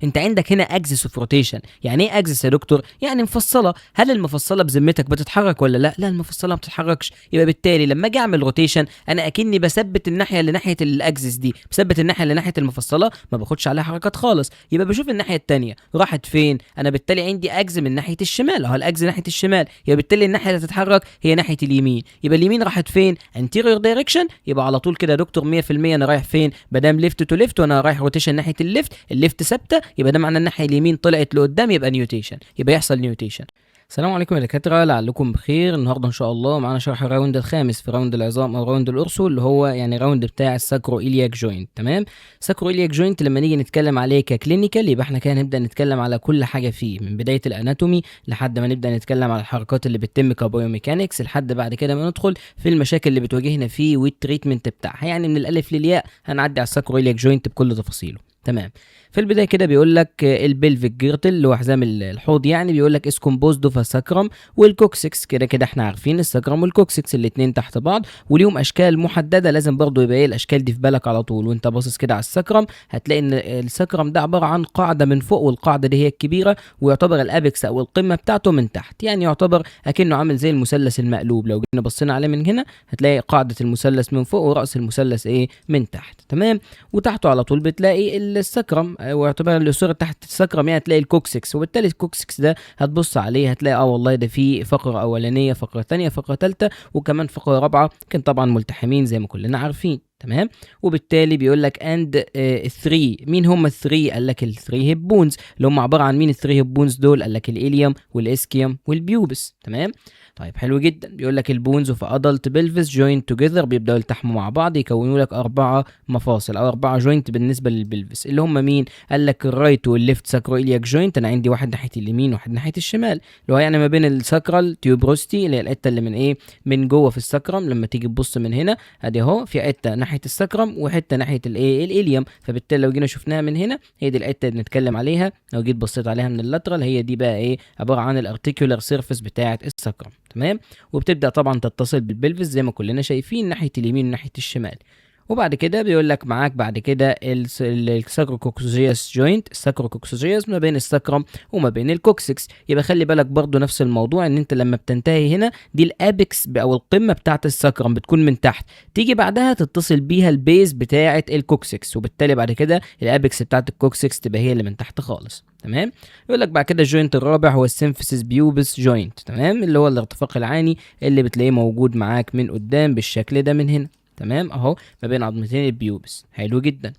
انت عندك هنا اكسس اوف روتيشن. يعني ايه اكسس يا دكتور؟ يعني مفصله. هل المفصله بذمتك بتتحرك ولا لا؟ لا، المفصله ما بتتحركش. يبقى بالتالي لما اجي اعمل روتيشن انا اكني بثبت الناحيه اللي ناحيه الاكسس دي، بثبت الناحيه اللي ناحيه المفصله، ما باخدش عليها حركات خالص. يبقى بشوف الناحيه الثانيه راحت فين. انا بالتالي عندي اجز من ناحيه الشمال، اهو الاجز ناحيه الشمال، يبقى بالتالي الناحيه اللي هتتحرك هي ناحيه اليمين. يبقى اليمين راحت فين؟ انتيريور دايركشن. يبقى على طول كده يا دكتور 100% انا رايح فين؟ ما دام ليفت تو ليفت وانا رايح روتيشن ناحيه الليفت، الليفت ثابته، يبقى ده معناه الناحيه اليمين طلعت لقدام، يبقى نيوتيشن، يبقى يحصل نيوتيشن. السلام عليكم يا دكاتره، لعلكم بخير. النهارده ان شاء الله معانا شرح الراوند الخامس في راوند العظام او راوند الارسو، اللي هو يعني راوند بتاع الساكرو إلياك جوينت. تمام. ساكرو إلياك جوينت لما نيجي نتكلم عليه ككلينيكال يبقى احنا كده نبدا نتكلم على كل حاجه فيه، من بدايه الاناتومي لحد ما نبدا نتكلم على الحركات اللي بتتم كبايوميكانكس، لحد بعد كده ما ندخل في المشاكل اللي بتواجهنا فيه والتريتمنت بتاعها. يعني من الالف للياء هنعدي على الساكرو إلياك جوينت بكل تفاصيله. تمام. في البدايه كده بيقول لك البلفيك جيرتل اللي هو حزام الحوض، يعني بيقول لك اس كومبوزد اوف ساكرم والكوكسكس. كده كده احنا عارفين الساكرم والكوكسكس الاثنين تحت بعض وليهم اشكال محدده، لازم برضو يبقى ايه الاشكال دي في بالك على طول. وانت باصص كده على الساكرم هتلاقي ان الساكرم ده عباره عن قاعده من فوق، والقاعده دي هي الكبيره، ويعتبر الابكس او القمه بتاعته من تحت، يعني يعتبر اكنه عامل زي المثلث المقلوب. لو جينا بصينا عليه من هنا هتلاقي قاعده المثلث من فوق وراس المثلث ايه من تحت. تمام. وتحته على طول بتلاقي الساكرم، ويعتبر اللي صورة تحت الساكرم يعني هتلاقي الكوكسكس. وبالتالي الكوكسكس ده هتبص عليه هتلاقي والله ده فيه فقره اولانيه، فقره ثانيه، فقره ثالثه، وكمان فقره رابعه، كان طبعا ملتحمين زي ما كلنا عارفين. تمام. وبالتالي بيقول لك اند 3. مين هم الثري؟ قال لك الثري هيب بونز، اللي هم عباره عن مين الثري هيب بونز دول؟ قال لك الاليوم والاسكيوم والبيوبس. تمام. طيب حلو جدا. بيقول لك البونز اوف ادلت بلفس جوينت توجذر، بيبداوا يلتحموا مع بعض يكونوا لك 4 مفاصل او 4 جوينت بالنسبه للبلفس، اللي هم مين؟ قال لك الرايت والليفت ساكرو إلياك جوينت. انا عندي واحد ناحيه اليمين وواحد ناحيه الشمال، اللي هو يعني ما بين الساكرال تيوبروستي اللي هي الحته اللي من ايه من جوه في الساكرم. لما تيجي تبص من هنا ادي اهو في حته ناحيه الساكرم وحته ناحيه الايه الاليوم، فبالتالي لو جينا شفناها من هنا هي دي الحته اللي بنتكلم عليها. لو جيت بصيت عليها من اللاترال هي دي بقى ايه عباره عن الارتيكولار سيرفيس بتاعه الساكرم. تمام. وبتبدا طبعا تتصل بالبلفس زي ما كلنا شايفين ناحيه اليمين وناحيه الشمال. وبعد كده بيقول لك معاك بعد كده الساكروكوكسوجيوس جوينت. الساكروكوكسوجيوس ما بين الساكرم وما بين الكوكسكس. يبقى خلي بالك برضو نفس الموضوع، ان انت لما بتنتهي هنا دي الابكس او القمه بتاعه الساكرم بتكون من تحت، تيجي بعدها تتصل بيها البيز بتاعه الكوكسكس، وبالتالي بعد كده الابكس بتاعه الكوكسكس تبقى هي اللي من تحت خالص. تمام. يقول لك بعد كده الجوينت الرابع هو السيمفيسيس بيوبس جوينت. تمام. اللي هو الارتفاق العاني اللي بتلاقيه موجود معاك من قدام بالشكل ده من هنا. تمام اهو ما بين عظمتين البيوبس. حلو جدا.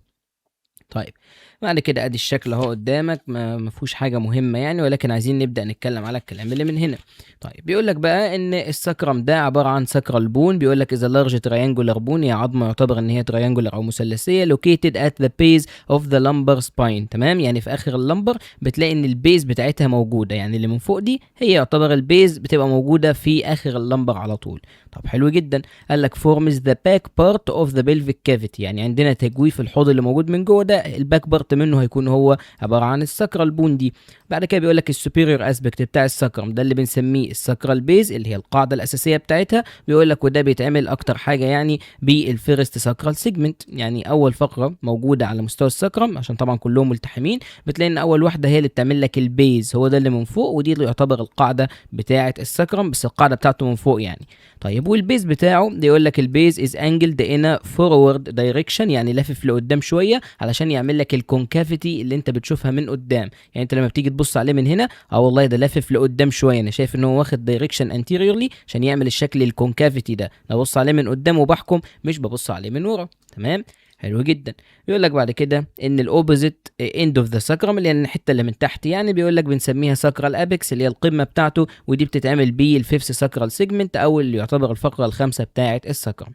طيب بعد كده ادي الشكل اهو قدامك، ما فيهوش حاجه مهمه يعني، ولكن عايزين نبدا نتكلم على الكلام اللي من هنا. طيب بيقول لك بقى ان السكرم ده عباره عن سكرال بون. بيقول لك اذا لارج تريانجولار بون، هي عظمه يعتبر ان هي تريانجولار او مثلثيه، located at the base of the lumbar spine. تمام. يعني في اخر اللمبر بتلاقي ان البيز بتاعتها موجوده، يعني اللي من فوق دي هي يعتبر البيز بتبقى موجوده في اخر اللمبر على طول. طب حلو جدا. قال لك forms the back part of the pelvic cavity، يعني عندنا تجويف الحوض اللي موجود من جوه ده الباك بارت منه هيكون هو عباره عن السكرال بون دي. بعد كده بيقول لك السوبيريور اسبكت بتاع السكرم ده اللي بنسميه السكرال بيز، اللي هي القاعده الاساسيه بتاعتها. بيقول لك وده بيتعمل اكتر حاجه يعني بالفيرست سكرال سيجمنت، يعني اول فقره موجوده على مستوى السكرم عشان طبعا كلهم ملتحمين، بتلاقي ان اول واحده هي اللي بتعمل لك البيز، هو ده اللي من فوق، ودي اللي يعتبر القاعده بتاعه السكرم، بس القاعده بتاعته من فوق يعني. طيب والبيز بتاعه بيقول لك البيز از انجلد ان فورورد دايركشن، يعني لافف لقدام شويه علشان يعمل لك الكونكافيتي اللي انت بتشوفها من قدام. يعني انت لما بتيجي تبص عليه من هنا والله ده لافف لقدام شويه، انا شايف ان هو واخد دايركشن انتيريورلي عشان يعمل الشكل الكونكافيتي ده. لو ببص عليه من قدام وبحكم، مش ببص عليه من ورا. تمام. حلو جدا. بيقول لك بعد كده ان الاوبوزيت اند اوف ذا ساكرم، اللي هي الحته اللي من تحت، يعني بيقول لك بنسميها ساكرال ابيكس، اللي هي القمه بتاعته، ودي بتتعمل بيه الفيفث ساكرال سيجمنت او اللي يعتبر الفقره الخامسه بتاعه الساكرم.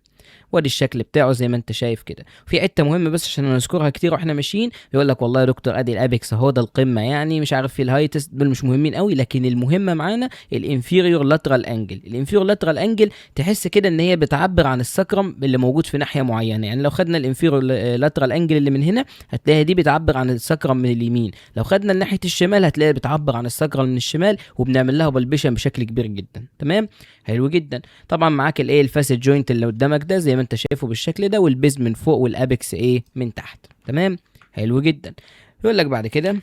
وادي الشكل بتاعه زي ما انت شايف كده. في حته مهمه بس عشان نذكرها كتير واحنا ماشيين، بيقول لك والله يا دكتور ادي الابيكس اهو ده القمه، يعني مش عارف في الهايتس دول مش مهمين قوي، لكن المهمه معانا الانفيريور لاترال انجل. الانفيريور لاترال انجل تحس كده ان هي بتعبر عن السكرم اللي موجود في ناحيه معينه، يعني لو خدنا الانفيريور لاترال انجل اللي من هنا هتلاقيها دي بتعبر عن السكرم من اليمين، لو خدنا ناحيه الشمال هتلاقيها بتعبر عن السكرم من الشمال، وبنعمل لها بالبيشن بشكل كبير جدا. تمام. حلو جدا. طبعا معاك الايه الفاسد جوينت اللي قدامك ده زي ما انت شايفه بالشكل ده، والبيز من فوق والابيكس ايه من تحت. تمام. حلو جدا. يقول لك بعد كده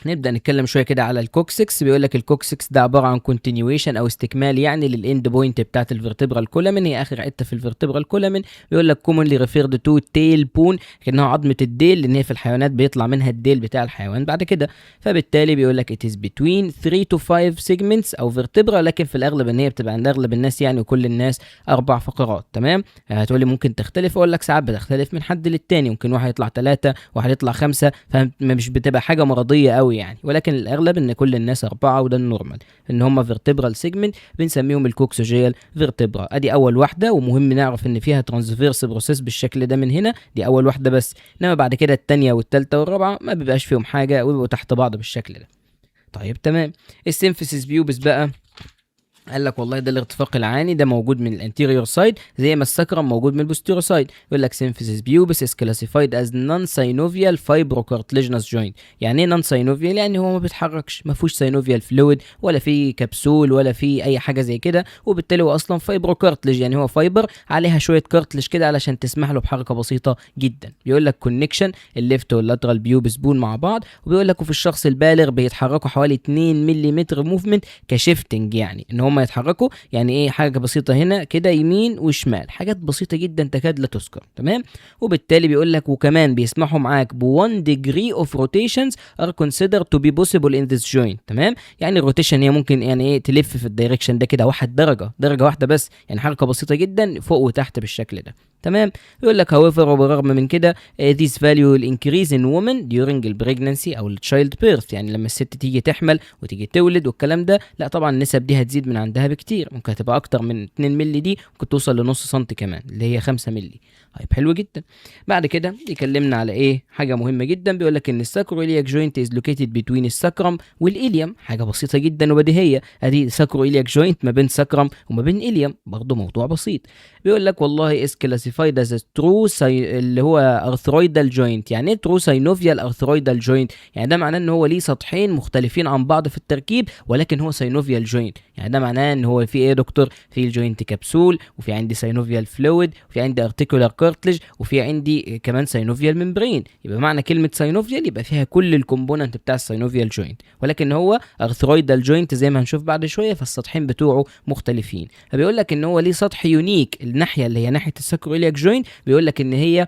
نبدأ نتكلم شوية كده على الكوكسكس. بيقول لك الكوكسكس ده عبارة عن كونتينيويشن أو استكمال يعني للإند بوينت بتاعة الفرتبرال كولامين، هي آخر حتة في الفرتبرال كولامين. بيقول لك commonly referred to tail bone، كأنها عظمة الديل، لأن هي في الحيوانات بيطلع منها الديل بتاع الحيوان بعد كده. فبالتالي بيقول لك it is between 3 to 5 segments أو vertebra، لكن في الأغلب إن هي بتبقى عند أغلب الناس يعني وكل الناس 4 فقرات. تمام. هتقولي ممكن تختلف، أقول لك ساعات بتختلف من حد للتاني، ممكن واحد يطلع 3 واحد يطلع 5، فمش بتبقى حاجة مرضية قوي يعني، ولكن الاغلب ان كل الناس 4 وده النورمال، ان هم فيرتبرال سيجمنت بنسميهم الكوكسوجيال فيرتبرا. ادي اول واحده، ومهم نعرف ان فيها ترانسفيرس بروسيس بالشكل ده من هنا، دي اول واحده بس، انما بعد كده الثانيه والثالثه والرابعه ما بيبقاش فيهم حاجه وبيبقوا تحت بعض بالشكل ده. طيب تمام. السيمفيسيس بيوبس بقى، قال لك والله ده الارتفاق العاني ده موجود من الانتيريور سايد زي ما السكرم موجود من البوستيريور سايد. يقول لك سيمفيسيس بيوبس از كلاسيفايد از نون ساينوفيال فايبروكارتليجنس جوينت. يعني ايه نون ساينوفيال؟ يعني هو ما بيتحركش، ما فيهوش ساينوفيال فلويد ولا في كبسول ولا في اي حاجه زي كده، وبالتالي هو اصلا فايبروكارتليج، يعني هو فايبر عليها شويه كارتليج كده علشان تسمح له بحركه بسيطه جدا. بيقول لك كونكشن الليفت واللاترال بيوبس بون مع بعض، وبيقول لك وفي الشخص البالغ بيتحركوا حوالي 2 ملم موفمنت كشيفتنج، يعني ان هم يتحركوا يعني ايه حاجه بسيطه هنا كده يمين وشمال، حاجات بسيطه جدا تكاد لا تذكر. تمام. وبالتالي بيقول لك وكمان بيسمحوا معاك ب 1 degree of rotations are considered to be possible in this joint. تمام. يعني الروتيشن هي ممكن يعني ايه تلف في الدايركشن ده كده 1 درجه واحده بس، يعني حركه بسيطه جدا فوق وتحت بالشكل ده. تمام. يقول لك however وبالرغم من كده this value will increase in women during البريجنانسي او التشايلد بيرث، يعني لما الست تيجي تحمل وتيجي تولد والكلام ده، لا طبعا النسب دي هتزيد من عندها بكتير، ممكن هتبقى اكتر من 2 مللي، دي ممكن توصل لنص سنتي كمان اللي هي 5 مللي. طيب حلو جدا. بعد كده يكلمنا على ايه حاجه مهمه جدا، بيقول لك ان الساكرويلياك جوينت از لوكيتد بتوين الساكرم والإليوم، حاجه بسيطه جدا وبديهيه، ادي ساكرويلياك جوينت ما بين ساكرم وما بين إليوم، برضه موضوع بسيط. بيقول لك والله اس كلاسيفايد از ترو اللي هو ارثرويدال جوينت. يعني ايه ترو ساينوفيال ارثرويدال جوينت؟ يعني ده معناه ان هو ليه سطحين مختلفين عن بعض في التركيب ولكن هو ساينوفيال جوينت. يعني ده معناه ان هو في ايه يا دكتور؟ في الجوينت كبسول، وفي عندي ساينوفيال فلويد، وفي عندي ارتيكولار كارتلج، وفي عندي كمان ساينوفيال ممبرين. يبقى معنى كلمه ساينوفيال يبقى فيها كل الكومبوننت بتاع الساينوفيال جوينت، ولكن هو ارثرويدال جوينت زي ما هنشوف بعد شويه، فالسطحين بتوعه مختلفين. فبيقول لك ان هو ليه سطح يونيك، الناحيه اللي هي ناحيه الساكرويلياك جوينت بيقول لك ان هي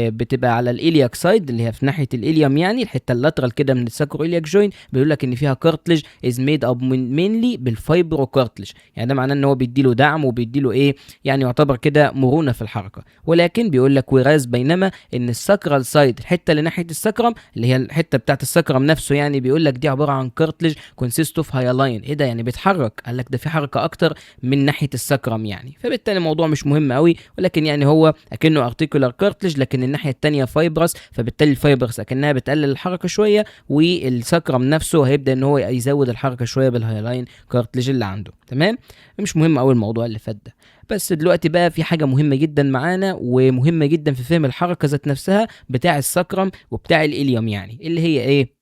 بتبقى على الإلياك سايد اللي هي في ناحيه الإليوم، يعني الحته اللاترال كده من الساكرويلياك جوينت، بيقول لك ان فيها كارتلج از ميد اب مينلي بالفايبرو كارتلج. يعني ده معناه ان هو بيديله دعم وبيديله ايه يعني يعتبر كده مرونه في الحركه. ولكن بيقول لك وراز بينما ان الساكرال سايد الحته اللي ناحيه الساكرم اللي هي الحته بتاعت الساكرم نفسه، يعني بيقول لك دي عباره عن كارتلج كونسيست اوف هايلاين. ايه ده يعني بيتحرك؟ قال لك ده في حركه اكتر من ناحيه الساكرم يعني، فبالتالي الموضوع مش مهم قوي، ولكن يعني هو اكنه ارتيكولار كارتلج لكن الناحيه الثانيه فايبرس، فبالتالي الفايبرس اكنها بتقلل الحركه شويه، والساكرم نفسه هيبدا ان هو يزود الحركه شويه بالهايلاين كارتلج اللي عنده. تمام. مش مهم قوي الموضوع اللي فات ده. بس دلوقتي بقى في حاجه مهمه جدا معانا ومهمه جدا في فهم الحركه ذات نفسها بتاع الساكرم وبتاع الإليوم، يعني اللي هي ايه؟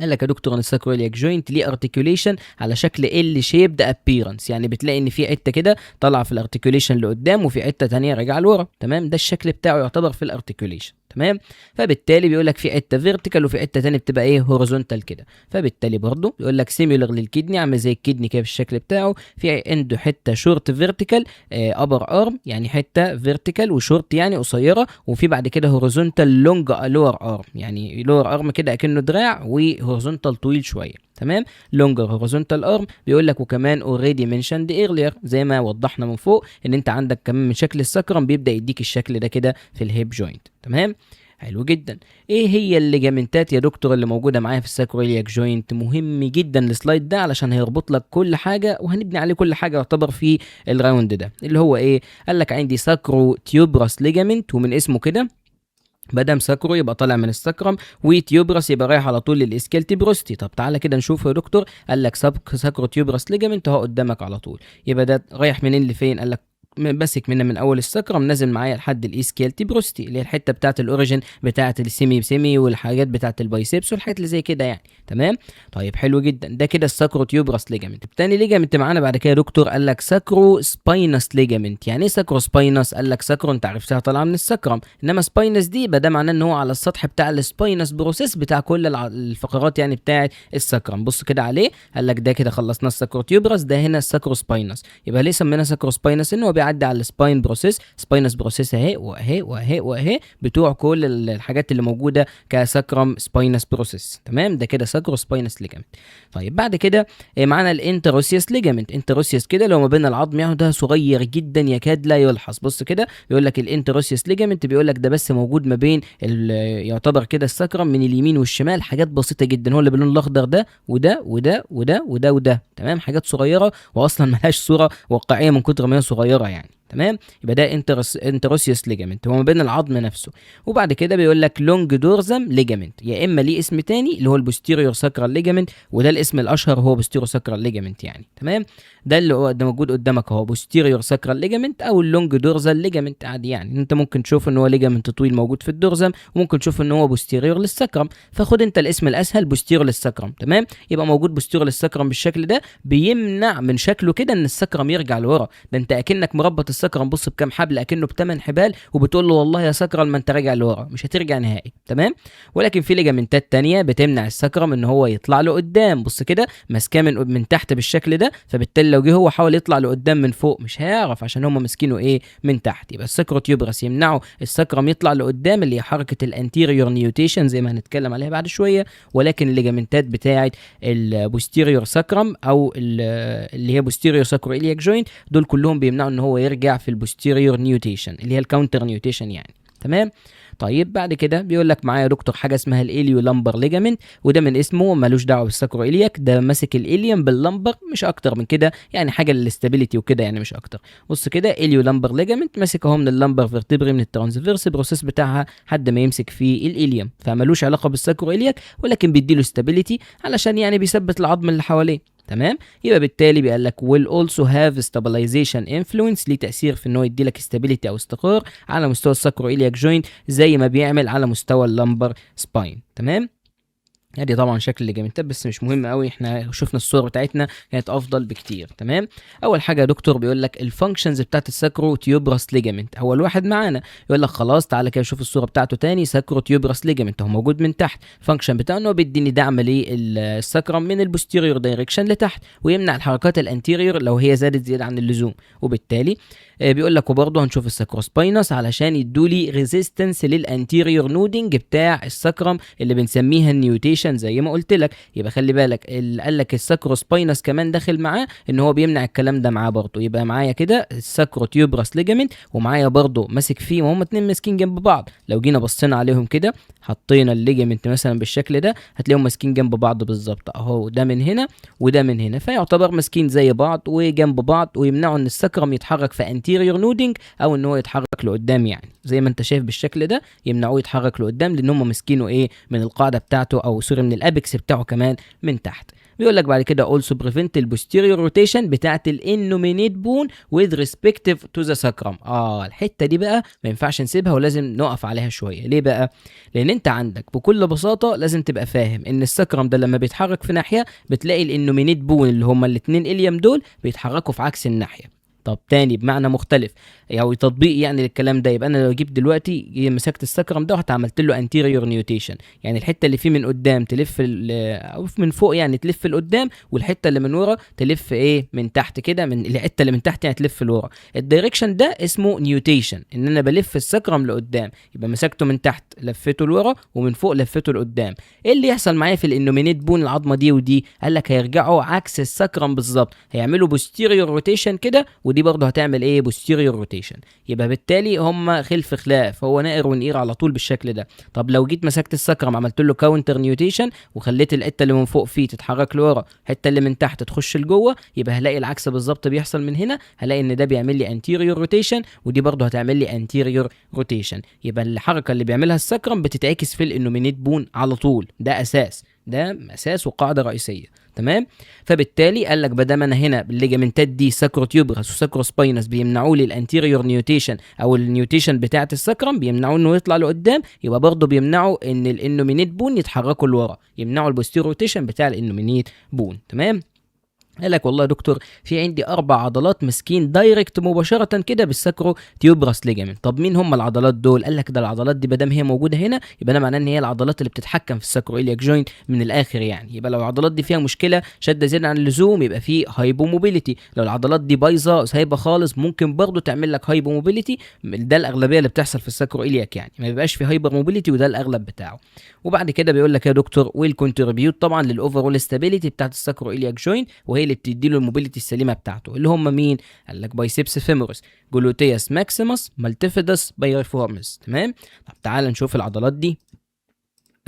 قال لك يا دكتور ان الساكرويلياك جوينت ليه ارتكيوليشن على شكل ال شيب ده ابييرنس، يعني بتلاقي ان في حته كده طالعه في الارتكيوليشن لقدام وفي حته ثانيه راجعه لورا. تمام. ده الشكل بتاعه يعتبر في الارتكيوليشن. تمام. فبالتالي بيقول لك في حته فيرتيكال وفي حته ثانيه بتبقى ايه هوريزونتال كده، فبالتالي برضه بيقول لك سيميلر للكدني، عامل زي الكدني كده في الشكل بتاعه، في عنده حته شورت فيرتيكال ابر ارم، يعني حته فيرتيكال وشورت يعني قصيره، وفي بعد كده هوريزونتال لونج لور ارم، يعني لور ارم كده اكنه دراع وهوريزونتال طويل شويه. تمام. لونجر هوريزونتال ارم. بيقول لك وكمان اوريدي منشند ايرلير زي ما وضحنا من فوق ان انت عندك كمان من شكل السكرم بيبدا يديك الشكل ده كده في الهيب جوينت. تمام. حلو جدا. ايه هي الليجامنتات يا دكتور اللي موجوده معايا في الساكرويلياك جوينت؟ مهم جدا السلايد ده علشان هيربط لك كل حاجه وهنبني عليه كل حاجه يعتبر في الراوند ده، اللي هو ايه؟ قال لك عندي ساكرو تيوبراس ليجامنت، ومن اسمه كده مادام ساكرو يبقى طالع من السكرم، وتيوبراس يبقى رايح على طول للاسكيلتي بروستي. طب تعالى كده نشوفه يا دكتور. قال لك ساكرو تيوبراس ليجامنت اهو قدامك على طول، يبقى ده رايح منين لفين؟ قال لك ماسك من اول السكرم نازل معايا لحد الايسكيال تيبروستي اللي هي الحته بتاعه الاوريجن بتاعه السيمي والحاجات بتاعه البايسبس والحاجات اللي زي كده يعني. تمام. طيب حلو جدا، ده كده الساكرو تيوبراس ليجامنت. التاني ليجامنت معانا بعد كده يا دكتور قال لك ساكرو سباينس ليجامنت. يعني ايه ساكرو سباينس؟ قال لك ساكرو انت عرفتها طالعه من السكرم، انما سباينس دي يبقى ده معناه ان هو على السطح بتاع السباينس بروسيس بتاع كل الفقرات يعني بتاعه السكرم. بص كده عليه، قال لك ده كده خلصنا الساكرو تيوبراس، ده هنا الساكرو سباينس. يبقى ليه سمينا ساكرو سباينس؟ ان هو بيعدي على السباين بروسيس، سباينس بروسيس اهي واهي واهي واهي بتوع كل الحاجات اللي موجوده كساكرم سباينس بروسيس. تمام، ده كده ساكرو سباينس ليجامنت. طيب بعد كده معانا الانتروسيوس ليجامنت. انتروسيوس كده لو ما بين العظم يعني ده صغير جدا يكاد لا يلحظ. بص كده بيقول لك الانتروسيوس ليجامنت، بيقول لك ده بس موجود ما بين يعتبر كده الساكرم من اليمين والشمال، حاجات بسيطه جدا، هو اللي باللون الاخضر ده وده وده وده وده وده. تمام، حاجات صغيره واصلا ملهاش صوره واقعيه من كتر ما هي صغيره يعني. تمام، يبقى ده انتروسيوس ليجامنت، هو ما بين العظم نفسه. وبعد كده بيقول لك لونج دورزم ليجامنت، يا اما ليه اسم تاني اللي هو البوستيريور ساكرال ليجامنت، وده الاسم الاشهر هو بوستيريور ساكرال ليجامنت يعني. تمام، ده اللي هو ده موجود قدامك اهو، بوستيريور ساكرال ليجامنت او اللونج دورزال ليجامنت عادي يعني. انت ممكن تشوف ان هو ليجامنت طويل موجود في الدورزم، وممكن تشوف ان هو بوستيريور للساكرم، فخد انت الاسم الاسهل بوستيريور للساكرم. تمام، يبقى موجود بوستيريور للساكرم بالشكل ده، بيمنع من شكله كده ان الساكرم يرجع لورا. ده انت اكنك مربط الساكرم، بص بكام حبل، اكنه ب8 حبال، وبتقول له والله يا ساكرم ما انت راجع لورا، مش هترجع نهائي. تمام، ولكن في ليجامنتات تانية بتمنع الساكرم ان هو يطلع لقدام. بص كده ماسكاه من تحت بالشكل ده، فبالتالي لو جه هو حاول يطلع لقدام من فوق مش هيعرف عشان هم ماسكينه ايه من تحت. يبقى الساكرو تيوبراس يمنعوا الساكرم يطلع لقدام، اللي هي حركه الانتيريور نيوتيشن زي ما هنتكلم عليها بعد شويه. ولكن الليجامنتات بتاعه البوستيريور ساكرم او اللي هي بوستيريور ساكرو إلياك جوينت، دول كلهم بيمنعوا ان هو يرجع في البوستيريور نيوتيشن اللي هي الكاونتر نيوتيشن يعني. تمام. طيب بعد كده بيقول لك معايا يا دكتور حاجه اسمها الاليو لامبر ليجامنت، وده من اسمه ملوش دعوه بالساكرو إلياك، ده ماسك الاليوم باللامبر مش اكتر من كده يعني، حاجه للاستابيليتي وكده يعني مش اكتر. بص كده اليو لامبر ليجامنت ماسك اهو من اللامبر فيرتبري من الترانسفيرس بروسيس بتاعها حد ما يمسك فيه الاليوم، فملوش علاقه بالساكرو إلياك، ولكن بيديله استابيليتي علشان يعني بيثبت العظم اللي حواليه. تمام، يبقى بالتالي بيقول لك will also have stabilization influence، ليه تأثير في ان هو يدي لك stability او استقرار على مستوى الساكرو إلياك جوينت زي ما بيعمل على مستوى اللمبر سباين. تمام، ادي طبعا شكل الليجامنتات بس مش مهم قوي، احنا شفنا الصور بتاعتنا كانت افضل بكتير. تمام، اول حاجه يا دكتور بيقول لك الفانكشنز بتاعت الساكرو تيوبراس ليجامنت، اول واحد معانا يقول لك خلاص تعالى كده شوف الصوره بتاعته تاني. ساكرو تيوبراس ليجامنت هو موجود من تحت، الفانكشن بتاعه انه بيديني دعم للساكرم من البوستيريور دايركشن لتحت، ويمنع الحركات الانتيريور لو هي زادت زياده عن اللزوم. وبالتالي بيقول لك وبرضه هنشوف الساكروسباينس علشان يدولي ريزيستنس للانتيريور نودنج بتاع الساكرم اللي بنسميها النيوتيشن زي ما قلت لك. يبقى خلي بالك اللي قال لك الساكروسباينس كمان داخل معاه ان هو بيمنع الكلام ده معاه برضه. يبقى معايا كده الساكرو تيوبراس ليجامنت، ومعايا برضه ماسك فيه، وهم اتنين ماسكين جنب بعض. لو جينا بصينا عليهم كده حطينا الليجامنت مثلا بالشكل ده هتلاقيهم ماسكين جنب بعض بالظبط اهو، ده من هنا وده من هنا، فيعتبر ماسكين زي بعض وجنب بعض، ويمنعوا ان الساكرم يتحرك في انتيريور نودنج او ان هو يتحرك لقدام يعني زي ما انت شايف بالشكل ده، يمنعوه يتحرك لقدام لان هم ماسكينه ايه من القاعده بتاعته او سوري من الابكس بتاعه كمان من تحت. بيقول لك بعد كده also prevent البوستيريور روتيشن بتاعت الانومينيت بون with respective to the sacrum. الحته دي بقى ما ينفعش نسيبها ولازم نقف عليها شويه. ليه بقى؟ لان انت عندك بكل بساطه لازم تبقى فاهم ان السكرم ده لما بيتحرك في ناحيه بتلاقي الانومينيت بون اللي هما الاثنين اليم دول بيتحركوا في عكس الناحيه. طب تاني بمعنى مختلف او تطبيق يعني للكلام ده، يبقى انا لو جبت دلوقتي مسكت السكرم ده وعملت له انتيريور نيوتيشن، يعني الحته اللي فيه من قدام تلف او من فوق يعني تلف لقدام، والحته اللي من ورا تلف ايه من تحت كده، من الحته اللي من تحت يعني تلف لورا. الدايركشن ده اسمه نيوتيشن، ان انا بلف السكرم لقدام. يبقى مسكته من تحت لفته لورا ومن فوق لفته لقدام. ايه اللي يحصل معايا في الانومينيت بون العظمه دي ودي؟ قال لك هيرجعوا عكس السكرم بالظبط، هيعملوا بوستيريور روتيشن كده، ودي برضه هتعمل ايه بوستيريور روتيشن. يبقى بالتالي هم خلف خلاف، هو نائر ونقير على طول بالشكل ده. طب لو جيت مسكت السكرم عملت له كاونتر نيوتيشن وخليت الحته اللي من فوق فيه تتحرك لورا، الحته اللي من تحت تخش لجوه، يبقى هلاقي العكس بالظبط بيحصل من هنا. هلاقي ان ده بيعمل لي انتيريور روتيشن ودي برضه هتعمل لي انتيريور روتيشن. يبقى الحركه اللي بيعملها السكرم بتتعكس في الانومينيت بون على طول، ده اساس. ده اساس وقاعده رئيسيه. تمام. فبالتالي قال لك بدل انا هنا الليجامنتات دي ساكروتيوبرس وساكروسباينس بيمنعوا لي الانتيريور نيوتيشن او النيوتيشن بتاعه السكرم، بيمنعوا انه يطلع لقدام، يبقى برضه بيمنعوا ان الانومينيت بون يتحركوا لورا، يمنعوا البوستيريور روتيشن بتاع الانومينيت بون. تمام. قال لك والله يا دكتور في عندي 4 عضلات ماسكين دايركت مباشره كده بالساكرو تيوبراس ليجامنت. طب مين هم العضلات دول؟ قال لك ده العضلات دي بدام هي موجوده هنا يبقى ده معناه ان هي العضلات اللي بتتحكم في الساكرو إلياك جوينت من الاخر يعني. يبقى لو العضلات دي فيها مشكله شده زياده عن اللزوم يبقى في هايبو موبيليتي، لو العضلات دي بايظه سايبه خالص ممكن برضو تعمل لك هايبو موبيليتي. ده الاغلبيه اللي بتحصل في الساكرو إلياك يعني، ما بيبقاش في هايبر موبيليتي وده الاغلب بتاعه. وبعد كده بيقول لك يا دكتور ويل كونتريبيوت طبعا للاوفرول ستابيليتي بتاعت الساكرو إلياك جوينت، وهي اللي بتدي له الموبيليتي السليمه بتاعته، اللي هم مين؟ قال لك بايسبس فيمورس، جلوتياس ماكسيمس، مالتيفيدس، بايرفورمس. تمام. طب تعال نشوف العضلات دي.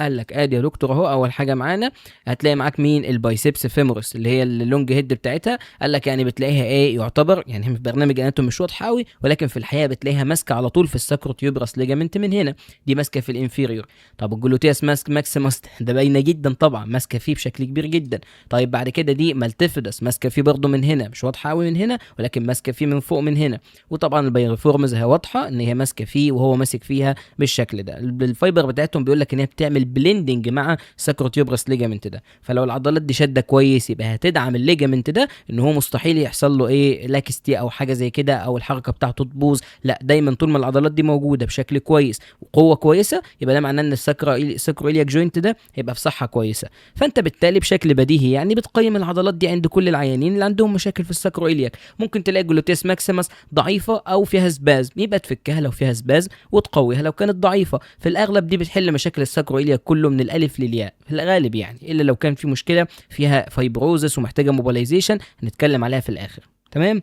قال لك ادي يا دكتور اهو اول حاجه معانا هتلاقي معاك مين؟ البايسبس فيمورس اللي هي اللونج هيد بتاعتها. قال لك يعني بتلاقيها ايه يعتبر يعني في برنامج اناتومي مش واضحه قوي، ولكن في الحقيقه بتلاقيها ماسكه على طول في الساكروتيوبراس ليجامنت من هنا، دي ماسكه في الانفيريور. طب الجلوتياس ماكسيمس ده باينه جدا طبعا ماسكه فيه بشكل كبير جدا. طيب بعد كده دي مالتيفيدس ماسكه فيه برده من هنا، مش واضحه قوي من هنا ولكن ماسكه فيه من فوق من هنا. وطبعا البايرفورمز هي واضحه ان هي ماسكه فيه وهو ماسك فيها بالشكل ده. الفايبر بتاعتهم بيقول لك ان هي بتعمل بليندنج مع ساكروتيوبراس ليجامنت ده، فلو العضلات دي شاده كويس يبقى هتدعم الليجامنت ده ان هو مستحيل يحصل له ايه لاكستي او حاجه زي كده او الحركه بتاعته تبوظ. لا دايما طول ما العضلات دي موجوده بشكل كويس وقوه كويسه يبقى ده معناه ان الساكرو إلياك جوينت ده هيبقى في صحه كويسه. فانت بالتالي بشكل بديهي يعني بتقيم العضلات دي عند كل العيانين اللي عندهم مشاكل في الساكرو إلياك. ممكن تلاقي جلوتيس ماكسيمس ضعيفه او فيها سبازم يبقى تفكها لو فيها سبازم وتقويها لو كانت ضعيفه. في الاغلب دي بتحل مشاكل الساكرو إلياك كله من الالف للياء في الغالب يعني، الا لو كان في مشكله فيها فايبروزس ومحتاجه موبيلايزيشن هنتكلم عليها في الاخر. تمام.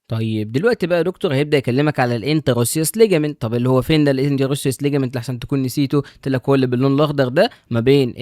طيب دلوقتي بقى يا دكتور هيبدا يكلمك على الانتروسيوس ليجامنت. طب اللي هو فين ده الانتروسيوس ليجامنت لحسن تكون نسيته؟ قلت لك هو اللي باللون الاخضر ده ما بين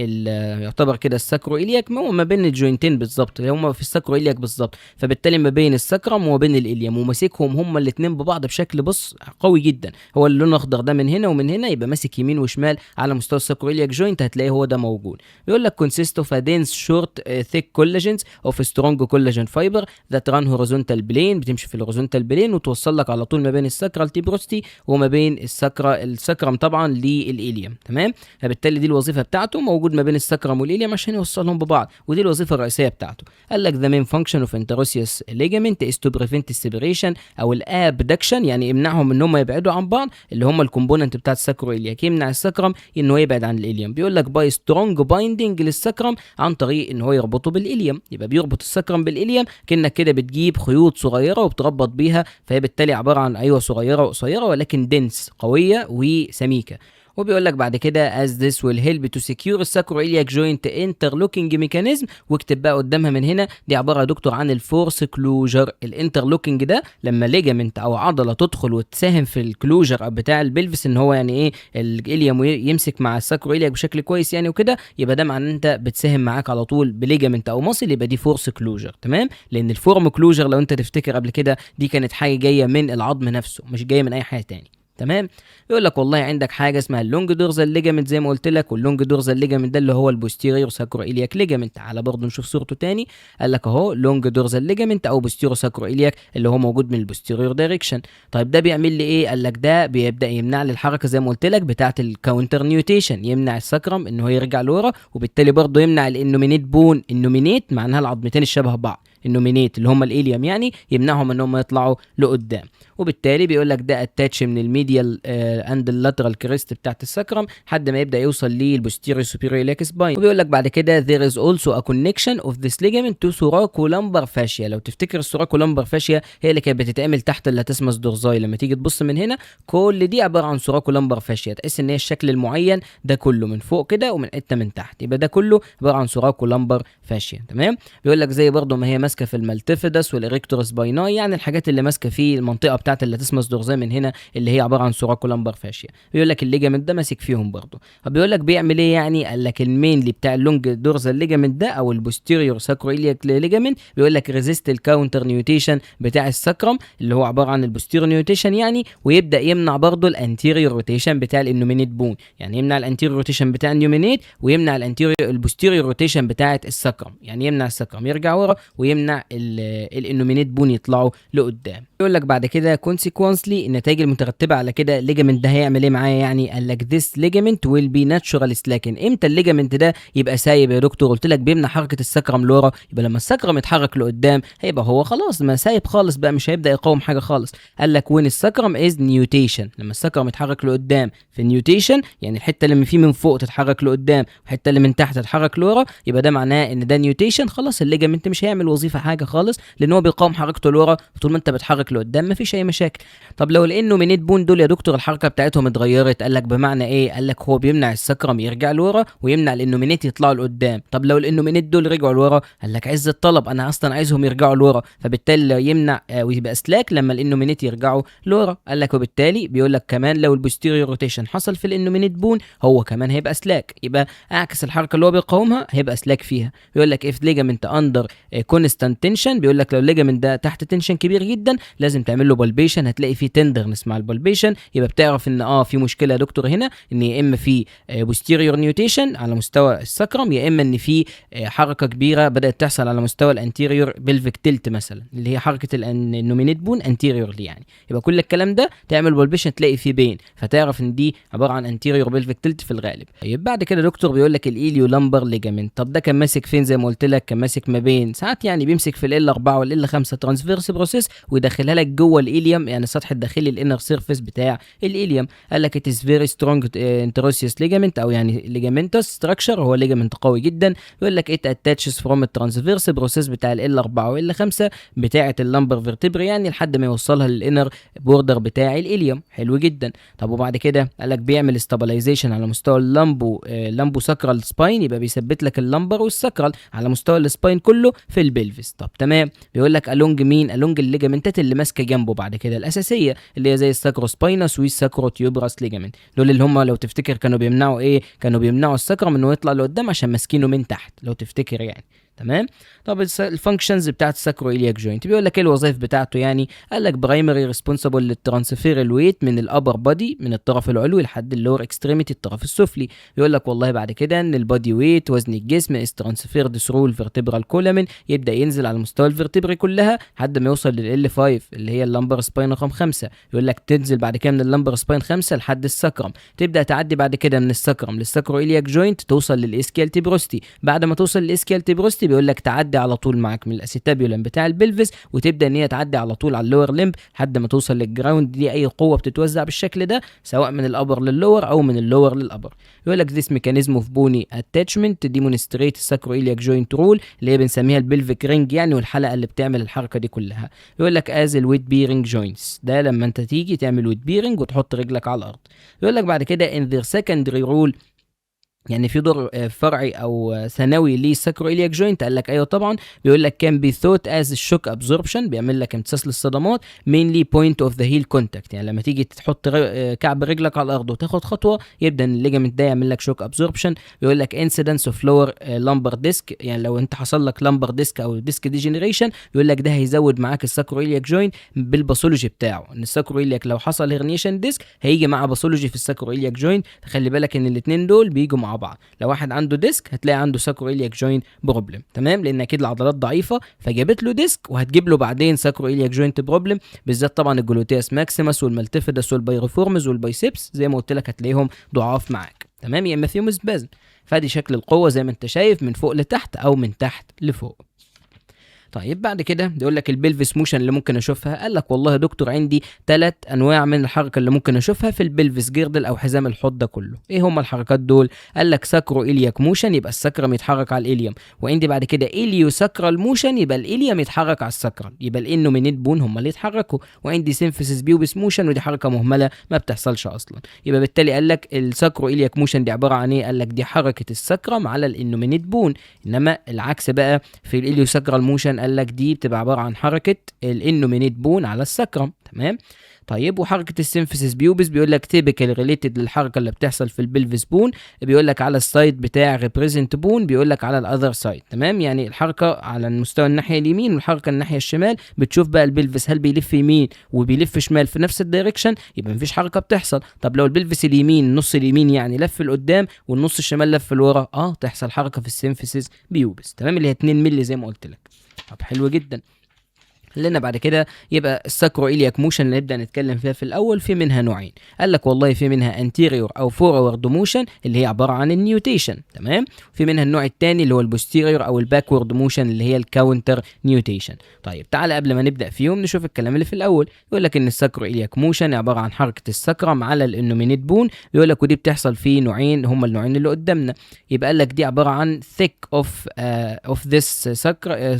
يعتبر كده الساكرو إلياك، هو ما بين الجوينتين بالظبط اللي هم في الساكرو إلياك بالظبط، فبالتالي ما بين السكرم وما بين الإليام وماسكهم هم الاثنين ببعض بشكل بص قوي جدا. هو اللون الاخضر ده من هنا ومن هنا يبقى ماسك يمين وشمال على مستوى الساكرو إلياك جوينت، هتلاقيه هو ده موجود. بيقول لك consist of a dense short thick collagens of strong collagen fiber that run horizontal plane، بتمشي في الهوريزونتال بلين وتوصل لك على طول ما بين الساكرال تيبروستي وما بين السكرم طبعا للإليوم. تمام. فبالتالي دي الوظيفه بتاعته، موجود ما بين السكرم والإليوم عشان يوصلهم ببعض، ودي الوظيفه الرئيسيه بتاعته. قال لك the main function of interosseous ligament is to prevent السيبريشن او الابدكشن، يعني يمنعهم ان هم يبعدوا عن بعض اللي هم الكومبوننت بتاعت الساكرو إلياك، يمنع السكرم ان هو يبعد عن الإليوم. بيقول لك باي سترونج بايندنج للسكرم عن طريق ان هو يربطه بالإليوم، يبقى بيربط السكرم بالإليوم كأنك كده بتجيب خيوط صغيره وبتربط بيها، فهي بالتالي عباره عن صغيره وقصيره ولكن دنس قويه وسميكه. وبيقول لك بعد كده as this will help to secure الساكروإلياك joint interlocking mechanism، واكتب بقى قدامها من هنا دي عباره يا دكتور عن الفورس كلوجر. الانترلوكينج ده لما ليجامنت او عضله تدخل وتساهم في الكلوجر بتاع البلفس ان هو يعني ايه الإليوم يمسك مع الساكروإلياك بشكل كويس يعني وكده، يبقى ده معناه ان انت بتساهم معاك على طول بليجامنت او مصل، يبقى دي فورس كلوجر. تمام. لان الفورم كلوجر لو انت تفتكر قبل كده دي كانت حاجه جايه من العظم نفسه مش جايه من اي حاجه تاني. تمام. يقول لك والله عندك حاجه اسمها اللونج دورزال ليجامنت زي ما قلت لك، واللونج دورزال ليجامنت ده اللي هو البوستيريور ساكرو إلياك ليجامنت. تعالى برضه نشوف صورته تاني. قال لك اهو لونج دورزال ليجامنت او بوستيريور ساكرو إلياك اللي هو موجود من البوستيريور دايركشن. طيب ده بيعمل لي ايه؟ قال لك ده بيبدا يمنع لي الحركه زي ما قلت لك بتاعه الكاونتر نيوتيشن، يمنع السكرم ان هو يرجع لورا، وبالتالي برضه يمنع الانومينيت بون. النومينيت معناها العظمتين الشبه بعض، النومينيت اللي هم الإليوم يعني يمنعهم ان هم يطلعوا لقدام. وبالتالي بيقول لك ده اتاتش من الميديال اند اللاترال كريست بتاعت السكرم لحد ما يبدا يوصل للبوستيريور سوبيريور إلياك سباين. وبيقول لك بعد كده there is also a connection of this ligament to thoracolumbar fascia. لو تفتكر الثوراكولامبر فاشيا هي اللي كانت بتتعمل تحت اللاتسمس دورزاي، لما تيجي تبص من هنا كل دي عباره عن ثوراكولامبر فاشيا، تحس ان هي الشكل المعين ده كله من فوق كده ومن حته من تحت، يبقى ده كله عباره عن ثوراكولامبر فاشيا. تمام. بيقول لك زي برضه ما هي ماسكه في المالتيفيدس والاريكتور سبايناي، يعني الحاجات اللي ماسكه في المنطقه بتاعه اللاتيسمس دورزاي من هنا، اللي هي عباره عن سوراكو لامبر فاشيا. بيقول لك الليجامنت ده ماسك فيهم برضه. فبيقول لك بيعمل ايه يعني؟ قال لك المينلي بتاع اللونج دورزال ليجامنت ده او البوستيريور ساكرويلياك ليجامنت، بيقول لك ريزيست الكاونتر نيوتيشن بتاع السكرم اللي هو عباره عن البوستيريور نيوتيشن يعني، ويبدا يمنع برضه الانتيريور روتيشن بتاع الانومينيت بون، يعني يمنع الانتيريور روتيشن بتاع النيومينيت ويمنع البوستيريور روتيشن بتاعه السكرم، يعني يمنع السكرم يرجع ورا ويمنع الانومينيت بون يطلعوا لقدام. يقول لك بعد كده كونسيكونسلي النتائج المترتبه على كده الليجامنت ده هيعمل ايه معايا يعني؟ قال لك this ligament will be natural slacken. امتى الليجامنت ده يبقى سايب يا دكتور؟ قلت لك بيمنع حركه السكرم لورا، يبقى لما السكرم يتحرك لقدام هيبقى هو خلاص ما سايب خالص بقى، مش هيبدا يقاوم حاجه خالص. قال لك when السكرم is nutation، لما السكرم يتحرك لقدام في النيوتيشن يعني الحته اللي فيه من فوق تتحرك لقدام والحته اللي من تحت تتحرك لورا، يبقى ده معناه ان ده نيوتيشن. خلاص الليجامنت مش هيعمل وظيفه حاجه خالص لان هو بيقاوم حركته لورا، طول ما انت بتحرك لقدام مفيش اي مشاكل. طب لو الانومينيت بون دول يا دكتور الحركه بتاعتهم اتغيرت، قال لك بمعنى ايه؟ قال لك هو بيمنع السكرم يرجع لورا ويمنع الانومينيت يطلعوا لقدام. طب لو الانومينيت دول رجعوا لورا، قال لك عز الطلب انا اصلا عايزهم يرجعوا لورا، فبالتالي يمنع ويبقى سلاك لما الانومينيت يرجعوا لورا. قال لك وبالتالي بيقول لك كمان لو البوستيريور روتيشن حصل في الانومينيت بون هو كمان هيبقى سلاك، يبقى اعكس الحركه اللي هو بيقاومها هيبقى سلاك فيها. بيقول لك اف ليجامنت اندر كونستانت تنشن، بيقول لك لو الليجامنت ده تحت تنشن كبير جدا لازم تعمل له بالبيشن، هتلاقي فيه تندرنس مع البالبيشن، يبقى بتعرف ان في مشكله يا دكتور هنا، ان يا اما في بوستيريور نيوتيشن على مستوى السكرم، يا اما ان في حركه كبيره بدات تحصل على مستوى الانتيريور بلفيك تلت مثلا، اللي هي حركه النومينيت بون انتيريورلي يعني. يبقى كل الكلام ده تعمل بالبيشن تلاقي فيه بين، فتعرف ان دي عباره عن انتيريور بلفيك تلت في الغالب. طيب بعد كده دكتور بيقول لك الايليو لامبر ليجامنت. طب ده كان ماسك فين؟ زي ما قلت لك كان ماسك ما بين ساعات يعني بيمسك في ال 4 وال 5 ترانسفيرس بروسيس ويدخلها لك جوه الايليوم، يعني السطح الداخلي الانر سيرفيس بتاع الايليوم. قال لك ات از فيري سترونج انتروسيوس ليجامنت او يعني ليجامنتوس ستراكشر، هو ليجامنت قوي جدا. بيقول لك ات اتاتشز فروم الترانسفيرس بروسيس بتاع ال 4 وال 5 بتاعه اللامبر فيرتبري يعني لحد ما يوصلها للانر بوردر بتاع الايليوم. حلو جدا. طب وبعد كده قال لك بيعمل ستابلايزيشن على مستوى اللامبو ساكرال سباين، يبقى بيثبت لك اللامبر والساكرال على مستوى السباين كله في البلفس. طب تمام. بيقول لك الونج مين؟ الونج الليجامنتات اللي ماسكه جنبه بعد كده الاساسيه اللي هي زي الساكروسباينس والساكروتيوبراس ليجامنت، دول اللي هم لو تفتكر كانوا بيمنعوا ايه؟ كانوا بيمنعوا السكرم انه يطلع لقدام عشان ماسكينه من تحت لو تفتكر يعني. تمام. طب الفانكشنز بتاعت الساكرو إلياك جوينت بيقول لك ايه الوظائف بتاعته يعني؟ قال لك برايمري ريسبونسبل للترانسفير الويت من الابر بادي من الطرف العلوي لحد اللور اكستريميتي الطرف السفلي. بيقول لك والله بعد كده ان البادي ويت وزن الجسم از ترانسفيرد ثرو الفيرتبرال كولامين، يبدا ينزل على مستوى الفيرتبري كلها لحد ما يوصل لل 5 اللي هي اللامبر سباين رقم 5. يقول لك تنزل بعد كده من اللامبر سباين 5 لحد السكرم، تبدا تعدي بعد كده من السكرم للساكرو إلياك جوينت توصل للاسكيال تيبروستي. بعد ما توصل للاسكيال تيبروستي بيقول لك تعدي على طول معاك من الاسيتابيولم بتاع البلفس وتبدا ان هي تعدي على طول على اللور ليمب لحد ما توصل للجراوند. دي اي قوه بتتوزع بالشكل ده سواء من الابر لللور او من اللور للابر. يقول لك this mechanism of bony attachment demonstrate sacroiliac joint rule اللي هي بنسميها البلفيك رينج يعني، والحلقه اللي بتعمل الحركه دي كلها. يقول لك as الويت بيرنج جوينتس، ده لما انت تيجي تعمل ويت بيرنج وتحط رجلك على الارض. يقول لك بعد كده in their secondary rule يعني في دور فرعي او ثانوي للساكرو إلياك جوينت. قال لك ايوه طبعا. بيقول لك كان بي ثوت از الشوك ابزوربشن، بيعمل لك امتصاص للصدمات mainly point of the heel contact، يعني لما تيجي تحط كعب رجلك على الارض وتاخد خطوه يبدا الليجامنت ده يعمل لك شوك ابزوربشن. بيقول لك انسيدنس اوف لور لامبر ديسك، يعني لو انت حصل لك لامبر ديسك او ديسك ديجنريشن بيقول لك ده هيزود معاك الساكرو إلياك جوينت بالباثولوجي بتاعه، ان الساكرو إلياك لو حصل هرنيشن ديسك هيجي مع باثولوجي في الساكرو إلياك جوينت. خلي بالك ان الاثنين دول بيجوا مع بعض، لو واحد عنده ديسك هتلاقي عنده ساكرو إلياك جوينت بروبلم. تمام، لان اكيد العضلات ضعيفه فجابت له ديسك وهتجيب له بعدين ساكرو إلياك جوينت بروبلم، بالذات طبعا الجلوتياس ماكسيمس والمالتيفيدس والبايروفورمز والبايسبس زي ما قلت لك هتلاقيهم ضعاف معاك. تمام، يا اما فيهم سبازم. فادي شكل القوه زي ما انت شايف من فوق لتحت او من تحت لفوق. طيب بعد كده بيقول لك البلفس موشن اللي ممكن اشوفها. قال لك والله يا دكتور عندي 3 انواع من الحركه اللي ممكن اشوفها في البلفس جيردل او حزام الحوض ده كله. ايه هم الحركات دول؟ قال لك ساكرو إلياك موشن، يبقى السكرم يتحرك على الإليوم، وعندي بعد كده إليو ساكرال موشن، يبقى الإليوم يتحرك على السكرال، يبقى الانومينيت بون هم اللي يتحركوا، وعندي سيمفيسيس بيوبس موشن ودي حركه مهمله ما بتحصلش اصلا. يبقى بالتالي قال لك الساكرو إلياك موشن دي عباره عن ايه؟ قال لك دي حركه السكرم على الانومينيت بون، انما العكس بقى في الإليو ساكرال موشن روتيشن قال لك دي بتبقى عباره عن حركه الانومينيت بون على السكرم. تمام. طيب وحركه السيمفيسيس بيوبس بيقول لك تيبيكال ريليتد للحركه اللي بتحصل في البلفس بون، بيقول لك على السايد بتاع ريبريزنت بون، بيقول لك على الاذر سايد. تمام. يعني الحركه على المستوى الناحيه اليمين والحركه الناحيه الشمال، بتشوف بقى البلفس هل بيلف يمين وبيلف شمال في نفس الدايركشن، يبقى مفيش حركه بتحصل. طب لو البلفس اليمين النص اليمين يعني لف لقدام والنص الشمال لف لورا، تحصل حركه في السيمفيسيس بيوبس. تمام. اللي هي 2 مللي زي ما قلت لك. طب حلو جدا. لنا بعد كده يبقى الساكرو إلياك موشن اللي نبدا نتكلم فيها في الاول. في منها نوعين، قال لك والله في منها انتيريور او فورورد موشن اللي هي عباره عن النيوتيشن. تمام. في منها النوع الثاني اللي هو البوستيريور او الباكورد موشن اللي هي الكاونتر نيوتيشن. طيب تعالى قبل ما نبدا فيهم نشوف الكلام اللي في الاول. يقول لك ان الساكرو إلياك موشن عباره عن حركه السكرم على الانومينيت بون، بيقول لك ودي بتحصل في نوعين، هما النوعين اللي قدامنا. يبقى قال لك دي عباره عن thick of this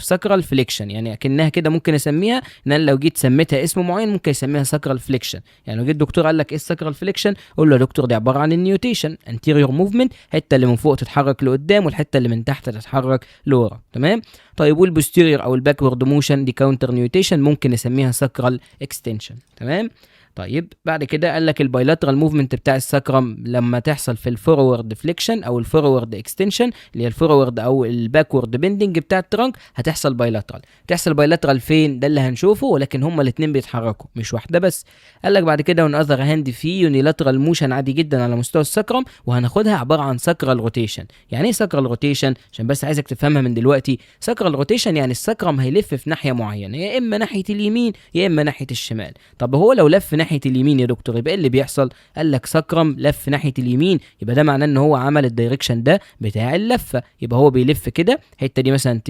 sacral flexion، يعني اكنها كده ممكن اسميها ان انا لو جيت سميتها اسم معين ممكن يسميها ساكرال فليكشن. يعني لو جيت الدكتور قال لك ايه الساكرال فليكشن، قول له يا دكتور دي عباره عن النيوتيشن، انتيريور موفمنت، الحته اللي من فوق تتحرك لقدام والحته اللي من تحت تتحرك لورا. تمام. طيب والبوستيريور او الباكورد موشن دي كاونتر نيوتيشن، ممكن نسميها ساكرال اكستنشن. تمام. طيب بعد كده قال لك البايلاترال موفمنت بتاع الساكرم لما تحصل في الفورورد فليكشن او الفورورد اكستنشن اللي هي الفورورد او الباكورد بيندنج بتاع الترنك، هتحصل بايلاترال. تحصل بايلاترال فين؟ ده اللي هنشوفه، ولكن هما الاثنين بيتحركوا مش واحده بس. قال لك بعد كده اون اذر هاند في يونيلاترال موشن عادي جدا على مستوى الساكرم، وهناخدها عباره عن ساكرال روتيشن. يعني ايه ساكرال روتيشن؟ عشان بس عايزك تفهمها من دلوقتي. ساكرال روتيشن يعني الساكرم هيلف في ناحيه معينه، يا اما ناحيه اليمين يا اما ناحيه الشمال. طب هو لو لف ناحيه اليمين يا دكتور يبقى ايه اللي بيحصل؟ قال لك ساكرم لف ناحيه اليمين، يبقى ده معناه ان هو عمل الدايركشن ده بتاع اللفه، يبقى هو بيلف كده، الحته دي مثلا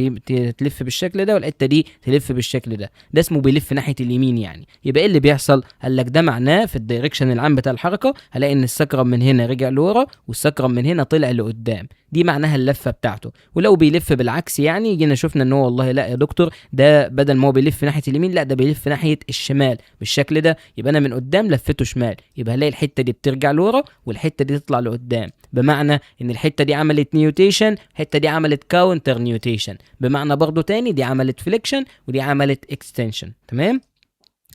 تلف بالشكل ده والحته دي تلف بالشكل ده، ده اسمه بيلف ناحيه اليمين يعني. يبقى ايه اللي بيحصل؟ قال لك ده معناه في الدايركشن العام بتاع الحركه هلاقي ان الساكرم من هنا رجع لورا والساكرم من هنا طلع لقدام، دي معناها اللفه بتاعته. ولو بيلف بالعكس يعني جينا شفنا ان هو والله لا يا دكتور ده بدل ما هو بيلف ناحيه اليمين لا ده بيلف ناحيه الشمال بالشكل ده، يبقى انا من قدام لفته شمال، يبقى هلاقي الحته دي بترجع لورا والحته دي تطلع لقدام، بمعنى ان الحته دي عملت نيوتيشن، الحته دي عملت كاونتر نيوتيشن، بمعنى برضو تاني دي عملت فليكشن ودي عملت اكستنشن. تمام.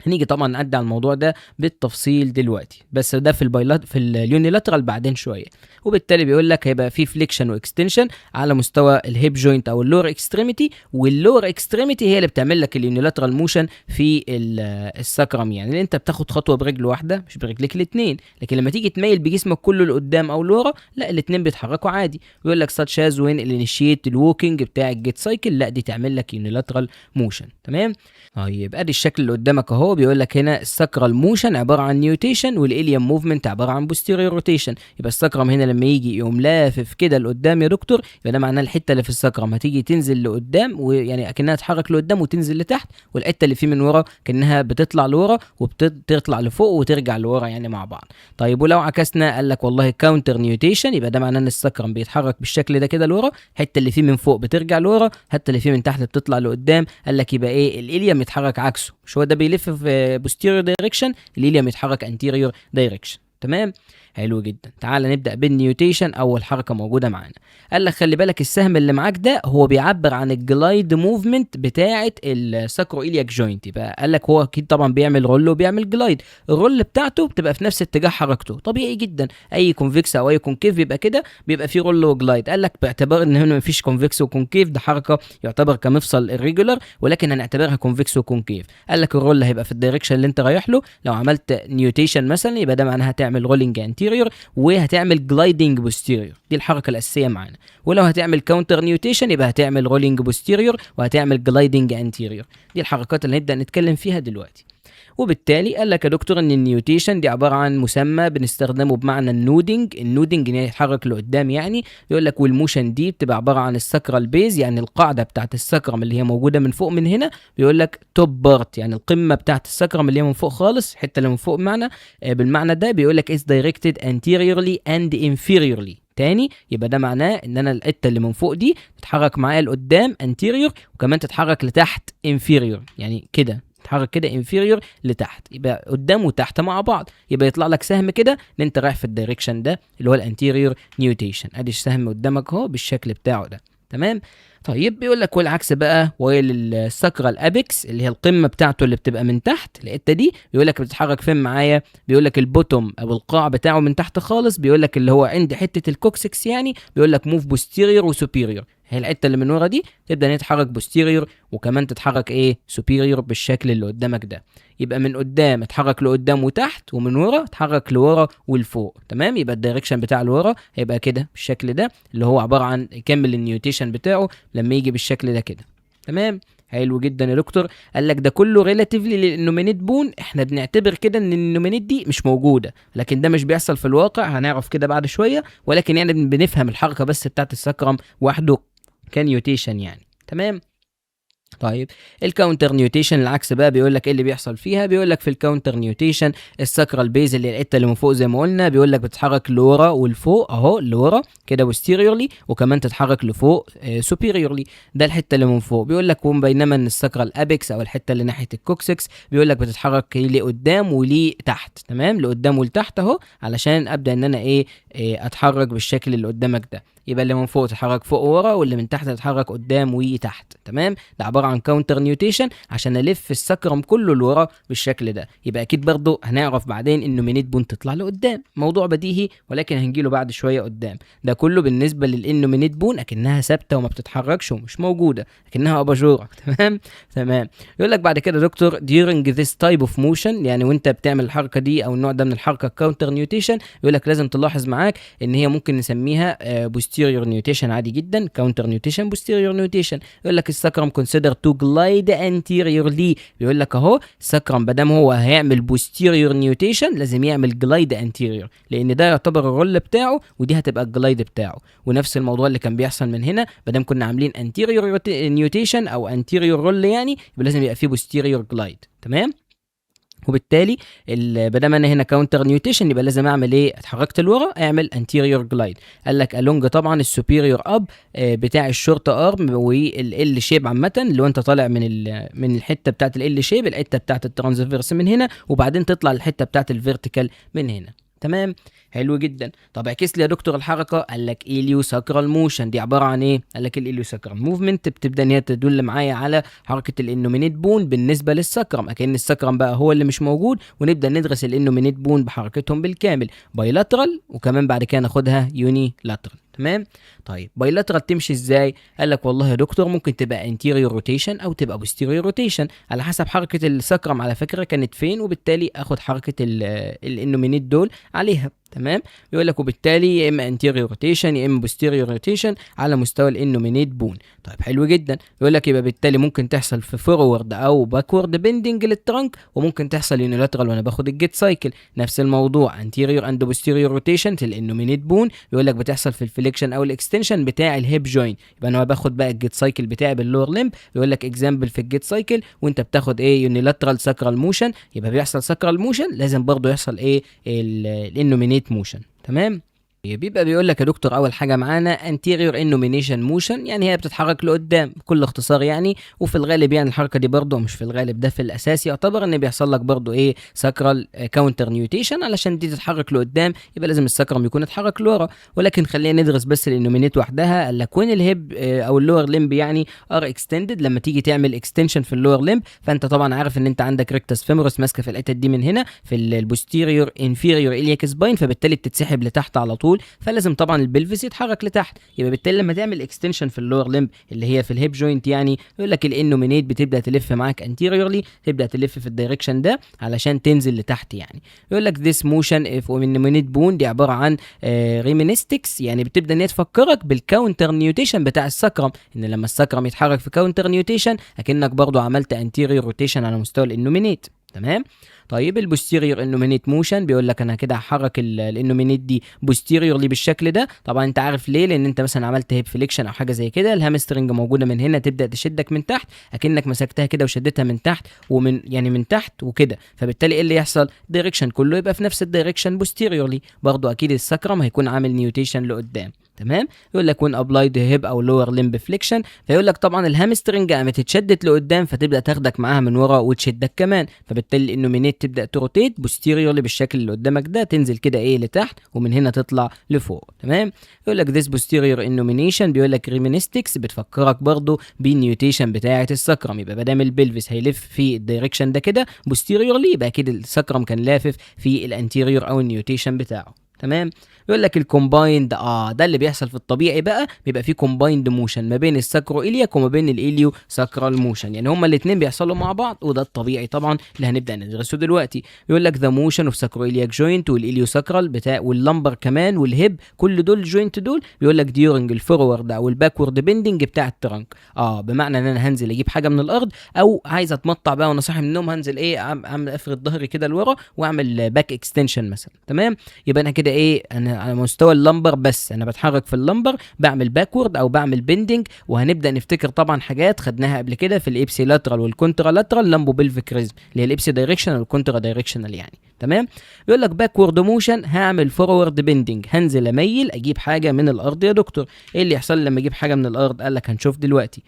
هنيجي طبعا نعدي على الموضوع ده بالتفصيل دلوقتي، بس ده في اليونيلاترال بعدين شويه. وبالتالي بيقول لك هيبقى في فليكشن واكستنشن على مستوى الهيب جوينت او اللور اكستريميتي، واللور اكستريميتي هي اللي بتعمل لك اليونيلاترال موشن في الساكرم. يعني انت بتاخد خطوه برجل واحده مش برجلك الاثنين، لكن لما تيجي تميل بجسمك كله لقدام او لورا لا الاثنين بيتحركوا عادي. بيقول لك such as when initiate الووكينج بتاع الجيت سايكل، لا دي تعمل لك يونيلاترال موشن. تمام. طيب ادي الشكل اللي قدامك اهو. بيقول لك هنا الساكرال موشن عباره عن نيوتيشن والاليوم موفمنت عباره عن بوستيريور روتيشن. يبقى الساكرم هنا لما يجي يقوم لافف كده لقدام يا دكتور، يبقى ده معناه الحته اللي في الساكرم هتيجي تنزل لقدام، ويعني اكنها تتحرك لقدام وتنزل لتحت، والحته اللي فيه من ورا كانها بتطلع لورا وبتطلع لفوق وترجع لورا يعني مع بعض. طيب ولو عكسنا قال لك والله كاونتر نيوتيشن، يبقى ده معناه ان الساكرم بيتحرك بالشكل ده كده لورا، الحته اللي فيه من فوق بترجع لورا، الحته اللي فيه من تحت بتطلع لقدام. قال لك يبقى ايه؟ الاليوم يتحرك عكسه، مش هو ده بيلف في posterior direction، الاليوم يتحرك anterior direction. تمام. حلو جدا. تعال نبدا بالنيوتيشن. اول حركه موجوده معانا قال لك خلي بالك السهم اللي معاك ده هو بيعبر عن الجلايد موفمنت بتاعه الساكرو إلياك جوينت. يبقى قال لك هو اكيد طبعا بيعمل رول وبيعمل جلايد، الرول بتاعته بتبقى في نفس اتجاه حركته طبيعي جدا، اي كونفكس او اي كونكيف بيبقى كده، بيبقى فيه رول وجلايد. قال لك باعتبار ان هنا مفيش كونفكس وكونكيف، ده حركه يعتبر كمفصل الريجولار ولكن هنعتبرها كونفكس وكونكيف. قال لك الرول هيبقى في الدايركشن اللي انت رايح له، لو عملت نيوتيشن مثلا يبقى ده معناها هتعمل رولينج انتيريور وهتعمل جلايدنج بوستيريور، دي الحركه الاساسيه معانا. ولو هتعمل كاونتر نيوتيشن يبقى هتعمل رولينج بوستيريور وهتعمل جلايدنج انتيريور، دي الحركات اللي نبدا نتكلم فيها دلوقتي. وبالتالي قال لك يا دكتور ان النيوتيشن دي عباره عن مسمى بنستخدمه بمعنى النودنج ان يتحرك لقدام يعني. يقول لك والموشن دي بتبقى عباره عن الساكرال بيز، يعني القاعده بتاعت الساكرم اللي هي موجوده من فوق من هنا، بيقول لك توب بارت يعني القمه بتاعت الساكرم اللي هي من فوق خالص، الحته اللي من فوق بالمعنى ده بيقول لك is directed anteriorly and inferiorly. تاني يبقى ده معناه ان انا الحته اللي من فوق دي تتحرك معايا لقدام anterior وكمان تتحرك لتحت inferior، يعني كده تتحرك كده inferior لتحت، يبقى قدام وتحت مع بعض، يبقى يطلع لك سهم كده ان انت رايح في الدايركشن ده اللي هو الانتيريور نيوتيشن. ادي السهم قدامك اهو بالشكل بتاعه ده. تمام. طيب بيقول لك والعكس بقى، وايل الساكرال ابيكس اللي هي القمه بتاعته اللي بتبقى من تحت الحته دي، بيقول لك بتتحرك فين معايا؟ بيقول لك البوتوم او القاع بتاعه من تحت خالص، بيقول لك اللي هو عند حته الكوكسكس يعني، بيقول لك موف بوستيريور وسوبيريور، هي الحته اللي من ورا دي تبدا ان هي تتحرك بوستيريور وكمان تتحرك ايه سوبيريور بالشكل اللي قدامك ده. يبقى من قدام اتحرك لقدام وتحت، ومن ورا اتحرك لورا ولفوق. تمام، يبقى الدايركشن بتاع لورا هيبقى كده بالشكل ده، اللي هو عباره عن يكمل النيوتيشن بتاعه لما يجي بالشكل ده كده. تمام، حلو جدا يا دكتور. قال لك ده كله ريلاتيفلي للنومينيت بون، احنا بنعتبر كده ان النومينيت دي مش موجوده، لكن ده مش بيحصل في الواقع، هنعرف كده بعد شويه، ولكن يعني بنفهم الحركه بس بتاعت السكرم وحده كنيوتيشن يعني. تمام. طيب الكاونتر نيوتيشن العكس بقى، بيقول لك ايه اللي بيحصل فيها؟ بيقول لك في الكاونتر نيوتيشن الساكرال بيز اللي هي الحته اللي من فوق زي ما قلنا، بيقول لك بتتحرك لورا ولفوق اهو، لورا كده بوستيريورلي، وكمان تتحرك لفوق سوبيريورلي، ده الحته اللي من فوق. بيقول لك بينما ان الساكرال ابيكس او الحته اللي ناحيه الكوكسكس بيقول لك بتتحرك لقدام ولتحت. تمام، لقدام ولتحت اهو، علشان ابدا ان انا اتحرك بالشكل اللي قدامك ده. يبقى اللي من فوق تتحرك فوق ورا، واللي من تحت تتحرك قدام وتحت. تمام، ده عباره عن كاونتر نيوتيشن عشان الف السكرم كله لورا بالشكل ده. يبقى اكيد برضو هنعرف بعدين انه مينيت بون تطلع لقدام، موضوع بديهي ولكن هنجيله بعد شويه قدام. ده كله بالنسبه للانومينيت بون اكنها ثابته وما بتتحركش ومش موجوده، اكنها اباجوره. تمام تمام. يقول لك بعد كده دكتور during this type of motion، يعني وانت بتعمل الحركه دي او النوع ده من الحركه كاونتر نيوتيشن، يقول لك لازم تلاحظ معاك ان هي ممكن نسميها posterior نيوتيشن عادي جدا، كاونتر نيوتيشن posterior نيوتيشن. يقول لك السكرم consider to glide anteriorly، بيقول لك اهو السكرم بدام هو هيعمل posterior نيوتيشن لازم يعمل glide anterior، لان ده يعتبر الرول بتاعه ودي هتبقى الجلايد بتاعه. ونفس الموضوع اللي كان بيحصل من هنا، بدام كنا عاملين anterior نيوتيشن او anterior رول يعني، يبقى لازم يبقى فيه posterior glide. تمام، وبالتالي بدل انا هنا كاونتر نيوتيشن يبقى لازم اعمل ايه؟ اتحركت لورا اعمل انتيريور جلايد. قال لك الونج طبعا السوبيريور اب بتاع الشورت ارم والال شيب عامه، اللي هو انت طالع من الحته بتاعت ال شيب، الحته بتاعت الترانسفيرس من هنا، وبعدين تطلع الحته بتاعت الفيرتيكال من هنا. تمام، حلو جدا. طب اعكس لي يا دكتور الحركه. قال لك اليو ساكرال موشن دي عباره عن ايه؟ قال لك الاليو ساكرال موفمنت بتبدا ان هي تدل معايا على حركه الانومينيت بون بالنسبه للسكرم، اكن السكرم بقى هو اللي مش موجود، ونبدا ندرس الانومينيت بون بحركتهم بالكامل، بايلاترال وكمان بعد كده ناخدها يوني لاترال. تمام. طيب بايلاترال تمشي ازاي؟ قال لك والله يا دكتور ممكن تبقى انتيريور روتيشن او تبقى بوستيريور روتيشن على حسب حركه السكرم على فكره كانت فين، وبالتالي اخد حركه الانومينيت دول عليها. تمام، بيقول لك وبالتالي يا اما انتيريور روتيشن يا اما بوستيريور روتيشن على مستوى الانومينيت بون. طيب حلو جدا. يقول لك يبقى بالتالي ممكن تحصل في فورورد او باكورد بيندنج للترنك، وممكن تحصل يونيلاترال وانا باخد الجيت سايكل. نفس الموضوع انتيريور اند بوستيريور روتيشن في الانومينيت بون، بيقول لك بتحصل في الفليكشن او الاكستنشن بتاع الهيب جوين. يبقى انا باخد بقى الجيت سايكل بتاعي باللور لمب، بيقول لك اكزامبل في الجيت سايكل وانت بتاخد ايه؟ يونيلاترال ساكرال موشن، يبقى بيحصل ساكرال موشن لازم برضو يحصل ايه؟ الانومينيت موشن. تمام. بيبقى بيقول لك يا دكتور اول حاجه معانا anterior innumination motion، يعني هي بتتحرك لقدام بكل اختصار يعني، وفي الغالب يعني الحركه دي برضه مش في الغالب، ده في الاساس يعتبر ان بيحصل لك برضه ايه؟ ساكرال كاونتر نيوتيشن، علشان دي تتحرك لقدام يبقى لازم الساكرم يكون اتحرك لورا. ولكن خلينا ندرس بس الانومينيت وحدها. قال لك وين الهيب او اللور لمب يعني ار اكستندد، لما تيجي تعمل اكستنشن في اللور لمب، فانت طبعا عارف ان انت عندك ريكتس فيمورس ماسكه في الحته دي من هنا في البوستيريور انفيريور الياك سباين، فبالتالي بتتسحب لتحت على طول، فلازم طبعا البلفس يتحرك لتحت. يبقى بالتالي لما تعمل اكستنشن في اللور لمب اللي هي في الهيب جوينت يعني، يقول لك الانومينيت بتبدا تلف معاك انتيريورلي، تبدا تلف في الدايركشن ده علشان تنزل لتحت يعني. يقول لك this motion if innominate bone دي عباره عن ريمينستكس، يعني بتبدا ان هي تفكرك بالكاونتر نيوتيشن بتاع السكرم، ان لما السكرم يتحرك في كاونتر نيوتيشن اكنك برضو عملت انتيريور روتيشن على مستوى الانومينيت. تمام. طيب البوستيريور انومينيت موشن، بيقول لك انا كده هحرك الانومينيت دي بوستيريورلي بالشكل ده. طبعا انت عارف ليه؟ لان انت مثلا عملت هيب فليكشن او حاجه زي كده، الهامسترنج موجوده من هنا تبدا تشدك من تحت، اكنك مسكتها كده وشدتها من تحت ومن يعني من تحت وكده، فبالتالي ايه اللي يحصل؟ الدايركشن كله يبقى في نفس الدايركشن بوستيريورلي، برضو اكيد السكرم هيكون عامل نيوتيشن لقدام. تمام. يقول لك وين ابلايد هيب او لور ليمب فليكشن، فيقول لك طبعا الهامسترنج قامت اتشدت لقدام فتبدا تاخدك معاها من ورا وتشدك كمان، فبالتالي الانومينيت تبدا تروتيت بوستيريورلي بالشكل اللي قدامك ده، تنزل كده ايه لتحت ومن هنا تطلع لفوق. تمام. يقول لك this posterior innumination بيقول لك ريمينستكس بتفكرك برضو بالنيوتيشن بتاعه السكرم، يبقى ما دام البلفس هيلف في الدايركشن ده كده posteriorly يبقى كده السكرم كان لافف في الانتيريور او النيوتيشن بتاعه. تمام. يقول لك الكومبايند ده اللي بيحصل في الطبيعي بقى، بيبقى فيه كومبايند موشن ما بين الساكرو إلياك وما بين الإليو ساكرال موشن، يعني هما الاثنين بيحصلوا مع بعض، وده الطبيعي طبعا اللي هنبدا ندرسه دلوقتي. يقول لك ذا موشن اوف ساكرو إلياك جوينت والإليو ساكرال بتاع واللمبر كمان والهيب، كل دول الجوينت دول بيقول لك ديورنج الفورورد او الباكورد بيندنج بتاع الترنك. بمعنى ان انا هنزل اجيب حاجه من الارض او عايز اتمطع بقى وانا صاحي من النوم، هنزل ايه اعمل افرد ظهري كده لورا واعمل باك اكستنشن مثلا. تمام. يبقى انا كده ايه، انا على مستوى اللمبر بس انا بتحرك في اللمبر، بعمل باكورد او بعمل بيندنج. وهنبدا نفتكر طبعا حاجات خدناها قبل كده في الابسي لاترال والكونترا لاترال لامبو بلفيك ريزم، اللي هي الابسي دايركشنال والكونترا دايركشنال يعني. تمام. بيقول لك باكورد موشن هعمل فورورد بيندنج، هنزل اميل اجيب حاجه من الارض. يا دكتور ايه اللي يحصل لما اجيب حاجه من الارض؟ قال لك هنشوف دلوقتي.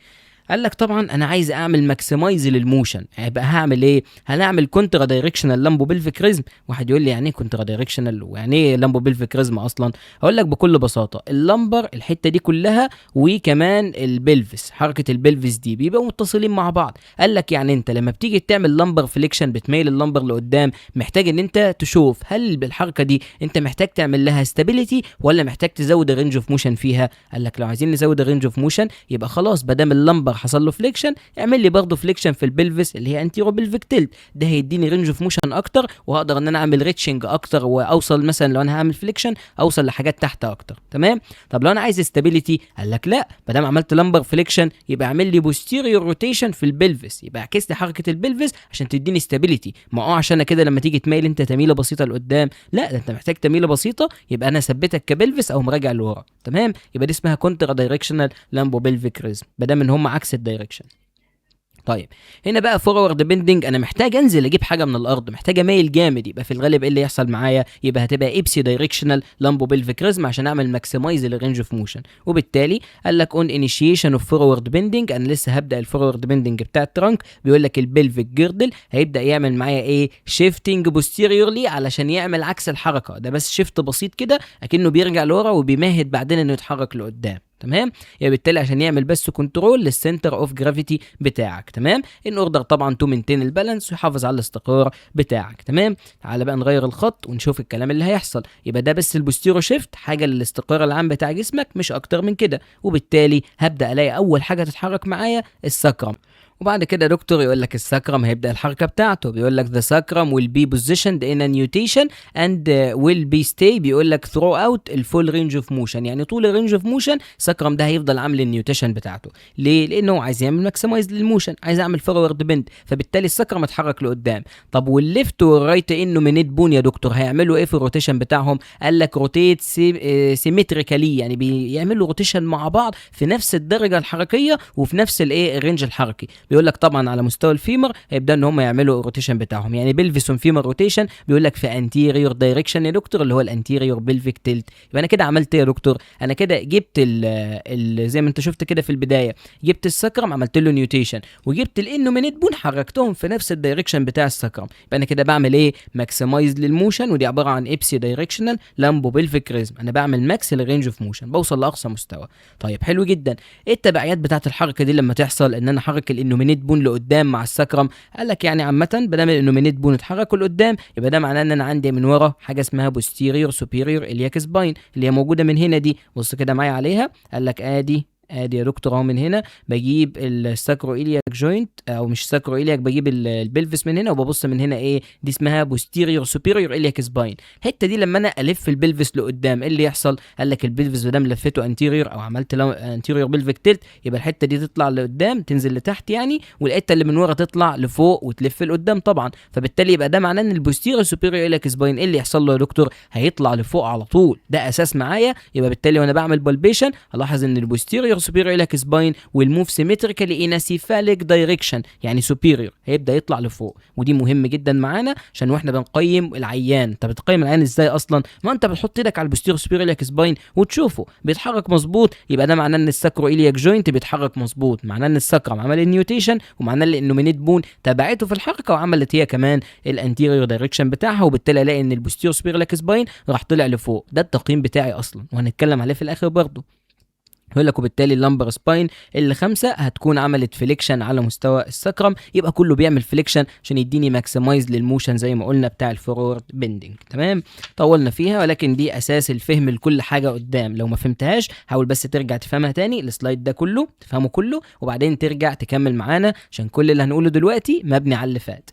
قال لك طبعا انا عايز اعمل ماكسمايز للموشن، هيبقى هعمل ايه؟ هنعمل كونترا دايركشنال لامبو بلفيك ريزم. واحد يقول لي يعني ايه كونترا دايركشنال ويعني ايه لامبو بلفيك ريزم اصلا؟ هقول لك بكل بساطه، اللمبر الحته دي كلها وكمان البلفس، حركه البلفس دي بيبقوا متصلين مع بعض. قال لك يعني انت لما بتيجي تعمل لمبر فليكشن بتميل اللمبر لقدام، محتاج ان انت تشوف هل بالحركه دي انت محتاج تعمل لها ستابيليتي ولا محتاج تزود الرينج اوف موشن فيها. قال لك لو عايزين نزود الرينج اوف موشن يبقى خلاص بدل اللمبر حصل له فليكشن اعمل لي برضه فليكشن في البلفس اللي هي انتيرو بلفيك تلت، ده هيديني رينج اوف موشن اكتر وهقدر ان انا اعمل ريتشنج اكتر واوصل مثلا لو انا هعمل فليكشن اوصل لحاجات تحت اكتر. تمام. طب لو انا عايز استابيليتي قال لك لا، ما دام عملت لمبر فليكشن يبقى اعمل لي بوستيريور روتيشن في البلفس، يبقى اعكس لي حركه البلفس عشان تديني استابيليتي. ما عشان كده لما تيجي تميل انت تميله بسيطه لقدام، لا ده انت محتاج تميله بسيطه يبقى انا ثبتك كبلفس او مراجع لورا. تمام. يبقى دي اسمها كونترا دايركشنال لامبو بلفيك ريزم ما دام ان هم عكس الدايركشن. طيب هنا بقى فورورد بيندنج، انا محتاج انزل اجيب حاجه من الارض، محتاج اميل جامد، يبقى في الغالب ايه اللي يحصل معايا؟ يبقى هتبقى ابسي دايركشنال لامبو بلفيك ريزم عشان اعمل ماكسمايز للرينج اوف موشن. وبالتالي قال لك اون انيشيشن اوف فورورد بيندنج، انا لسه هبدا الفورورد بيندنج بتاع الترانك، بيقول لك البلفيك جيردل هيبدا يعمل معايا ايه؟ شيفتنج بوستيريورلي علشان يعمل عكس الحركه، ده بس شيفت بسيط كده اكنه بيرجع لورا وبيمهد بعدين انه يتحرك لقدام. تمام. يعني بالتالي عشان يعمل بس كنترول للسنتر اوف جرافيتي بتاعك. تمام. ان اوردر طبعا تو مينتين البالانس ويحافظ على الاستقرار بتاعك. تمام. تعالى بقى نغير الخط ونشوف الكلام اللي هيحصل. يبقى ده بس البوستيرو شيفت، حاجه للاستقرار العام بتاع جسمك مش اكتر من كده، وبالتالي هبدا الاقي اول حاجه تتحرك معايا الساكرم. وبعد كده دكتور يقول لك الساكرم هيبدا الحركه بتاعته، بيقول لك the sacrum will be positioned in a nutation and will be stay، بيقول لك throughout الفول رينج اوف موشن، يعني طول الرينج اوف موشن الساكرم ده هيفضل عامل النيوتيشن بتاعته. ليه؟ لانه عايز يعمل ماكسمايز للموشن، عايز اعمل فورورد بند، فبالتالي الساكرم اتحرك لقدام. طب والليفت والرايت انومينيت بون يا دكتور هيعملوا ايه في الروتيشن بتاعهم؟ قال لك روتيت سيمتريكالي، يعني بيعملوا روتيشن مع بعض في نفس الدرجه الحركيه وفي نفس الايه الرينج الحركي. بيقول لك طبعا على مستوى الفيمر هيبدا ان هم يعملوا الروتيشن بتاعهم، يعني بلفيسون فيمر روتيشن بيقول لك في انتيريور دايركشن يا دكتور اللي هو الانتيريور بلفيك تلت. يبقى انا كده عملت ايه يا دكتور؟ انا كده جبت ال زي ما انت شفت كده في البدايه، جبت السكرم عملت له نيوتيشن، وجبت الانومينيت بون حركتهم في نفس الدايركشن بتاع السكرم. يبقى انا كده بعمل ايه؟ ماكسمايز للموشن، ودي عباره عن ابسي دايركشنال لامبو بلفيك ريزم، انا بعمل ماكس للرينج اوف موشن، بوصل لاقصى مستوى. طيب حلو جدا. ايه التبعيات بتاعت الحركه دي لما تحصل؟ ان انا احرك الانومينيت بون لقدام مع السكرم. قال لك يعني عامه بدل الانومينيت بون اتحركوا لقدام يبقى ده معناه ان انا عندي من ورا حاجه اسمها بوستيريور سوبيريور الياك سباين اللي هي موجوده من هنا دي. بص كده معايا عليها، قال لك ادي يا دكتور اهو من هنا بجيب الساكرو إلياك جوينت، او مش ساكرو إلياك، بجيب البلفس من هنا وببص من هنا ايه دي اسمها بوستيريور سوبيريور إلياك سباين. الحته دي لما انا الف البلفس لقدام ايه اللي يحصل؟ قال لك البلفس ما دام لفيته انتيريور او عملت انتيريور بلفيك تلت يبقى الحته دي تطلع لقدام تنزل لتحت يعني، والحته اللي من ورا تطلع لفوق وتلف لقدام طبعا. فبالتالي يبقى ده معناه ان البوستيريور سوبيريور إلياك سباين ايه اللي يحصل له يا دكتور؟ هيطلع لفوق على طول، ده اساس معايا. يبقى بالتالي وانا بعمل بالبيشن هلاحظ ان البوستيريور posterior superior iliac spine will move symmetrically in a cephalic direction، يعني superior هيبدا يطلع لفوق. ودي مهم جدا معانا عشان واحنا بنقيم العيان. انت بتقيم العيان ازاي اصلا؟ ما انت بتحط ايدك على البوستيريور سوبيريور iliac spine وتشوفه بيتحرك مظبوط، يبقى ده معناه ان الساكرو إلياك جوينت بيتحرك مظبوط، معناه ان الساكرم عمل النيوتيشن، ومعناه ان النومينيت بون تبعته في الحركه وعملت هي كمان الانتيريور دايركشن بتاعها، وبالتالي الاقي ان البوستيريور سوبيريور iliac spine راح طلع لفوق. ده التقييم بتاعي اصلا وهنتكلم عليه في الاخر برضه. يقول لك وبالتالي اللمبر سباين اللي 5 هتكون عملت فليكشن على مستوى السكرم، يبقى كله بيعمل فليكشن عشان يديني ماكسمايز للموشن زي ما قلنا بتاع الفورورد بيندنج. تمام، طولنا فيها ولكن دي اساس الفهم لكل حاجه قدام. لو ما فهمتهاش حاول بس ترجع تفهمها تاني، السلايد ده كله تفهمه كله وبعدين ترجع تكمل معانا عشان كل اللي هنقوله دلوقتي مبني على اللي فات.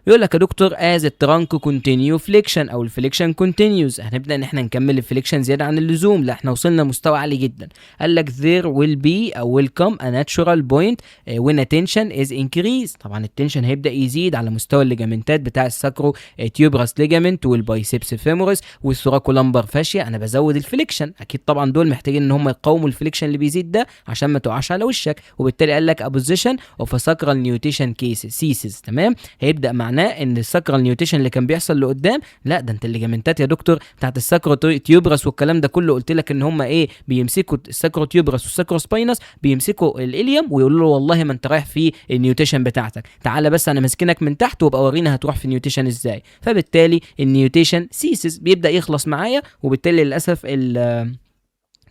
يقول لك يا دكتور as the trunk continue flexion او الفليكشن continues، هنبدا ان احنا نكمل الفليكشن زياده عن اللزوم، لا احنا وصلنا لمستوى عالي جدا. قال لك there will be او will come a natural point when a tension is increased. طبعا التنشن هيبدا يزيد على مستوى الليجامنتات بتاع الساكرو تيوبراس ليجامنت والبايسبس فيموريس والثوراكولامبر فاشيا. انا بزود الفليكشن، اكيد طبعا دول محتاجين ان هم يقاوموا الفليكشن اللي بيزيد ده عشان ما تقعش على وشك. وبالتالي قال لك a position of a sacral nutation ceases. تمام، هيبدا معناه ان الساكرال نيوتيشن اللي كان بيحصل لقدام، لا ده انت الليجامنتات يا دكتور بتاعت الساكرو تيوبراس والكلام ده كله قلت لك ان هم ايه، بيمسكوا الساكرو تيوبراس والساكرو سباينس، بيمسكوا الاليوم ويقولوا له والله ما انت رايح في النيوتيشن بتاعتك، تعالى بس انا ماسكينك من تحت وابقى ورينا هتروح في النيوتيشن ازاي. فبالتالي النيوتيشن سيسز بيبدا يخلص معايا، وبالتالي للاسف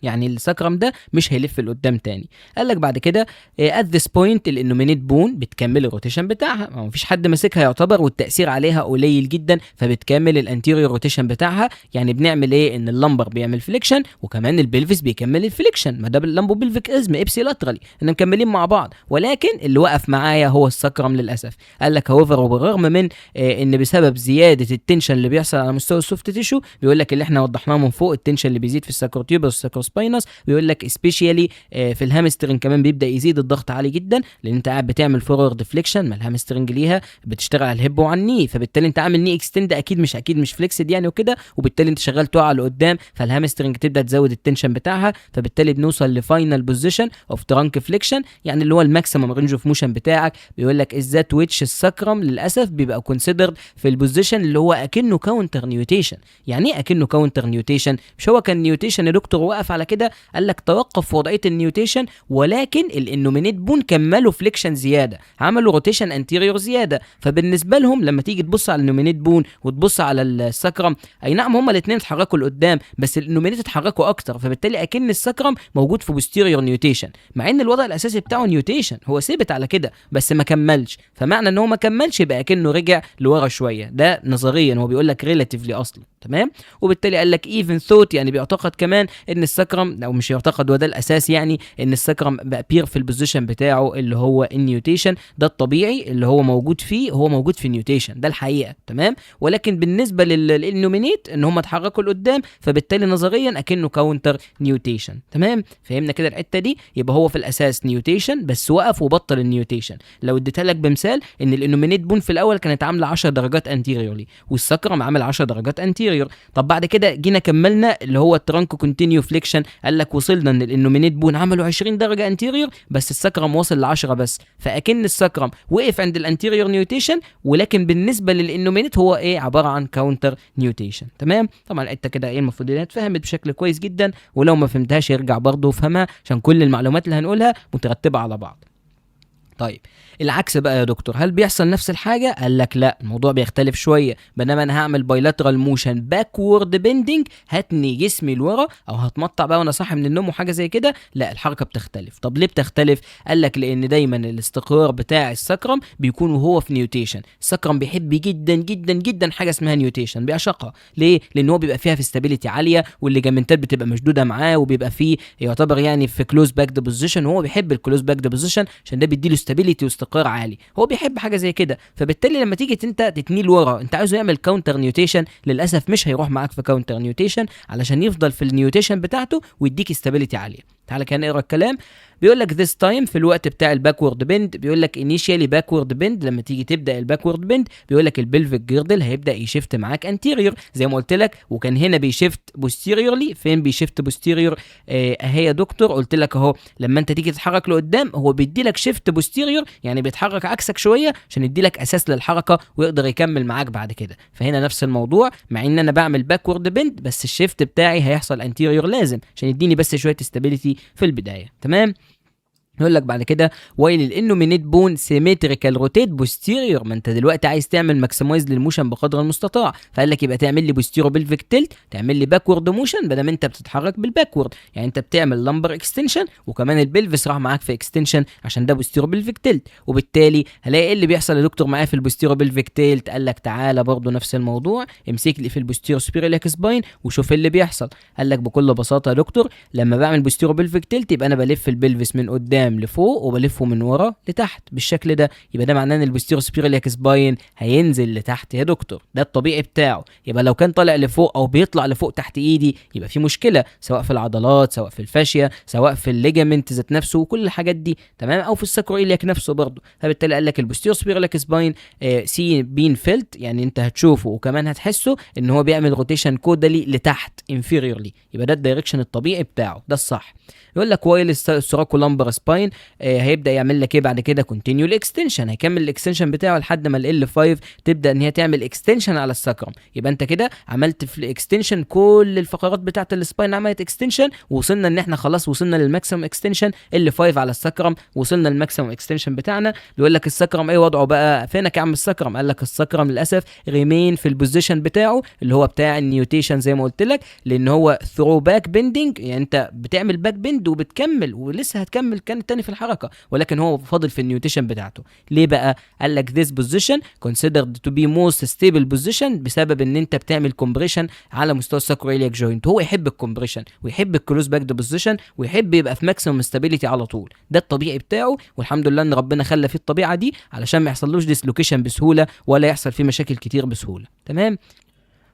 يعني السكرم ده مش هيلف لقدام تاني. قال لك بعد كده at this point الانومينيت بون بتكمل الروتيشن بتاعها، ما فيش حد ماسكها يعتبر والتاثير عليها قليل جدا، فبتكمل الانتيريور روتيشن بتاعها. يعني بنعمل ايه، ان اللمبر بيعمل فليكشن وكمان البلفس بيكمل الفليكشن، ما ده باللمبو بلفيك ازم ابسي لاترالي ان مكملين مع بعض، ولكن اللي وقف معايا هو السكرم للاسف. قال لك هوفر وبالرغم من ان بسبب زياده التنشن اللي بيحصل على مستوى السوفت تيشو، بيقول لك اللي احنا وضحناه من فوق التنشن اللي بيزيد في الساكروتيوبس والساكرو سباينس، بيقول لك سبيشالي في الهامسترنج كمان بيبدا يزيد الضغط عالي جدا، لان انت قاعد بتعمل فورورد فليكشن، ما الهامسترنج ليها بتشتغل على الهيب وعلى الني، فبالتالي انت عامل ني اكستند اكيد مش فليكسد يعني وكده، وبالتالي انت شغال تقع لقدام، فالهامسترنج تبدا تزود التنشن بتاعها، فبالتالي بنوصل لفاينل بوزيشن اوف ترانك فليكشن، يعني اللي هو الماكسيمم رينج اوف موشن بتاعك. بيقول لك ازات ويتش السكرم للاسف بيبقى كونسيدرد في البوزيشن اللي هو اكنه كاونتر نيوتيشن. يعني ايه اكنه كاونتر نيوتيشن؟ مش هو كان نيوتيشن يا دكتور وقف على كده؟ قال لك توقف في وضعيه النيوتيشن، ولكن الانومينيت بون كملوا فليكشن زياده، عملوا روتيشن انتيريور زياده، فبالنسبه لهم لما تيجي تبص على الانومينيت بون وتبص على السكرم، اي نعم هما الاثنين اتحركوا لقدام بس الانومينيت اتحركوا اكتر، فبالتالي اكن السكرم موجود في بوستيريور نيوتيشن، مع ان الوضع الاساسي بتاعه نيوتيشن، هو ثبت على كده بس ما كملش، فمعنى ان هو ما كملش يبقى اكنه رجع لورا شويه. ده نظريا هو بيقول لك ريلاتيفلي اصلا. تمام، وبالتالي قال لك even thought يعني بيعتقد كمان ان السكرم، او مش يعتقد وده الاساس، يعني ان السكرم بير في البوزيشن بتاعه اللي هو النيوتيشن، ده الطبيعي اللي هو موجود فيه، هو موجود في النيوتيشن ده الحقيقه. تمام، ولكن بالنسبه للنومينيت ان هم اتحركوا لقدام، فبالتالي نظريا اكنه كاونتر نيوتيشن. تمام، فهمنا كده الحته دي؟ يبقى هو في الاساس نيوتيشن بس وقف وبطل النيوتيشن. لو اديتها لك بمثال ان الانومينيت بون في الاول كانت عامله 10 درجات انتيريورلي والسكرم عامل 10 درجات انتيريور، طب بعد كده جينا كملنا اللي هو الترانك كونتينيو فليكشن، قال لك وصلنا ان الانومينيت بون عملوا 20 درجه انتيريور بس السكرم وصل ل 10 بس، فاكن السكرم وقف عند الانتيريور نيوتيشن، ولكن بالنسبه للانومينيت هو ايه، عباره عن كاونتر نيوتيشن. تمام، طبعا الحته كده ايه المفروض انها اتفهمت بشكل كويس جدا، ولو ما فهمتهاش يرجع برضه وفهمها عشان كل المعلومات اللي هنقولها مترتبه على بعض. طيب العكس بقى يا دكتور، هل بيحصل نفس الحاجه؟ قال لك لا، الموضوع بيختلف شويه. بينما انا هعمل بايلاترال موشن باكورد بيندنج، هتني جسمي لورا او هتمطع بقى وانا صاحي من النوم وحاجه زي كده، لا الحركه بتختلف. طب ليه بتختلف؟ قال لك لان دايما الاستقرار بتاع السكرم بيكون وهو في نيوتيشن. السكرم بيحب جدا جدا جدا حاجه اسمها نيوتيشن، بيعشقها. ليه؟ لان هو بيبقى فيها في استابيليتي عاليه، والليجامنتات بتبقى مشدوده معاه، وبيبقى فيه يعتبر يعني في كلوز باكد بوزيشن، وهو بيحب الكلوز باكد بوزيشن عشان ده بيديله استابيليتي واستقرار عالي، هو بيحب حاجه زي كده. فبالتالي لما تيجي انت تتنيل ورا، انت عايزه يعمل كاونتر نيوتيشن، للاسف مش هيروح معاك في كاونتر نيوتيشن علشان يفضل في النيوتيشن بتاعته ويديك استابيليتي عاليه. تعالى كده نقرا الكلام. بيقول لك this time في الوقت بتاع الباكورد بند، بيقول لك initially backward bend، لما تيجي تبدا الباكورد بند بيقول لك البلفيك جيردل هيبدا يشفت معاك anterior زي ما قلت لك، وكان هنا بيشفت posteriorly. فين بيشفت posterior؟ اهي يا دكتور قلت لك اهو، لما انت تيجي تتحرك لقدام هو بيدي لك شيفت posterior، يعني بيتحرك عكسك شويه عشان يدي لك اساس للحركه ويقدر يكمل معاك بعد كده. فهنا نفس الموضوع، مع ان انا بعمل باكورد بند بس الشيفت بتاعي هيحصل anterior لازم عشان يديني بس شويه استابيليتي في البدايه. تمام. يقول لك بعد كده وايل الانومينيت بون سيمتريكال روتيت بوستيريور. ما انت دلوقتي عايز تعمل ماكسمايز للموشن بقدر المستطاع، فقال لك يبقى تعمل لي بوستيرو بلفيك تلت، تعمل لي باكورد موشن بدل ما انت بتتحرك بالباكورد، يعني انت بتعمل لمبر اكستنشن وكمان البلفس راح معاك في اكستنشن عشان ده بوستيرو بلفيك تلت. وبالتالي هلاقي ايه اللي بيحصل يا دكتور معايا في البوستيرو بلفيك تلت؟ قال لك تعالى برضه نفس الموضوع، امسك لي في البوستيرو سبيريليك سباين وشوف اللي بيحصل. قال لك بكل بساطه يا دكتور لما بعمل بوستيرو بلفيك تلت يبقى انا بلف البلفس من قدام لفوق وبلفه من ورا لتحت بالشكل ده، يبقى ده معناه ان البوستيرو سبيريليك سباين هينزل لتحت يا دكتور، ده الطبيعي بتاعه. يبقى لو كان طالع لفوق او بيطلع لفوق تحت ايدي يبقى في مشكله، سواء في العضلات سواء في الفاشيه سواء في الليجامنت ذات نفسه وكل الحاجات دي، تمام، او في الساكرويلياك نفسه برضه. فبالتالي قال لك البوستيرو سبيريليك سباين سي بين فيلت، يعني انت هتشوفه وكمان هتحسه ان هو بيعمل روتيشن كودالي لتحت انفيريورلي، يبقى ده الدايركشن الطبيعي بتاعه، ده الصح. يقول لك وايل السوراكو لامبر سباين هيبدا يعمل لك ايه بعد كده؟ كونتينيو الاكستنشن، هيكمل الاكستنشن بتاعه لحد ما ال 5 تبدا ان هي تعمل اكستنشن على الساكرم. يبقى انت كده عملت في الاكستنشن كل الفقرات بتاعه السباين عملت اكستنشن، ووصلنا ان احنا خلاص وصلنا للماكسيمم اكستنشن ال 5 على الساكرم، وصلنا للماكسيمم اكستنشن بتاعنا. بيقول لك الساكرم ايه وضعه بقى؟ فينك يا عم الساكرم؟ قال لك الساكرم للاسف ريمين في البوزيشن بتاعه اللي هو بتاع النيوتيشن زي ما قلت لك، لان هو ثرو باك بندنج، يعني انت بتعمل باك بند وبتكمل ولسه هتكمل كان تاني في الحركه، ولكن هو فاضل في النيوتيشن بتاعته. ليه بقى؟ قال لك this position considered to be most stable position بسبب ان انت بتعمل كومبريشن على مستوى الساكرويلياك جوينت، هو يحب الكومبريشن ويحب الكلوز باك بوزيشن ويحب يبقى في ماكسيمم ستابيليتي على طول، ده الطبيعي بتاعه، والحمد لله ان ربنا خلى فيه الطبيعه دي علشان ما يحصلوش ديسلوكيشن بسهوله ولا يحصل فيه مشاكل كتير بسهوله. تمام.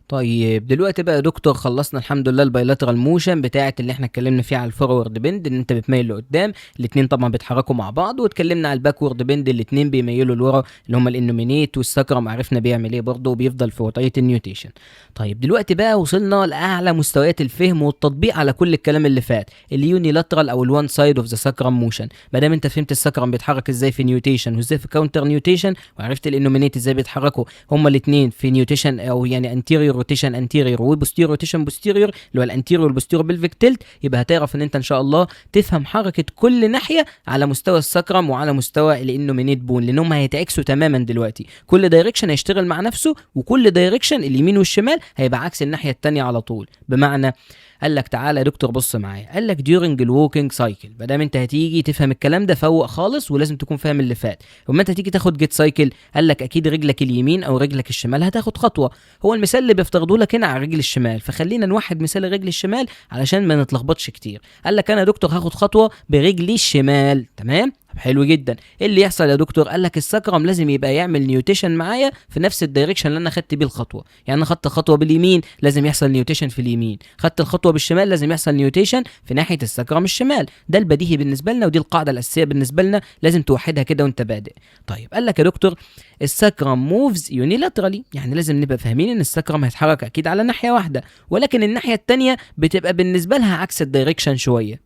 طيب دلوقتي بقى يا دكتور خلصنا الحمد لله البايلاترال موشن بتاعت اللي احنا اتكلمنا فيها على الفورورد بند ان انت بتميل لقدام، الاثنين طبعا بيتحركوا مع بعض، واتكلمنا على الباكورد بند الاثنين بيميلوا لورا اللي هم الانومينيت والساكرم، عرفنا بيعمل ايه برضه وبيفضل في وضعيه النيوتيشن. طيب دلوقتي بقى وصلنا لاعلى مستويات الفهم والتطبيق على كل الكلام اللي فات، اليونيلاترال او الوان سايد اوف ذا ساكرم موشن. ما دام انت فهمت الساكرم بيتحرك ازاي في نيوتيشن وازاي في كاونتر نيوتيشن، وعرفت الانومينيت ازاي بيتحركوا هم الاثنين في نيوتيشن او يعني انتيريور روتيشن انتيريور وبوستيريور روتيشن بوستيريور اللي هو الانتيريور والبوستيريور بلفيك تلت، يبقى هتعرف ان انت ان شاء الله تفهم حركه كل ناحيه على مستوى الساكرم وعلى مستوى الانومينيت بون، لانهم هيتعكسوا تماما دلوقتي، كل دايركشن هيشتغل مع نفسه وكل دايركشن اليمين والشمال هيبقى عكس الناحيه الثانيه على طول. بمعنى قال لك تعالى يا دكتور بص معايا، قال لك during الووكينج سايكل، ما دام انت هتيجي تفهم الكلام ده فوق خالص ولازم تكون فاهم اللي فات. وما انت هتيجي تاخد جيت سايكل قال لك اكيد رجلك اليمين او رجلك الشمال هتاخد خطوه، هو المثال اللي بيفترضوه لك هنا على الرجل الشمال، فخلينا نوحد مثال الرجل الشمال علشان ما نتلخبطش كتير. قال لك انا يا دكتور هاخد خطوه برجلي الشمال، تمام، حلو جدا. ايه اللي يحصل يا دكتور؟ قال لك الساكرم لازم يبقى يعمل نيوتيشن معايا في نفس الدايركشن اللي انا خدت بيه الخطوه، يعني انا خدت خطوه باليمين لازم يحصل نيوتيشن في اليمين، خدت الخطوه بالشمال لازم يحصل نيوتيشن في ناحيه الساكرم الشمال، ده البديهي بالنسبه لنا ودي القاعده الاساسيه بالنسبه لنا، لازم توحدها كده وانت بادئ. طيب قال لك يا دكتور الساكرم موفز يونيلاترالي، يعني لازم نبقى فاهمين ان الساكرم هيتحرك اكيد على ناحيه واحده، ولكن الناحيه الثانيه بتبقى بالنسبه لها عكس الدايركشن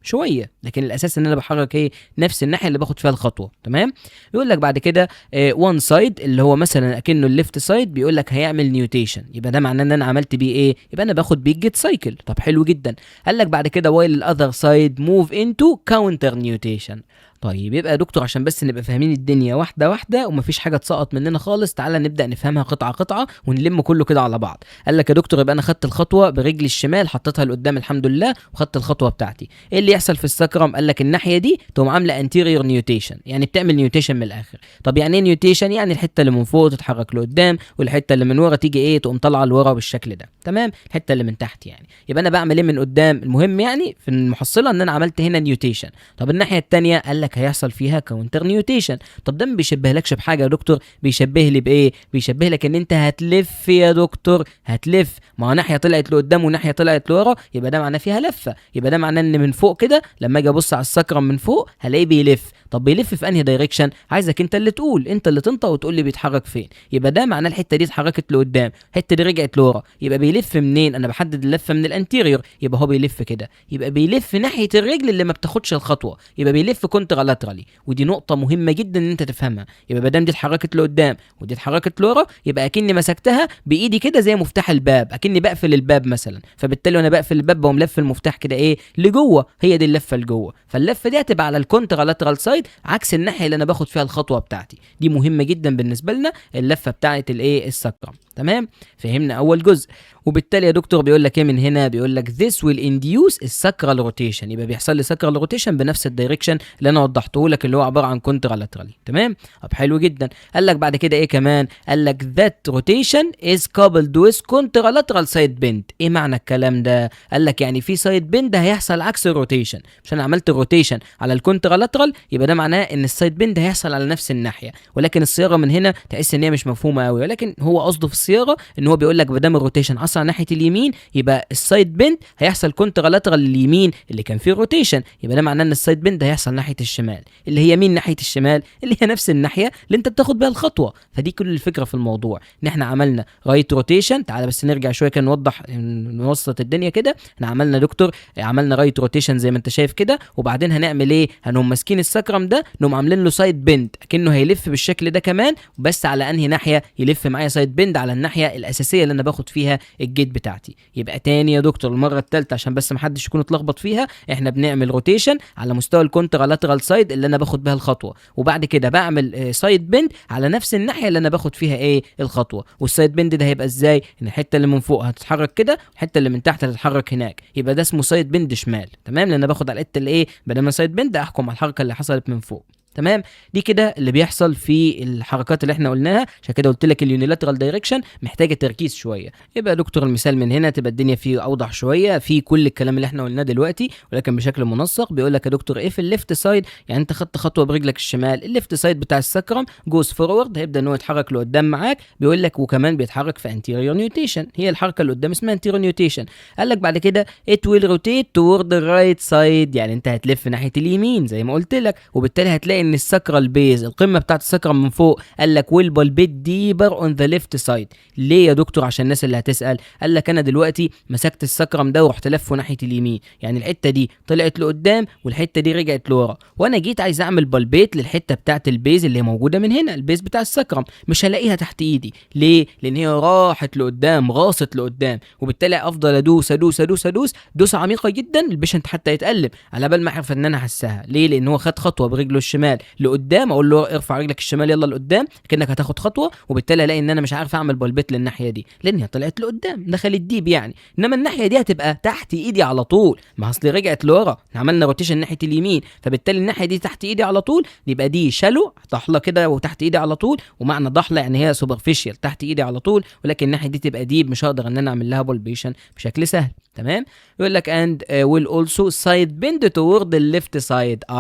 شويه، لكن الاساس ان انا بحرك ايه نفس الناحيه اللي باخد فيها الخطوه. تمام. يقول لك بعد كده وان سايد اللي هو مثلا اكنه الليفت سايد بيقول لك هيعمل نيوتيشن، يبقى ده معناه ان انا عملت بيه ايه؟ يبقى انا باخد بيه جيت سايكل. طب حلو جدا. قال لك بعد كده وايل الاذر سايد موف انتو كاونتر نيوتيشن. طيب يبقى يا دكتور عشان بس نبقى فاهمين الدنيا واحده واحده ومفيش حاجه تسقط مننا خالص، تعالى نبدا نفهمها قطعه قطعه ونلم كله كده على بعض. قال لك يا دكتور يبقى انا خدت الخطوه برجلي الشمال حطيتها لقدام الحمد لله وخدت الخطوه بتاعتي، ايه اللي يحصل في الساكرم؟ قال لك الناحيه دي تقوم عامله انتيريور نيوتيشن، يعني بتعمل نيوتيشن من الاخر. طب يعني ايه نيوتيشن؟ يعني الحته اللي من فوق تتحرك لقدام والحته اللي من ورا تيجي ايه تقوم طالعه لورا بالشكل ده، تمام، الحته اللي من تحت يعني. يبقى انا بعمل ايه من قدام؟ المهم يعني في المحصله ان انا عملت هنا نيوتيشن. طب الناحيه الثانيه قال لك هيحصل فيها كاونتر نيوتيشن. طب ده ما بيشبهلكش بحاجه يا دكتور؟ بيشبه لي بايه؟ بيشبه لك ان انت هتلف يا دكتور، هتلف. ما هو ناحيه طلعت لقدام وناحيه طلعت لورا، يبقى ده معناه فيها لفه، يبقى ده معناه ان من فوق كده لما اجي ابص على السكرم من فوق هلاقيه بيلف. طب بيلف في انهي دايركشن؟ عايزك انت اللي تقول، انت اللي تنطق وتقول لي بيتحرك فين. يبقى ده معناه الحته دي اتحركت لقدام، الحته دي رجعت لورا. يبقى بيلف منين؟ انا بحدد اللفه من الانتيريور، يبقى هو بيلف كده، يبقى بيلف ناحيه الرجل اللي ما بتاخدش الخطوه، يبقى بيلف كونترالاترالي. ودي نقطه مهمه جدا ان انت تفهمها. يبقى ما دام دي اتحركت لقدام ودي اتحركت لورا، يبقى اكني مسكتها بايدي كده زي مفتاح الباب، اكني بقفل الباب مثلا. فبالتالي وانا بقفل الباب بقوم لف المفتاح كده ايه لجوه، هي دي اللفه لجوه. فاللفه دي هتبقى على الكونترالاترال سايد عكس الناحيه اللي انا باخد فيها الخطوه بتاعتي. دي مهمه جدا بالنسبه لنا، اللفه بتاعت الايه السكرم. تمام، فهمنا اول جزء. وبالتالي يا دكتور بيقول لك ايه من هنا؟ بيقول لك this will induce الساكرال روتيشن، يبقى بيحصل لي ساكرال روتيشن بنفس الدايركشن اللي انا وضحته لك اللي هو عباره عن كونترالاترالي. تمام، طب حلو جدا. قال لك بعد كده ايه كمان؟ قال لك that rotation is coupled with contralateral side bend. ايه معنى الكلام ده؟ قال لك يعني في سايد بند هيحصل عكس الروتيشن. مش انا عملت الروتيشن على الكونترالاترال، يبقى ده معناه ان السايد بند هيحصل على نفس الناحيه. ولكن الصياغه من هنا تحس ان هي مش مفهومه قوي، ولكن هو قصده في الصياغه ان هو بيقول لك ما دام الروتيشن حصل ناحيه اليمين، يبقى السايد بند هيحصل كونترالاترال لليمين اللي كان فيه الروتيشن. يبقى ده معناه ان السايد بند هيحصل ناحيه الشمال، اللي هي مين ناحيه الشمال؟ اللي هي نفس الناحيه اللي انت بتاخد بيها الخطوه. فدي كل الفكره في الموضوع، ان احنا عملنا رايت روتيشن. تعالى بس نرجع شويه كده نوضح نوسط الدنيا كده. احنا عملنا دكتور، عملنا رايت روتيشن زي ما انت شايف كده، وبعدين هنعمل ايه؟ هنقوم ماسكين السكرم ده نقوم عاملين له سايد بند، كأنه هيلف بالشكل ده كمان، بس على انهي ناحيه؟ يلف معايا سايد بند على الناحيه الاساسيه اللي انا باخد فيها الجيت بتاعتي. يبقى تاني يا دكتور المره الثالثه عشان بس ما حدش يكون اتلخبط فيها، احنا بنعمل روتيشن على مستوى الكونترالاترال سايد اللي انا باخد بها الخطوه، وبعد كده بعمل سايد بند على نفس الناحيه اللي انا باخد فيها ايه الخطوه. والسايد بند ده هيبقى ازاي؟ ان الحته اللي من فوق هتتحرك كده، والحته اللي من تحت هتتحرك هناك، يبقى ده اسمه سايد بند شمال. تمام، لان انا باخد على الحته اللي ايه، بدل ما سايد بند احكم على الحركه اللي حصلت من فوق. تمام، دي كده اللي بيحصل في الحركات اللي احنا قلناها. عشان كده قلت لك اليونيلاترال دايركشن محتاجه تركيز شويه. يبقى يا دكتور المثال من هنا تبقى الدنيا فيه اوضح شويه في كل الكلام اللي احنا قلناه دلوقتي، ولكن بشكل منسق. بيقول لك يا دكتور ايه في الليفت سايد؟ يعني انت خدت خطوه برجلك الشمال، الليفت سايد بتاع السكرم جوز فورورد، هيبدا ان هو يتحرك لقدام معاك. بيقول لك وكمان بيتحرك في انتيريور نيوتيشن، هي الحركه اللي قدام اسمها انتيريور نيوتيشن. قال لك بعد كده it will rotate toward the right side، يعني انت هتلف ناحيه اليمين زي ما قلت لك، وبالتالي هتلاقي ان السكرال بيز القمه بتاعت السكرم من فوق. قال لك ويل بالبيت ديبر اون ذا ليفت سايد. ليه يا دكتور؟ عشان الناس اللي هتسال. قال لك انا دلوقتي مسكت السكرم ده ورحت لفه ناحيه اليمين، يعني الحته دي طلعت لقدام والحته دي رجعت لورا، وانا جيت عايز اعمل بالبيت للحته بتاعت البيز اللي موجوده من هنا، البيز بتاع السكرم، مش هلاقيها تحت ايدي. ليه؟ لان هي راحت لقدام، غاصت لقدام، وبالتالي افضل ادوس ادوس ادوس ادوس دوسه عميقه جدا البيشنت حتى يتقلب على بال ما اعرف ان انا احسها. ليه؟ لان هو خد خطوه برجله الشمال لقدام، اقول له ارفع رجلك الشمال يلا لقدام كانك هتاخد خطوه، وبالتالي الاقي ان انا مش عارف اعمل بالبيت للناحيه دي لان هي طلعت لقدام دخلت ديب يعني. انما الناحيه دي هتبقى تحت ايدي على طول، ما اصل رجعت لورا، عملنا روتيشن ناحيه اليمين، فبالتالي الناحيه دي تحت ايدي على طول، يبقى دي شالو ضحله كده وتحت ايدي على طول. ومعنى ضحله يعني هي سوبرفيشال تحت ايدي على طول، ولكن الناحيه دي تبقى ديب، مش هقدر ان انا اعمل لها بالبيشن بشكل سهل. تمام، يقول لك and will also side bend toward the left side.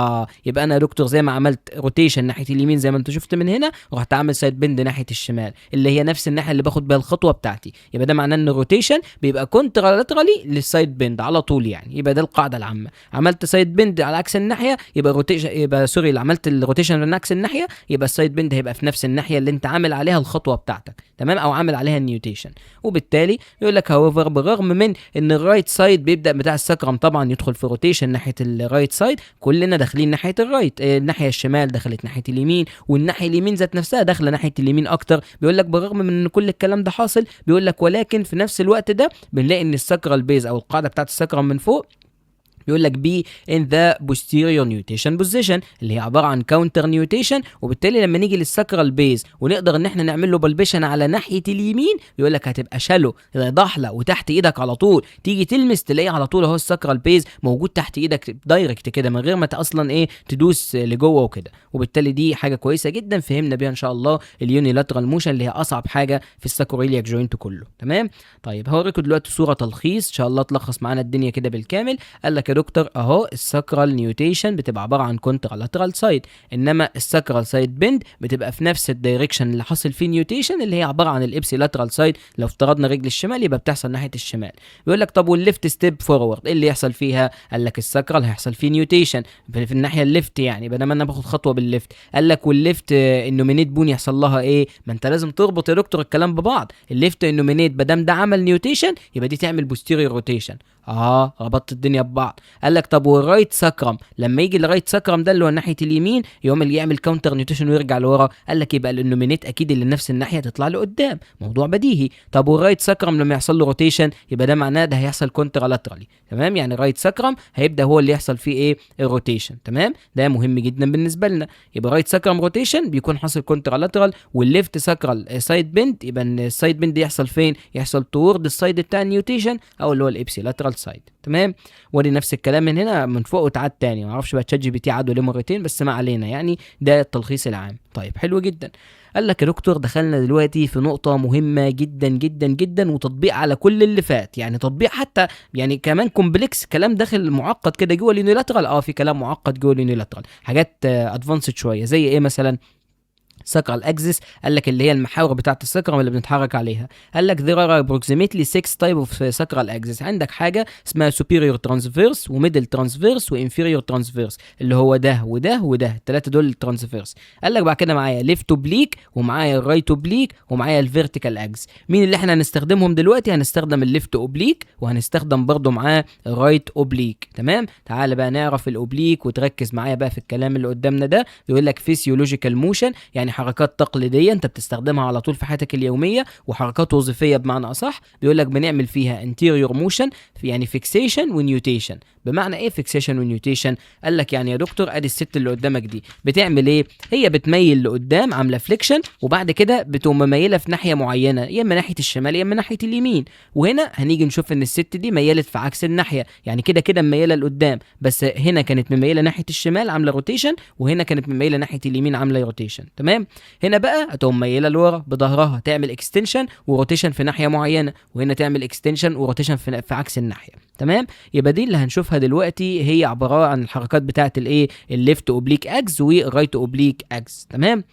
يبقى انا يا دكتور زي ما عملت روتيشن ناحيه اليمين زي ما انت شفت من هنا، رحت اعمل سايد بند ناحيه الشمال اللي هي نفس الناحيه اللي باخد بيها الخطوه بتاعتي. يبقى ده معناه ان الروتيشن بيبقى كونترالاترالي للسايد بند على طول، يعني يبقى ده القاعده العامه. عملت سايد بند على عكس الناحيه يبقى روتيشن، يبقى سوري اللي عملت الروتيشن على عكس الناحيه يبقى السايد بند هيبقى في نفس الناحيه اللي انت عامل عليها الخطوه بتاعتك. تمام، او عامل عليها النيوتيشن. وبالتالي يقول لك however بالرغم من ان الرايت سايد بيبدا بتاع السكرم طبعا يدخل في روتيشن ناحيه الرايت سايد، كلنا داخلين ناحيه الرايت، الناحيه الشمال دخلت ناحيه اليمين، والناحيه اليمين ذات نفسها داخله ناحيه اليمين اكتر. بيقول لك بالرغم من ان كل الكلام ده حاصل، بيقول لك ولكن في نفس الوقت ده بنلاقي ان السكرال بيز او القاعده بتاعت السكرم من فوق بيقول لك بي ان ذا posterior nutation position اللي هي عباره عن كاونتر نيوتيشن. وبالتالي لما نيجي للسكرال بيز ونقدر ان احنا نعمل له بالبيشن على ناحيه اليمين، بيقول لك هتبقى شالو ضحله وتحت ايدك على طول، تيجي تلمس تلاقيه على طول اهو السكرال بيز موجود تحت ايدك دايركت كده من غير ما اصلا ايه تدوس لجوه وكده. وبالتالي دي حاجه كويسه جدا فهمنا بيها ان شاء الله اليونيلاترال موشن اللي هي اصعب حاجه في الساكرويلياك جوينت كله. تمام، طيب هوريكم دلوقتي صوره تلخيص ان شاء الله تلخص معانا الدنيا كده بالكامل. قال لك يا دكتور اهو الساكرال نيوتيشن بتبقى عباره عن كونترالاترال سايد، انما الساكرال سايد بند بتبقى في نفس الدايركشن اللي حاصل فيه نيوتيشن اللي هي عباره عن الابسيلاترال سايد. لو افترضنا رجل الشمال يبقى بتحصل ناحيه الشمال. بيقول لك طب والليفت ستيب فورورد ايه اللي يحصل فيها؟ قال لك الساكرال هيحصل فيه نيوتيشن في الناحيه الليفت، يعني بدل ما انا باخد خطوه بالليفت. قال لك والليفت النومينيت بون يحصل لها ايه؟ ما انت لازم تربط يا دكتور الكلام ببعض. الليفت النومينيت بدل ده عمل نيوتيشن يبقى دي تعمل بوستيريور روتيشن. ربطت الدنيا ببعض. قال لك طب والرايت ساكرم لما يجي الرايت ساكرم ده اللي هو ناحيه اليمين يقوم اللي يعمل كاونتر نيوتيشن ويرجع لورا. قال لك يبقى النومينيت اكيد اللي نفس الناحيه تطلع لقدام، موضوع بديهي. طب والرايت ساكرم لما يحصل له روتيشن يبقى ده معناه ده هيحصل كونترالاترالي، تمام؟ يعني الرايت ساكرم هيبدا هو اللي يحصل فيه ايه؟ الروتيشن، تمام؟ ده مهم جدا بالنسبه لنا. يبقى رايت ساكرم روتيشن بيكون حاصل كونترالاترال، والليفت ساكرال سايد بند يبقى السايد بند يحصل فين؟ يحصل تورد السايد بتاع النيوتيشن او اللي هو الابسيلاترال سايد، تمام؟ ودي نفس الكلام من هنا من فوق وتعاد تاني. ما اعرفش بقى تشات جي بي تي عادوا ليه مرتين، بس ما علينا، يعني ده التلخيص العام. طيب حلو جدا. قال لك يا دكتور دخلنا دلوقتي في نقطة مهمة جدا جدا جدا وتطبيق على كل اللي فات، يعني تطبيق حتى يعني كمان كومبلكس، كلام داخل معقد كده جوه اليونيلاترال. في كلام معقد جوه اليونيلاترال، حاجات ادفانسد شوية زي ايه مثلا؟ ساكرال اكسس. قال لك اللي هي المحاور بتاعه الساكرم اللي بنتحرك عليها. قال لك there are approximately 6 type of sacral axis. عندك حاجه اسمها superior transverse وميدل transverse وانفيريور transverse اللي هو ده وده وده، الثلاثه دول transverse. قال لك بعد كده معايا left oblique ومعايا right oblique ومعايا الفيرتيكال اكسس. مين اللي احنا هنستخدمهم دلوقتي؟ هنستخدم الليفت اوبليك وهنستخدم برضو معاه الرايت اوبليك، تمام؟ تعال بقى نعرف الاوبليك وتركز معايا بقى في الكلام اللي قدامنا ده. بيقول لك physiological motion يعني حركات تقليديه انت بتستخدمها على طول في حياتك اليوميه، وحركات وظيفيه بمعنى اصح. بيقول لك بنعمل فيها anterior motion يعني fixation ونيوتيشن. بمعنى ايه fixation ونيوتيشن؟ قال لك يعني يا دكتور ادي الست اللي قدامك دي بتعمل ايه؟ هي بتميل لقدام عامله فليكشن، وبعد كده بتقوم مميله في ناحيه معينه، يا اما ناحيه الشمال يا اما ناحيه اليمين. وهنا هنيجي نشوف ان الست دي ميلت في عكس الناحيه، يعني كده كده مميله لقدام، بس هنا كانت مميله ناحيه الشمال عامله روتيشن، وهنا كانت مميله ناحيه اليمين عامله روتيشن، تمام؟ هنا بقى هتقوم ميله لورا بظهرها تعمل اكستنشن وروتيشن في ناحيه معينه، وهنا تعمل اكستنشن وروتيشن في عكس الناحيه، تمام؟ يبقى دي اللي هنشوفها دلوقتي هي عباره عن الحركات بتاعه الايه؟ الليفت اوبليك اكس والرايت اوبليك اكس، تمام؟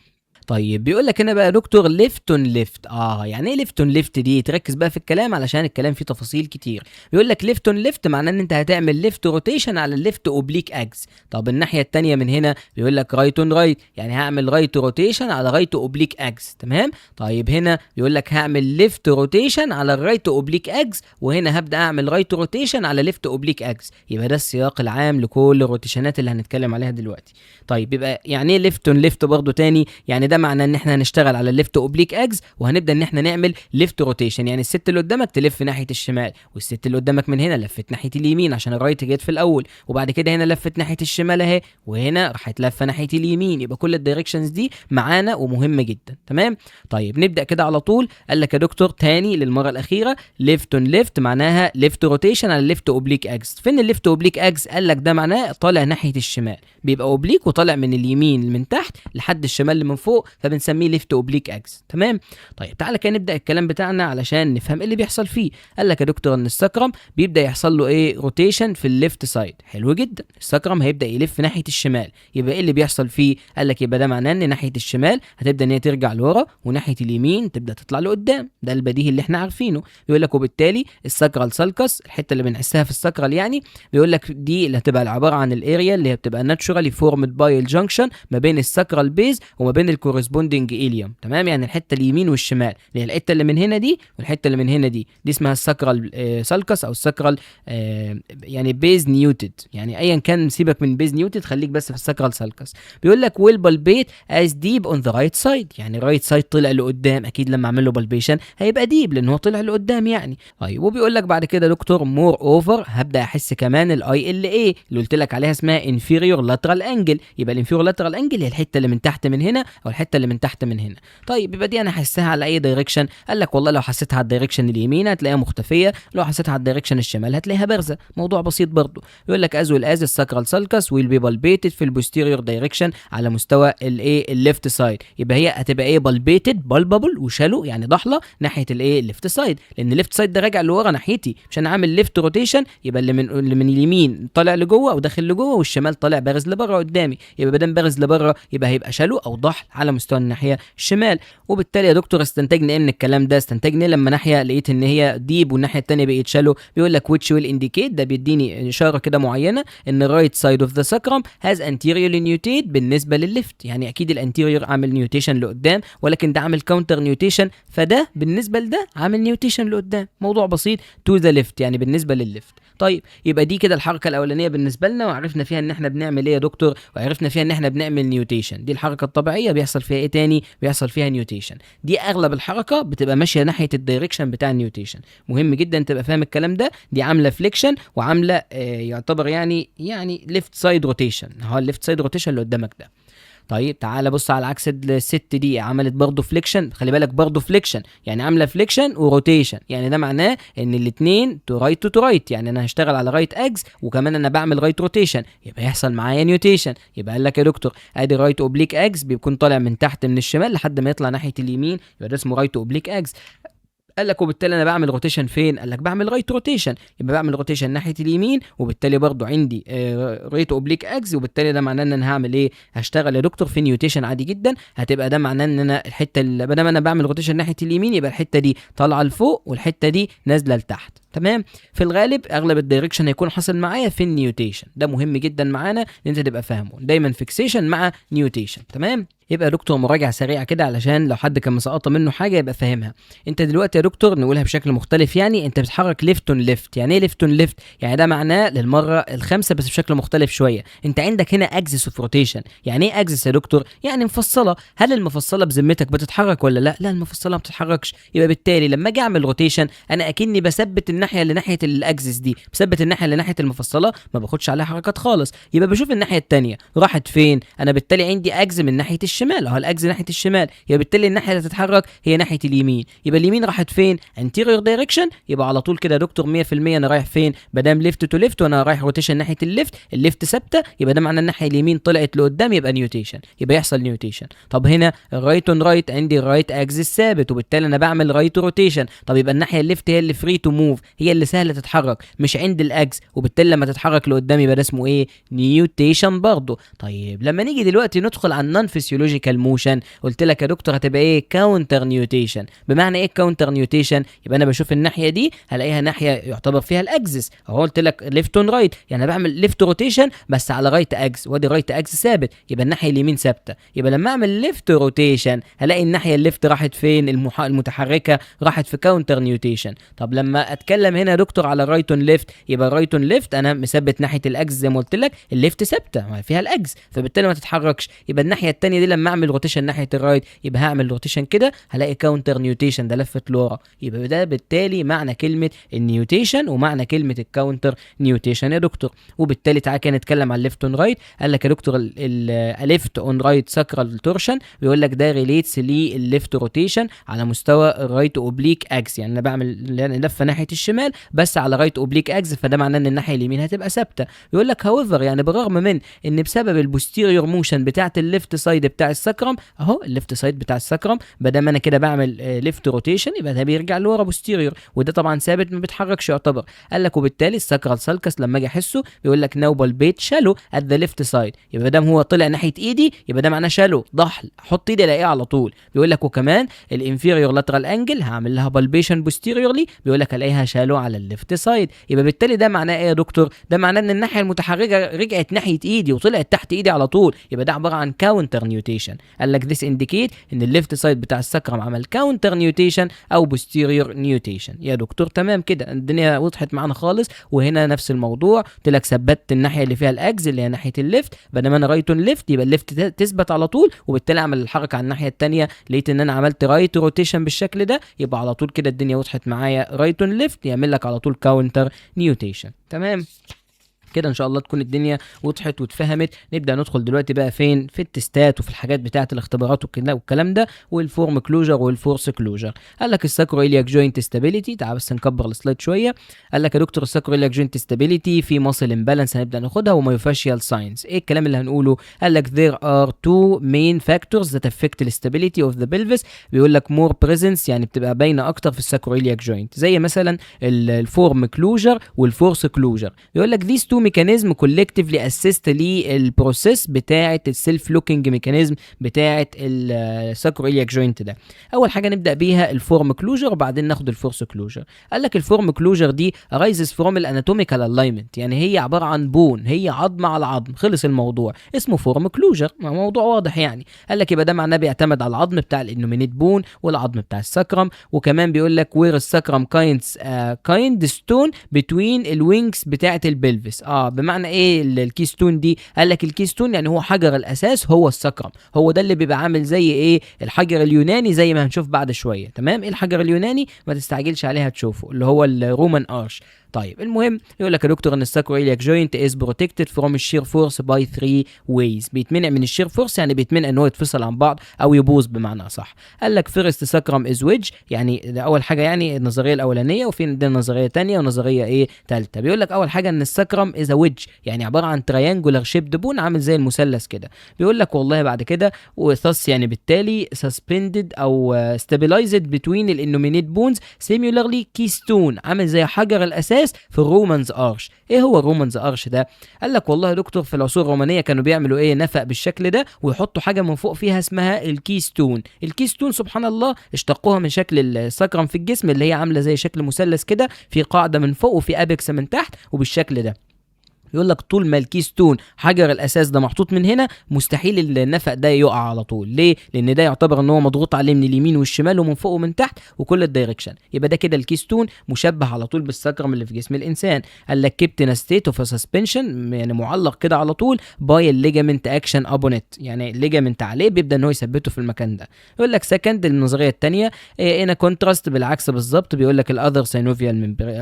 طيب بيقول لك هنا بقى دكتور ليفت اون ليفت. يعني ايه ليفت اون ليفت دي؟ تركز بقى في الكلام علشان الكلام فيه تفاصيل كتير. بيقول لك ليفت اون ليفت معناه ان انت هتعمل ليفت روتيشن على الليفت اوبليك اكس. طب الناحيه الثانيه من هنا بيقول لك رايت اون رايت يعني هعمل رايت روتيشن على رايت اوبليك اكس، تمام؟ طيب هنا بيقول لك هعمل ليفت روتيشن على الرايت اوبليك اكس، وهنا هبدا اعمل رايت روتيشن على ليفت اوبليك اكس. يبقى ده السياق العام لكل الروتيشنات اللي هنتكلم عليها دلوقتي. طيب يبقى يعني ايه ليفت اون ليفت برضه تاني؟ يعني ده معناه ان احنا هنشتغل على الليفت اوبليك اكس وهنبدا ان احنا نعمل ليفت روتيشن، يعني الست اللي قدامك تلف ناحيه الشمال، والست اللي قدامك من هنا لفت ناحيه اليمين عشان الرايت جت في الاول، وبعد كده هنا لفت ناحيه الشمال اهي، وهنا راحت لفه ناحيه اليمين. يبقى كل الدايركشنز دي معانا ومهمه جدا، تمام؟ طيب نبدا كده على طول. قال لك يا دكتور تاني للمره الاخيره ليفت اون ليفت معناها ليفت روتيشن على الليفت اوبليك اكس. فين الليفت اوبليك اكس؟ قال لك ده معناه طالع ناحيه الشمال، بيبقى اوبليك وطالع من اليمين من تحت لحد الشمال اللي من فوق، فبنسميه ليفت اوبليك اكس، تمام؟ طيب تعالى كده نبدا الكلام بتاعنا علشان نفهم ايه اللي بيحصل فيه. قال لك يا دكتور ان السكرم بيبدا يحصل له ايه؟ روتيشن في الليفت سايد. حلو جدا. السكرم هيبدا يلف ناحيه الشمال، يبقى ايه اللي بيحصل فيه؟ قال لك يبقى ده معناه ان ناحيه الشمال هتبدا ان هي ترجع لورا، وناحيه اليمين تبدا تطلع لقدام. ده البديهي اللي احنا عارفينه. بيقول لك وبالتالي الساكرال سالكس الحته اللي بنحسها في الساكرال، يعني بيقول لك دي اللي هتبقى عباره عن الاريا اللي هي بتبقى ناتشورالي فورمد باي الجنكشن ما بين الساكرال بيز وما بين الكورسبوندنج إيليوم، تمام؟ يعني الحته اليمين والشمال اللي هي الحته اللي من هنا دي والحته اللي من هنا دي اسمها الساكرال سالكس او الساكرال يعني بيز نيوتد، يعني ايا كان سيبك من بيز نيوتد خليك بس في الساكرال سالكس. بيقول لك ويل بالبيت از ديب اون ذا رايت سايد، يعني الرايت سايد طلع لقدام، اكيد لما اعمل له بالبيشن هيبقى ديب لان هو طلع لقدام يعني. طيب وبيقول لك بعد كده دكتور مور اوفر هبدا احس كمان الاي ال اي اللي قلت لك عليها اسمها انفيريور لاترال انجل. يبقى الانفيريور لاترال انجل هي الحته اللي من تحت من هنا او الحته اللي من تحت من هنا. طيب يبقى دي انا حاسسها على اي دايركشن؟ قال لك والله لو حسيتها على الدايركشن اليمين هتلاقيها مختفيه، لو حسيتها على الدايركشن الشمال هتلاقيها بارزه. موضوع بسيط برضو. يقول لك از ويل از الساكرال سالكس ويل بي بالبيتد في البوستيريور دايركشن على مستوى الايه الليفت سايد. يبقى هي هتبقى ايه؟ بالبيتد، بالبابل، وشالو يعني ضحله ناحيه الايه الليفت سايد، لان الليفت سايد ده راجع لورا ناحيتي، مش انا عامل ليفت روتيشن يبقى اللي من اليمين طالع لجوه وداخل لجوه، والشمال طالع بارز لبره قدامي. يبقى بدل بارز لبره يبقى هيبقى شالو او ضحل على مستوى الناحيه الشمال. وبالتالي يا دكتور استنتجنا ايه من الكلام ده؟ استنتجنا لما ناحيه لقيت ان هي ديب والناحيه الثانيه بقت شالو، بيقول لك which will indicate، ده بيديني اشاره كده معينه ان الرايت سايد اوف ذا ساكرم هاز anteriorly نيوتيت بالنسبه للليفت. يعني اكيد الانتيريور عامل نيوتيشن لقدام، ولكن ده عامل كاونتر نيوتيشن، فده بالنسبه لده عامل نيوتيشن لقدام. موضوع بسيط. تو ذا ليفت يعني بالنسبه للليفت. طيب يبقى دي كده الحركه الاولانيه بالنسبه لنا، وعرفنا فيها ان احنا بنعمل ايه يا دكتور، وعرفنا فيها ان احنا بنعمل نيوتيشن. دي الحركه الطبيعيه بيحصل فيها ايه تاني؟ بيحصل فيها نيوتيشن. دي اغلب الحركه بتبقى ماشيه ناحيه الدايركشن بتاع النيوتيشن. مهم جدا تبقى فاهم الكلام ده. دي عامله فليكشن وعامله يعتبر يعني ليفت سايد روتيشن. اهو الليفت سايد روتيشن اللي قدامك ده. طيب تعالى بص على عكس الست دي، عملت برضه فليكشن. خلي بالك برضه فليكشن يعني عامله فليكشن وروتيشن، يعني ده معناه ان الاثنين تو رايت تو رايت، يعني انا هشتغل على رايت اكس وكمان انا بعمل رايت روتيشن، يبقى يحصل معايا نيوتيشن. يبقى قال لك يا دكتور ادي رايت اوبليك اكس بيكون طالع من تحت من الشمال لحد ما يطلع ناحيه اليمين، يبقى ده اسمه رايت اوبليك اكس. قال لك وبالتالي انا بعمل روتيشن فين؟ قال لك بعمل رايت روتيشن، يبقى بعمل روتيشن ناحيه اليمين، وبالتالي برضو عندي رايت اوبليك اكس، وبالتالي ده معناه ان انا هعمل ايه؟ هشتغل يا دكتور في نيوتيشن عادي جدا. هتبقى ده معناه ان انا الحته اللي بدل ما انا بعمل روتيشن ناحيه اليمين يبقى الحته دي طالعه لفوق والحته دي نازله لتحت. تمام. في الغالب اغلب الدايركشن هيكون حاصل معايا في النيوتيشن. ده مهم جدا معانا ان انت تبقى فاهمه، دايما فيكسيشن مع نيوتيشن. تمام. يبقى يا دكتور مراجعه سريعه كده علشان لو حد كان مسقطه منه حاجه يبقى فاهمها. انت دلوقتي يا دكتور نقولها بشكل مختلف، يعني انت بتتحرك ليفت اون ليفت. يعني ايه ليفت اون ليفت؟ يعني ده معناه للمره الخامسه بس بشكل مختلف شويه. انت عندك هنا اكسس اوف روتيشن. يعني ايه اكسس يا دكتور؟ يعني مفصله. هل المفصله بذمتك بتتحرك ولا لا؟ لا المفصله ما بتتحركش. يبقى بالتالي لما اجي اعمل روتيشن انا اكني بثبت الناحيه اللي ناحيه الاكسس دي، بثبت الناحيه اللي ناحيه المفصله، ما باخدش عليها حركات خالص. يبقى بشوف الناحيه الثانيه راحت فين. انا بالتالي عندي اكس من ناحيه الشمال، اهو الاكس ناحيه الشمال، يبقى بالتالي الناحيه اللي هتتحرك هي ناحيه اليمين. يبقى اليمين راحت فين؟ انتيريور دايركشن. يبقى على طول كده يا دكتور 100% انا رايح فين؟ ما دام ليفت تو ليفت وانا رايح روتيشن ناحيه الليفت ثابته، يبقى ده معناه الناحيه اليمين طلعت لقدام، يبقى نيوتيشن، يبقى يحصل نيوتيشن. طب هنا الرايت اون رايت عندي الرايت اكسس ثابت، وبالتالي انا بعمل رايت روتيشن. طب يبقى الناحيه الليفت هي اللي فري تو موف، هي اللي سهله تتحرك مش عند الاكس، وبالتالي لما تتحرك لقدام يبقى ده اسمه ايه؟ نيوتيشن برضه. طيب لما نيجي دلوقتي ندخل على النون فيسيولوجيكال موشن، قلت لك يا دكتور هتبقى ايه؟ كاونتر نيوتيشن. بمعنى ايه كاونتر نيوتيشن؟ يبقى انا بشوف الناحيه دي هلاقيها ناحيه يعتبر فيها الاكسس، اهو قلت لك ليفت اون رايت، يعني انا بعمل ليفت روتيشن بس على رايت اكس، وادي رايت اكس ثابت، يبقى الناحيه اليمين ثابته. يبقى لما اعمل ليفت روتيشن هلاقي الناحيه الليفت راحت فين؟ المتحركه راحت في كاونتر نيوتيشن. طب لما اتكلم هنا يا دكتور على رايت اون ليفت، يبقى رايت اون ليفت انا مثبت ناحيه الاكس زي ما قلت لك، الليفت ثابته ما فيها الاكس، فبالتالي ما تتحركش. يبقى الناحيه الثانيه دي لما اعمل روتيشن ناحيه الرايت يبقى هعمل روتيشن كده هلاقي كاونتر نيوتيشن، ده لفت لورا. يبقى ده بالتالي معنى كلمه النيوتيشن ومعنى كلمه الكاونتر نيوتيشن يا دكتور. وبالتالي تعالى كده نتكلم عن الليفت اون رايت. قال لك يا دكتور الليفت اون رايت ساكرال تورشن، بيقول لك ده ريليتس للليفت روتيشن على مستوى الرايت اوبليك اكس، يعني انا بعمل لفه ناحيه الشمال بس على رايت اوبليك اكس، فده معناه ان الناحيه اليمين هتبقى ثابته. يقول لك هاويفر يعني بالرغم من ان بسبب البوستيريور موشن بتاعه الليفت سايد بتاع السكرم، اهو الليفت سايد بتاع السكرم بدل ما انا كده بعمل ليفت روتيشن يبقى ده بيرجع لورا بوستيريور، وده طبعا ثابت ما بيتحركش يعتبر. قال لك وبالتالي السكرال سالكس لما اجي احسه بيقول لك ناو بالبيت شالو ات ذا ليفت سايد، يبقى ما دام هو طلع ناحيه ايدي يبقى ده معناه شالو ضحل، احط ايدي الاقيه على طول. بيقول لك وكمان الانفيريور لاترال انجل هعمل لها بالبيشن بوستيريورلي، بيقول لك الاقيها شالو على الليفت سايد. يبقى بالتالي ده معناه ايه يا دكتور؟ ده معناه ان الناحيه المتحركه رجعت ناحيه ايدي وطلعت تحت ايدي على طول، يبقى ده عباره عن كاونتر نيوتيشن. قال لك this indicate ان الليفت سايد بتاع السكرم عمل كاونتر نيوتيشن او بوستيريور نيوتيشن. يا دكتور تمام كده الدنيا وضحت معانا خالص. وهنا نفس الموضوع، قلت لك ثبتت الناحيه اللي فيها الاكس اللي هي ناحيه الليفت، بينما انا رايت اون ليفت يبقى الليفت تثبت على طول، وبالتالي اعمل الحركه على الناحيه الثانيه، لقيت ان انا عملت رايت روتيشن بالشكل ده، يبقى على طول كده الدنيا وضحت معايا. رايت اون ليفت يعمل لك على طول كاونتر نيوتيشن. تمام كده ان شاء الله تكون الدنيا وضحت واتفهمت. نبدا ندخل دلوقتي بقى فين؟ في التستات وفي الحاجات بتاعه الاختبارات والكلام ده، والفورم كلوجر والفورس كلوجر. قال لك الساكرو إلياك جوينت ستابيليتي، تعال بس نكبر السلايد شويه. قال لك يا دكتور الساكرو إلياك جوينت ستابيليتي في ماسل امبالانس هنبدا ناخدها، ومايوفاشيال ساينس. ايه الكلام اللي هنقوله؟ قال لك there are two main factors that affect the stability of the pelvis. بيقول لك more presence، يعني بتبقى باينه اكتر في الساكرو إلياك جوينت، زي مثلا الفورم كلوجر والفورس كلوجر. بيقول لك these two mechanism collectively assist للبروسيس بتاعه السيلف لوكينج ميكانيزم بتاعه الساكرو إلياك جوينت ده. اول حاجه نبدا بيها الفورم كلوجر، وبعدين ناخد الفورس كلوجر. قال لك الفورم كلوجر دي arises from الاناتوميكال الاينمنت، يعني هي عباره عن بون، هي عظم على عظم، خلص الموضوع، اسمه فورم كلوجر، موضوع واضح يعني. قال لك يبقى ده معناه بيعتمد على العظم بتاع الانومينيت بون والعظم بتاع السكرم. وكمان بيقول لك وير السكرم كايند ستون بتوين الوينجز بتاعه البلفس. بمعنى ايه الكيستون دي؟ قال لك الكيستون يعني هو حجر الاساس، هو السكرم، هو ده اللي بيبقى عامل زي ايه؟ الحجر اليوناني، زي ما هنشوف بعد شويه. تمام؟ ايه الحجر اليوناني؟ ما تستعجلش عليها تشوفه، اللي هو الرومان ارش. طيب المهم يقول لك يا دكتور ان الساكرو إلياك جوينت از بروتكتد فروم الشير فورس باي 3 ويز. بيتمنع من الشير فورس، يعني بيتمنع ان هو يتفصل عن بعض او يبوظ بمعنى صح. قال لك فيرست ساكرم از ويدج، يعني ده اول حاجه، يعني النظريه الاولانيه، وفي عندنا نظريه ثانيه ونظريه ايه ثالثه. بيقول لك اول حاجه ان الساكرم از ويدج، يعني عباره عن تريانجولار شيبد بون، عامل زي المثلث كده. بيقول لك والله بعد كده وثس، يعني بالتالي سسبندد او ستابلايزد بتوين الانومينيت بونز سيميولارلي كيستون، عامل زي حجر الاساس في الرومانز ارش. ايه هو الرومانز ارش ده؟ قال لك والله يا دكتور في العصور الرومانيه كانوا بيعملوا ايه؟ نفق بالشكل ده، ويحطوا حاجه من فوق فيها اسمها الكيستون. الكيستون سبحان الله اشتقوها من شكل السكرم في الجسم، اللي هي عامله زي شكل مثلث كده، في قاعده من فوق وفي ابيكس من تحت وبالشكل ده. يقول لك طول ما الكيستون حجر الاساس ده محطوط من هنا، مستحيل النفق ده يقع على طول. ليه؟ لان ده يعتبر ان هو مضغوط عليه من اليمين والشمال ومن فوق ومن تحت وكل الدايركشن. يبقى ده كده الكيستون مشبه على طول بالسكرم اللي في جسم الانسان. قال لك كيبتن ستيت اوف سسبنشن، يعني معلق كده على طول باي الليجامنت اكشن ابونت، يعني الليجامنت عليه بيبدا ان هو يثبته في المكان ده. يقول لك سكند النظريه الثانيه هنا كونتراست بالعكس بالظبط. بيقول لك الاذر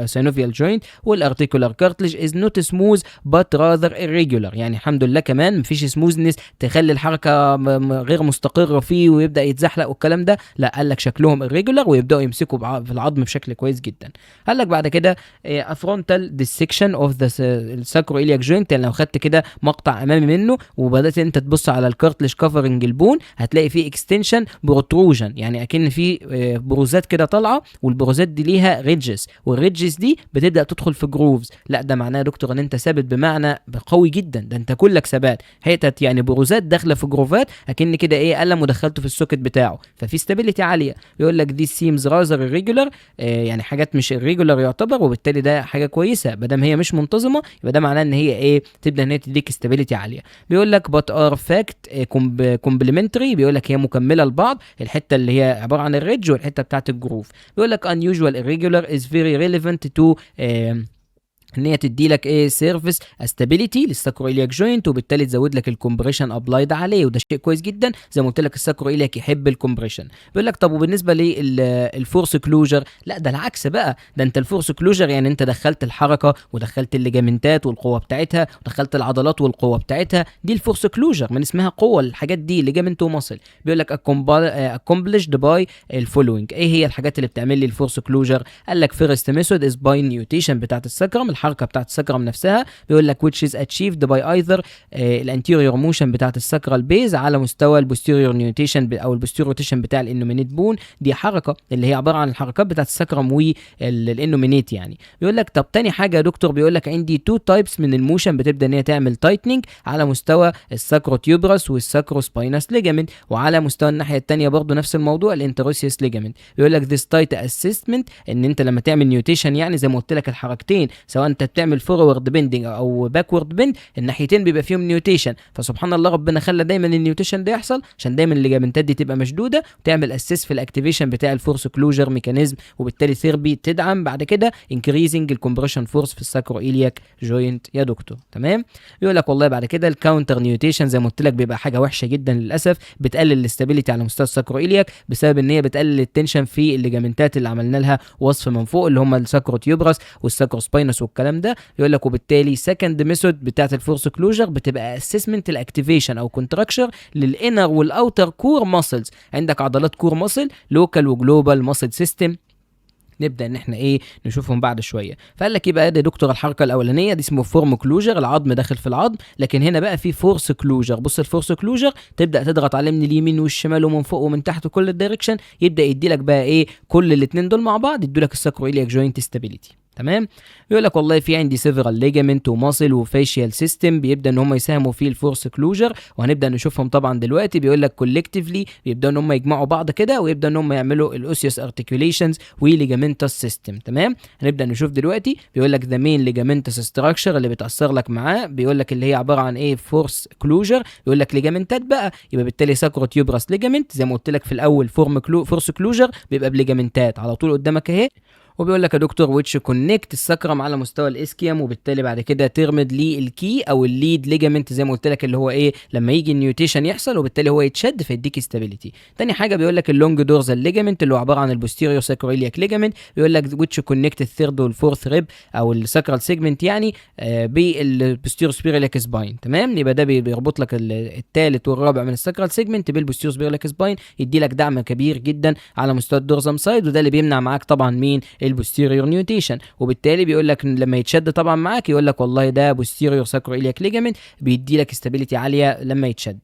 سينوفيال جوينت والارتيكولار كارتلج از نوت سموث but rather irregular، يعني الحمد لله كمان مفيش سموزنس تخلي الحركه غير مستقره فيه ويبدا يتزحلق والكلام ده. لا، قال لك شكلهم irregular ويبداوا يمسكوا في العظم بشكل كويس جدا. قال لك بعد كده افرونتال ديسكشن اوف ذا الساكرو إلياك جوينت، يعني لو خدت كده مقطع امامي منه وبدات انت تبص على الكارتلج كفرنج البون، هتلاقي فيه اكستنشن بروتروجن، يعني اكن في بروزات كده طالعه، والبروزات دي ليها ريدجز، والريدجز دي بتبدا تدخل في جروفز. لا ده معناه يا دكتور ان انت ثابت بمعنى قوي جدا، ده انت كلك ثبات، حتت يعني بروزات داخله في جروفات، اكن كده ايه قلم ودخلته في السوكت بتاعه، ففي ستابيليتي عاليه. يقول لك دي سيمز رازر irregular، يعني حاجات مش irregular يعتبر، وبالتالي ده حاجه كويسه، ما دام هي مش منتظمه يبقى ده معناه ان هي ايه؟ تبدا ان هي تديك ستابيليتي عاليه. بيقول لك but are fact complementary، بيقول لك هي مكمله لبعض، الحته اللي هي عباره عن الريدج والحته بتاعه الجروف. بيقول لك unusual irregular is very relevant to ان هي تدي لك ايه؟ سيرفيس استابيليتي للساكرو إلياك جوينت، وبالتالي تزود لك الكومبريشن ابلايد عليه، وده شيء كويس جدا. زي ما قلت لك الساكرو إلياك يحب الكومبريشن. بيقول لك طب وبالنسبه للفورس كلوجر؟ لا ده العكس بقى، ده انت الفورس كلوجر يعني انت دخلت الحركه ودخلت الليجامنتات والقوه بتاعتها ودخلت العضلات والقوه بتاعتها، دي الفورس كلوجر، من اسمها قوه الحاجات دي، ليجامنت وماسل. بيقول لك accomplished by الفولوينج. ايه هي الحاجات اللي بتعمل لي الفورس كلوجر؟ قال لك فيرست ميثود از باي نيوتيشن بتاعت السكرم، الحركه بتاعت السكرم نفسها. بيقول لك which is achieved by either الانتيريور موشن بتاعت السكرال بيز على مستوى البوستيريور نيوتيشن او البوستيريور روتيشن بتاع الانومينيت بون، دي حركه اللي هي عباره عن الحركات بتاعت السكرم والانومينيت يعني. بيقول لك طب تاني حاجه يا دكتور، بيقول لك عندي تو تايبس من الموشن بتبدا ان هي تعمل تايتنينج على مستوى الساكرو تيوبرس والساكرو سباينس ليجامنت، وعلى مستوى الناحيه الثانيه برضه نفس الموضوع الانتروسيوس ليجامنت. بيقول لك this tight assessment، ان انت لما تعمل نيوتيشن يعني زي ما قلت لك الحركتين سواء انت بتعمل فورورد بيندنج او باكورد بيند، الناحيتين بيبقى فيهم نيوتيشن، فسبحان الله ربنا خلى دايما النيوتيشن ده يحصل عشان دايما الليجامنتات دي تبقى مشدوده وتعمل اسيس في الاكتيفيشن بتاع الفورس كلوجر ميكانيزم، وبالتالي ثيربي تدعم بعد كده انكريزنج الكومبريشن فورس في الساكرو إلياك جوينت يا دكتور. تمام؟ يقول لك والله بعد كده الكاونتر نيوتيشن زي ما قلت لك بيبقى حاجه وحشه جدا للاسف، بتقلل الاستابيليتي على مستوى الساكرو إلياك بسبب ان هي بتقلل التنشن في الليجامنتات اللي عملنا لها وصف من فوق، اللي هم الساكرو تيوبرس والساكرو سباينس والكلام الكلام ده. يقول لك وبالتالي سكند ميثود بتاعه الفورس كلوجر بتبقى اسسمنت الاكتيفيشن او كونتراكشر للانر والاوتر كور ماسلز. عندك عضلات كور ماسل لوكال وجلوبال ماسل سيستم، نبدا ان احنا نشوفهم بعد شويه. فقال لك يبقى ده دكتور الحركه الاولانيه دي اسمه فورم كلوجر، العظم داخل في العظم، لكن هنا بقى في فورس كلوجر. بص الفورس كلوجر تبدا تضغط عليه من اليمين والشمال ومن فوق ومن تحت وكل الدايركشن، يبدا يدي لك بقى كل الاثنين دول مع بعض يدوا لك الساكرويلياك جوينت ستابيليتي. تمام. يقول لك والله في عندي سيفرال ليجامنت وماسل وفيشيال سيستم بيبدا ان هم يساهموا في الفورس كلوجر، وهنبدا نشوفهم طبعا دلوقتي. بيقول لك كولكتيفلي بيبداوا ان هم يجمعوا بعض كده ويبدا ان هم يعملوا الاوسيوس ارتكيوليشنز وليجامنتس سيستم. تمام. هنبدا نشوف دلوقتي. بيقول لك ذا مين ليجامنتس ستراكشر اللي بتاثر لك معاه، بيقول لك اللي هي عباره عن فورس كلوجر. يقول لك ليجامنتات بقى، يبقى بالتالي ساكروتيوبراس ليجامنت زي ما قلت لك في الاول، فورس كلوجر بيبقى بليجامنتات على طول قدامك اهي. وبيقول لك يا دكتور ويتش كونكت السكرم على مستوى الاسكيام، وبالتالي بعد كده ترمد للكي او الليد ليجامنت زي ما قلت لك اللي هو لما يجي النيوتيشن يحصل وبالتالي هو يتشد فيديك ستابيليتي. تاني حاجه بيقول لك اللونج دورزال ليجامنت اللي هو عباره عن البوستيريور ساكرويلياك ليجامنت. بيقول لك ويتش كونكت الثيرد والفورث ريب او الساكرال سيجمنت بالبوستيريور سبيريلاك سباين. تمام. يبقى ده بيربط لك الثالث والرابع من الساكرال سيجمنت بالبوستيريور سبيريلاك سباين، يدي لك دعم كبير جدا على مستوى الدورزام سايد، وده اللي بيمنع معاك طبعا مين البوستيريور نيوتيشن. وبالتالي بيقول لك لما يتشد طبعا معاك يقول لك والله ده بوستيريور ساكرويلياك ليجامنت بيدي لك استابيليتي عاليه لما يتشد.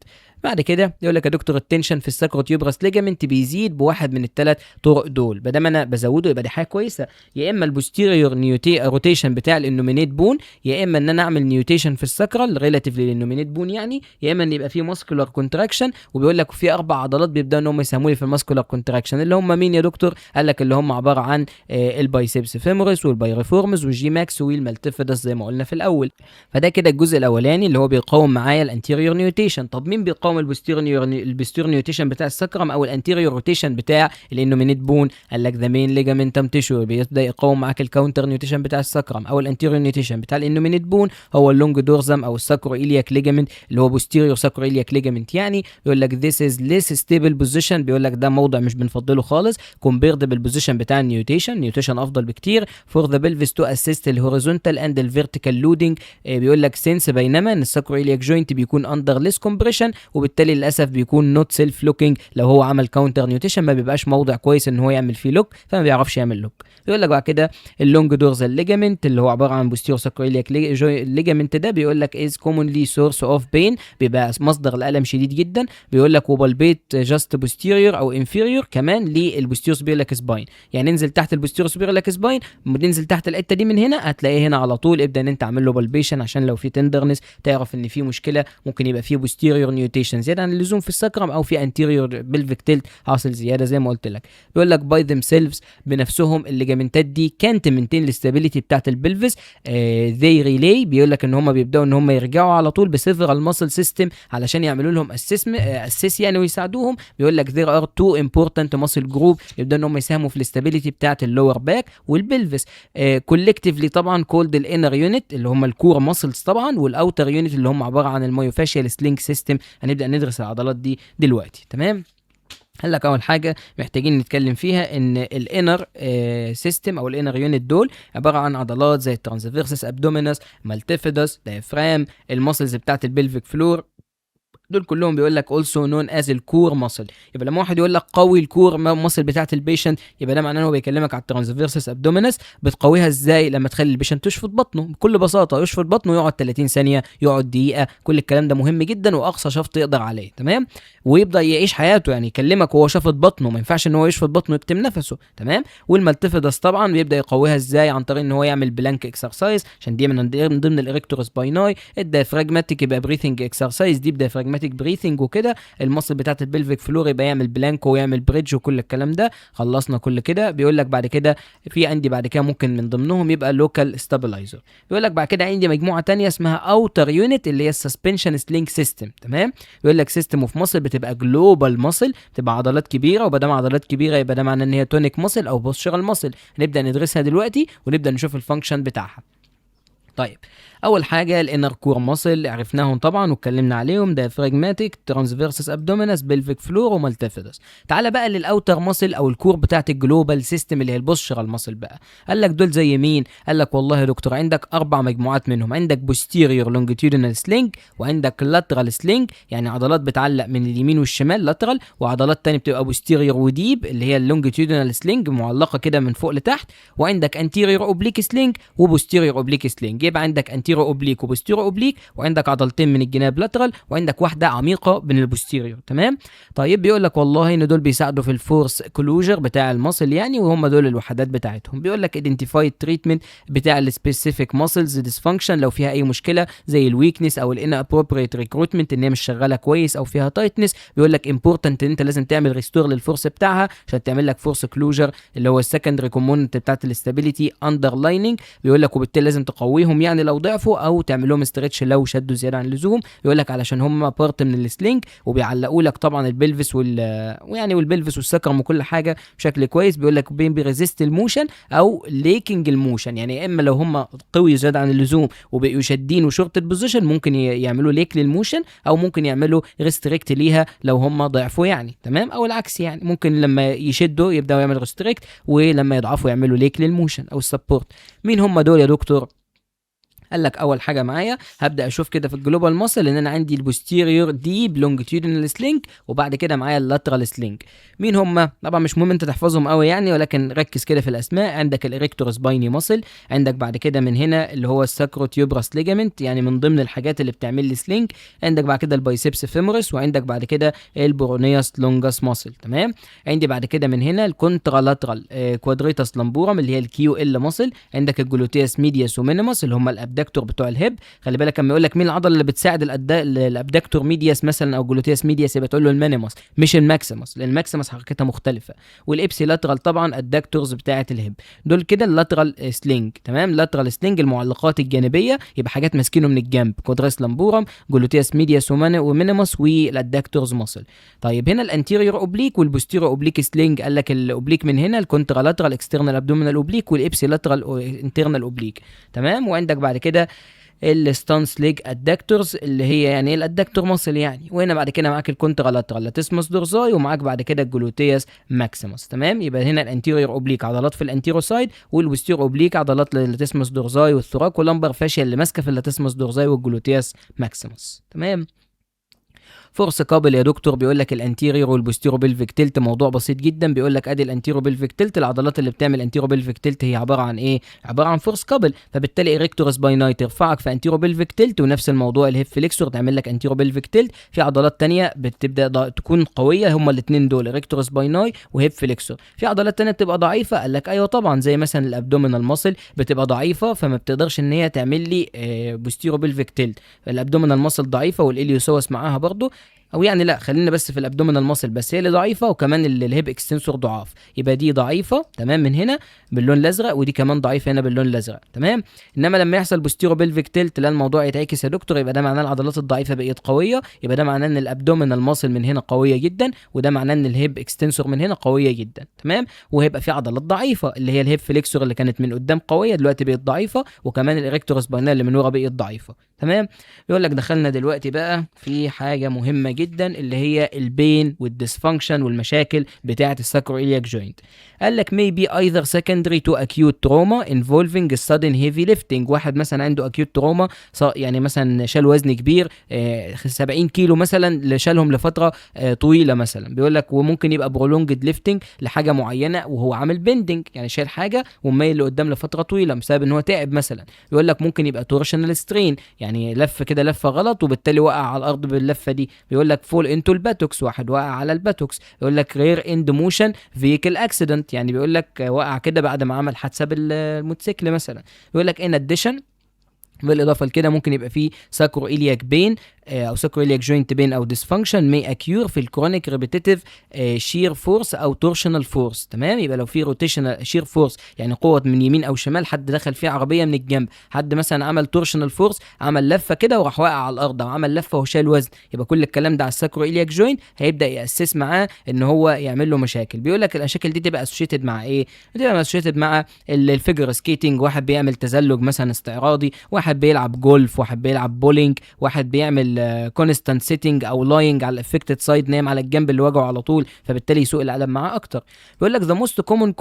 بعد كده يقول لك يا دكتور التنشن في الساكروتيوبراس ليجامنت بيزيد بواحد من الثلاث طرق دول، ما دام انا بزوده يبقى دي حاجه كويسه، يا اما البوستيريور روتيشن بتاع الانومينيت بون، يا اما ان انا اعمل نيوتيشن في الساكرال ريلاتيف للانومينيت بون يعني، يا اما ان يبقى في ماسكولار كونتراكشن. وبيقول لك في 4 عضلات بيبداوا ان هم يساهموا لي في الماسكولار كونتراكشن اللي هم مين يا دكتور؟ قال لك اللي هم عباره عن البايسبس فيموريس والبايريفورمز والجي ماكس والمالتيفيدس زي ما قلنا في الاول. فده كده الجزء الاولاني اللي هو بيقاوم معايا الانتيريور نيوتيشن. طب مين بيقاوم البوستيريور نيوتيشن بتاع السكرم او الانتيريور روتيشن بتاع الانومينيت بون؟ قال لك ذا مين ليجامنتم تيشو بيبدا يقاوم معاك الكاونتر نيوتيشن بتاع السكرم او الانتيريور نيوتيشن بتاع الانومينيت بون هو اللونج دورزم او الساكرويلياك ليجامنت اللي هو بوستيريور ساكرويلياك ليجامنت. يعني بيقول لك this is less stable position، بيقول لك ده موضع مش بنفضله خالص compared بالبوزيشن بتاع النيوتيشن افضل بكتير for the pelvis to assist الهوريزونتال اند الفيرتيكال لودنج. بيقول لك سينس بينما ان الساكرويلياك جوينت بيكون اندر ليس كومبريشن وبالتالي للاسف بيكون نوت سيلف لوكينج، لو هو عمل كاونتر نيوتيشن ما بيبقاش موضع كويس ان هو يعمل فيه لوك فما بيعرفش يعمل لوك. بيقول لك بعد كده اللونج دورزال ليجامنت اللي هو عباره عن بوستيريور ساكرويلياك ليجامنت ده بيقول لك از كومونلي سورس اوف بين، بيبقى مصدر الالم شديد جدا. بيقول لك وبالبيت جاست بوستيريور او انفيريور كمان للبوستيريور سبيريلاك سباين، يعني ننزل تحت البوستيريور سبيريلاك سباين ننزل تحت الحته دي من هنا هتلاقيه هنا على طول، ابدا ان انت اعمل له بالبيشن عشان لو في تندرنس تعرف ان في مشكله، ممكن يبقى في بوستيريور نيوتيشن زياده عن اللزوم في السكرم او في انتيريور بلفيك تيلت حاصل زياده زي ما قلت لك. بيقول لك باي ذيم سيلفز بنفسهم الليجامنتات دي كانت منتين الاستابيليتي بتاعت البلفس ذي ريلي، بيقول لك ان هم بيبداوا ان هم يرجعوا على طول بسيفرال ماسل سيستم علشان يعملوا لهم اسيس يعني ويساعدوهم. بيقول لك there are two important muscle group يبداوا ان هم يساهموا في الاستابيليتي بتاعت اللور باك والبلفس كولكتيفلي طبعا كولد الانر يونت اللي هم الكور ماسلز طبعا، والاوتر يونت اللي هم عباره عن المايوفاشيال سلينج سيستم. هنبدا ندرس العضلات دي دلوقتي. تمام. هل لك اول حاجه محتاجين نتكلم فيها ان الانر سيستم او الانر يونت دول عباره عن عضلات زي الترانسفيرسس ابدومينس مالتيفيدس دايفرام الماسلز بتاعت البلفيك فلور، دول كلهم بيقول لك also known as الكور ماسل. يبقى لما واحد يقول لك قوي الكور ماسل بتاعت البيشنت يبقى ده معناه انه بيكلمك على الترانسفيرسس ابدومينس. بتقويها ازاي؟ لما تخلي البيشنت يشفط بطنه بكل بساطه، يشفط بطنه يقعد 30 ثانيه يقعد دقيقه، كل الكلام ده مهم جدا واقصى شفط يقدر عليه. تمام. ويبدا يعيش حياته، يعني يكلمك وهو شفط بطنه، ما ينفعش ان هو يشفط بطنه يكتم نفسه. تمام. والمالتيفيدس طبعا بيبدا يقويها ازاي؟ عن طريق ان هو يعمل بلانك اكسرسايز عشان دي من ضمن الاريكتور سبايناي. الدايفراجماتيك يبقى بريثنج اكسرسايز دي بدايفراجماتيك بريثنج وكده. المصل بتاعت البلفيك فلور يبقى يعمل بلانكو ويعمل بريدج وكل الكلام ده. خلصنا كل كده. بيقول لك بعد كده في عندي بعد كده ممكن من ضمنهم يبقى لوكال ستابلايزر. بيقول لك بعد كده عندي مجموعه تانية اسمها اوتر يونت اللي هي السسبنشن سلينج سيستم. تمام. بيقول لك سيستم اوف ماسل بتبقى جلوبال ماسل، بتبقى عضلات كبيره، وبدام عضلات كبيره يبقى ده معناه ان هي تونيك ماسل او بوستشرال ماسل. هنبدا ندرسها دلوقتي ونبدا نشوف الفانكشن بتاعها. طيب اول حاجه الانر كور ماسل عرفناهم طبعا واتكلمنا عليهم، دايفراجماتيك، ترانسفيرسس ابدومينس، بلفيك فلور، ومالتيفيدس. تعالى بقى للاوتر ماسل او الكور بتاعت الجلوبال سيستم اللي هي البوستشرال ماسل بقى. قال لك دول زي مين؟ قال لك والله يا دكتور عندك 4 مجموعات منهم، عندك بوستيريور لونجيتيودينال سلينج، وعندك لاترال سلينج يعني عضلات بتعلق من اليمين والشمال لاترال، وعضلات تانية بتبقى بوستيريور وديب اللي هي اللونجيتيودينال سلينج معلقه كده من فوق لتحت، وعندك انتيريور اوبليك سلينج وبوستيريور اوبليك سلينج. يبقى عندك انتيريور اوبليك وبوستيريور اوبليك، وعندك عضلتين من الجناب لاترال، وعندك واحده عميقه من البوستيريور. تمام. طيب بيقول لك والله ان دول بيساعدوا في الفورس كلوجر بتاع الماسل يعني، وهم دول الوحدات بتاعتهم. بيقول لك ايدنتيفايد تريتمنت بتاع السبيسيفيك ماسلز ديسفانكشن لو فيها اي مشكله زي الويكنس او الان ابروبريت ريكروتمنت ان هي مش شغاله كويس او فيها تايتنس. بيقول لك امبورتنت ان انت لازم تعمل ريستور للفورس بتاعها عشان تعمل لك فورس كلوجر اللي هو السكندري كومبوننت بتاعت الاستابيليتي اندرلايننج. بيقول لك وبالتالي لازم تقويهم يعني لو ضعفوا او تعمل لهم استرتش لو شدوا زياده عن اللزوم. بيقول لك علشان هم بارت من السلينج وبيعلقوا لك طبعا البلفس ويعني والبلفس والسكرم وكل حاجه بشكل كويس. بيقول لك بيريزيست الموشن او ليكنج الموشن، يعني اما لو هم قوي زياده عن اللزوم وبقوا شادين وشورت البوزيشن ممكن يعملوا ليك للموشن، او ممكن يعملوا ريستريكت ليها لو هم ضعفوا يعني. تمام. او العكس يعني ممكن لما يشدوا يبداوا يعملوا ريستريكت، ولما يضعفوا يعملوا ليك للموشن او السبورت. مين هم دول يا دكتور؟ قال لك اول حاجه معايا هبدا اشوف كده في الجلوبال ماسل ان انا عندي البوستيريور ديب لونجيتيودينال سلينج، وبعد كده معايا اللاترال سلينج. مين هم؟ طبعا مش مهم انت تحفظهم قوي يعني، ولكن ركز كده في الاسماء. عندك الاريكتور سبايني ماسل، عندك بعد كده من هنا اللي هو الساكروتيوبراس ليجامنت يعني من ضمن الحاجات اللي بتعمل لي سلينج، عندك بعد كده البايسبس فيمورس، وعندك بعد كده البورونياس لونجاس ماسل. تمام. عندي بعد كده من هنا الكونترالاترال كوادريتاس لامبورم اللي هي الكيو ال ماسل، عندك الجلوتياس ميدياس ومينيماس اللي هم الابدكتور بتوع الهيب. خلي بالك لما يقول لك مين العضله اللي بتساعد الابدكتور ميدياس مثلا او جلوتياس ميدياس يبقى تقول له المينيماس مش الماكسيماس، لان الماكسيماس حركتها مختلفه. والابسي لاترال طبعا الدكتورز بتاعه الهيب. دول كده اللاترال سلينج. تمام. لاترال سلينج المعلقات الجانبيه يبقى حاجات ماسكينه من الجنب، كوادريس لامبورم، جلوتياس ميدياس ومينيماس والادكتورز ماسل. طيب هنا الانتيريور اوبليك والبوستيريور اوبليك سلينج. قال لك الاوبليك من هنا الكونترالاترال اكسترنال ابدومينال اوبليك، والابسي لاترال انترنال اوبليك. تمام. وعندك بعد كده الستانس ليج ادكتورز اللي هي يعني الادكتور ماسل يعني. وهنا بعد كده معاك الكونترالاترال لاتيسموس دورزاي، ومعاك بعد كده الجلوتياس ماكسيموس. تمام. يبقى هنا الانتيريور اوبليك عضلات في الانتيرو سايد، والبوستيريور اوبليك عضلات للاتيسموس دورزاي والثراك واللمبر فاشيا اللي ماسكه في اللاتيسموس دورزاي والجلوتياس ماكسيموس. تمام. فورس كابل يا دكتور بيقول لك الانتيريور والبوستيرو بلفيك تلت، موضوع بسيط جدا. بيقول لك ادي الانتيرو بلفيك تلت، العضلات اللي بتعمل انتيرو بلفيك تلت هي عباره عن ايه؟ عباره عن فورس كابل. فبالتالي اريكتور سبايناي ترفعك في انتيرو بلفيك تلت، ونفس الموضوع الهيب فليكسور تعمل لك انتيرو بلفيك تلت. في عضلات تانية بتبدا تكون قويه، هما الاثنين دول اريكتور سبايناي وهيب فليكسور. في عضلات تانية بتبقى ضعيفه، قال لك ايوه طبعا زي مثلا الابدومينال ماسل بتبقى ضعيفه فما بتقدرش ان هي تعمل لي بوستيرو بلفيك تلت. الابدومينال ماسل ضعيفه والاليوسوس معاها برضو، او يعني لا خلينا بس في الابدومينال ماسل بس هي اللي ضعيفه، وكمان الهيب اكستنسور ضعاف. يبقى دي ضعيفه تمام من هنا باللون الازرق، ودي كمان ضعيفه هنا باللون الازرق. تمام. انما لما يحصل بوستيرو بلفيك تلت لا الموضوع يتعكس يا دكتور، يبقى ده معناه العضلات الضعيفه بقت قويه، يبقى ده معناه ان الابدومينال ماسل من هنا قويه جدا، وده معناه ان الهيب اكستنسور من هنا قويه جدا. تمام. وهيبقى في عضلات ضعيفه اللي هي الهيب فليكسور اللي كانت من قدام قويه دلوقتي بقت ضعيفه، وكمان الاريكتور سباينال اللي من ورا بقت ضعيفه. تمام. يقول لك دخلنا دلوقتي بقى في حاجه مهمه جدا اللي هي البين والديسفانكشن والمشاكل بتاعه الساكرويلياك جوينت. قال لك maybe either secondary to acute trauma involving sudden heavy lifting. واحد مثلا عنده acute trauma يعني مثلا شال وزن كبير 70 كيلو مثلا شالهم لفتره طويله مثلا. بيقول لك وممكن يبقى prolonged lifting لحاجه معينه وهو عامل بيندنج يعني شال حاجه ومايل لقدام لفتره طويله بسبب ان هو تعب مثلا. بيقول لك ممكن يبقى torsional strain يعني لف كده لفه غلط وبالتالي وقع على الارض باللفه دي. بيقول لك فول انتو الباتوكس، واحد وقع على الباتوكس. يقول لك رير اند موشن فيكل اكسيدنت يعني بيقول لك وقع كده بعد ما عمل حادثه بالموتوسيكل مثلا. بيقول لك ان اديشن بالاضافه لكده ممكن يبقى فيه ساكرو إلياك بين او ساكرو إلياك جوينت بين او ديسفانكشن مي اكيور في الكرونيك ريبيتيتيف شير فورس او تورشنال فورس. تمام. يبقى لو في روتيشنال شير فورس يعني قوه من يمين او شمال، حد دخل فيه عربيه من الجنب، حد مثلا عمل تورشنال فورس عمل لفه كده وراح واقع على الارض، او عمل لفه وشال وزن، يبقى كل الكلام ده على الساكرو إلياك جوينت هيبدا ياسس معاه ان هو يعمل له مشاكل. بيقول لك المشاكل دي تبقى اسوشيتد مع ايه؟ بتبقى اسوشيتد مع الفيجر سكيتنج، واحد بيعمل تزلج مثلا استعراضي، واحد واحد بيلعب جولف، واحد بيلعب بولينج، واحد بيعمل كونستانت سيتنج او لاينج على الافكتد سايد، نايم على الجنب اللي وجعه على طول، فبالتالي يسوق الالم معاه اكتر. بيقول لك the most common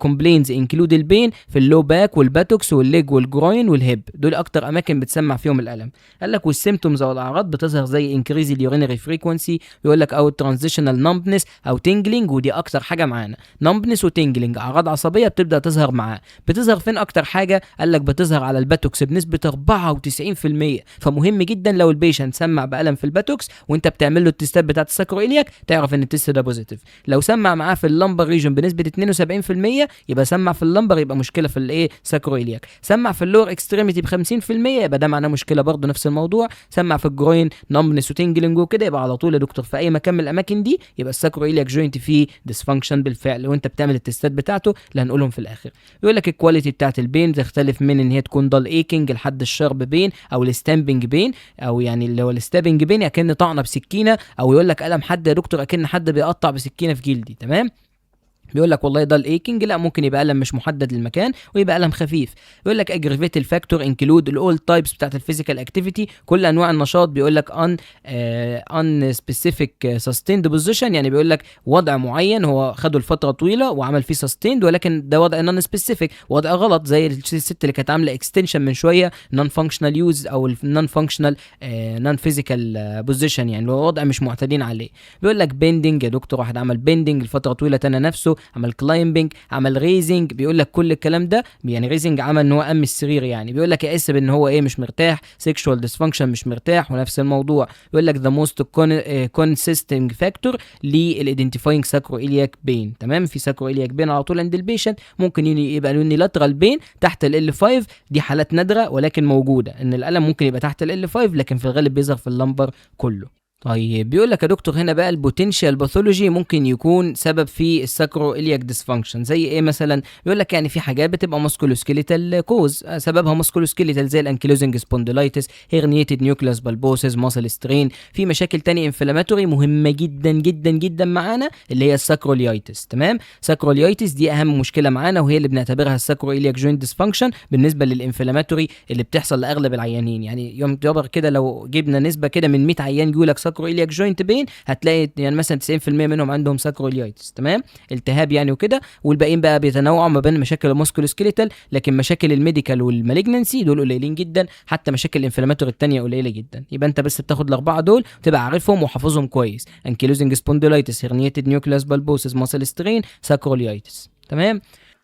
complaints include البين في اللو باك والباتوكس والليج والجروين والهيب، دول اكتر اماكن بتسمع فيهم الالم. قال لك والسيمتومز او الاعراض بتظهر زي انكريز اليورينري فريكوانسي، بيقول لك او ترانزيشنال نمبنس او تينجلينج، ودي اكتر حاجه معانا، نمبنس وتينجلينج، اعراض عصبيه بتبدا تظهر معاه. بتظهر فين اكتر حاجه؟ قال لك بتظهر على الباتوكس بنسبه 94%. فمهم جدا لو البيشنت سمع بالم في الباتوكس وانت بتعمل له التستات بتاعه الساكرويلياك تعرف ان التست ده بوزيتيف. لو سمع معاه في اللمبر ريجن بنسبه 72% يبقى سمع في اللمبر، يبقى مشكله في الايه ساكرويلياك. سمع في اللور اكستريميتي ب 50% يبقى ده معناه مشكله برضه نفس الموضوع. سمع في الجروين نمبنس وتنجلنج وكده، يبقى على طول يا دكتور في اي مكان من الاماكن دي يبقى الساكرويلياك جوينت فيه ديسفانكشن بالفعل، وانت بتعمل التستات بتاعته اللي هنقولهم في الاخر. يقول لك الكواليتي بتاعت البين تختلف من ان هي تكون دال ايكنج لحد الشارب بين او الستامبنج بين، او يعني اللي هو الستابنج بين اكن طعنه بسكينه، او يقول لك الم حد يا دكتور اكن حد بيقطع بسكينه في جلدي. تمام. بيقول لك والله ده الايكنج، لا ممكن يبقى الم مش محدد للمكان ويبقى الم خفيف. بيقول لك اجريفيتال فاكتور انكلود الاول تايبس بتاعت الفيزيكال اكتيفيتي، كل انواع النشاط. بيقول لك ان سبيسيفيك سستيند بوزيشن، يعني بيقول لك وضع معين هو خده لفتره طويله وعمل فيه سستيند، ولكن ده وضع نون سبيسيفيك، وضع غلط، زي الست اللي كانت عامله اكستنشن من شويه، نون فانكشنال يوز او نون فانكشنال نون فيزيكال بوزيشن، يعني وضع مش معتادين عليه. بيقول لك بيندنج يا دكتور، واحد عمل بيندنج لفتره طويله تنى نفسه، عمل كلايمبنج، عمل ريزنج. بيقول لك كل الكلام ده، يعني ريزنج عمل ان هو قام السرير، يعني بيقول لك يحس بان هو ايه مش مرتاح، سيكشوال ديسفانكشن مش مرتاح، ونفس الموضوع. بيقول لك ذا موست كونسيستنج فاكتور للايدنتيفاينج ساكرويلياك بين. تمام. في ساكرويلياك بين على طول عند البيشنت، ممكن يبقى يونيلاترال بين تحت ال 5، دي حالات نادره ولكن موجوده، ان الالم ممكن يبقى تحت ال 5 لكن في الغالب بيظهر في اللمبر كله. طيب بيقول لك يا دكتور هنا بقى البوتنشال باثولوجي ممكن يكون سبب في الساكرو إلياك ديسفانكشن، زي ايه مثلا؟ بيقول لك يعني في حاجات بتبقى ماسكولوسكيليتال كوز، سببها ماسكولوسكيليتال زي الانكيلوزنج سبونديلايتس، هيرنيتد نيوكلاس بالبوسز، ماسل سترين. في مشاكل تانية انفلاماتوري مهمه جدا جدا جدا معانا اللي هي الساكروليايتس. تمام. ساكروليايتس دي اهم مشكله معانا، وهي اللي بنعتبرها الساكرو إلياك جوينت ديسفانكشن بالنسبه للانفلاماتوري اللي بتحصل لاغلب العيانين. يعني يوم يعتبر كده لو جبنا نسبه كده من 100 عيان يقول لك ساكرو إلياك جوينت بين، هتلاقي يعني مثلا 90% منهم عندهم ساكرويليتس. تمام. التهاب يعني وكده، والباقيين بقى بيتنوعوا ما بين مشاكل الماسكولوسكيليتال، لكن مشاكل الميديكال والمالجنسي دول قليلين جدا، حتى مشاكل الانفلاماتوري الثانيه قليله جدا. يبقى انت بس بتاخد الاربعه دول تبقى عارفهم وحافظهم كويس: انكيلوزنج سبونديلايتس، هيرنيتد نيوكلاس بالبوسس، ماسل سترين، ساكرويليتس. تمام.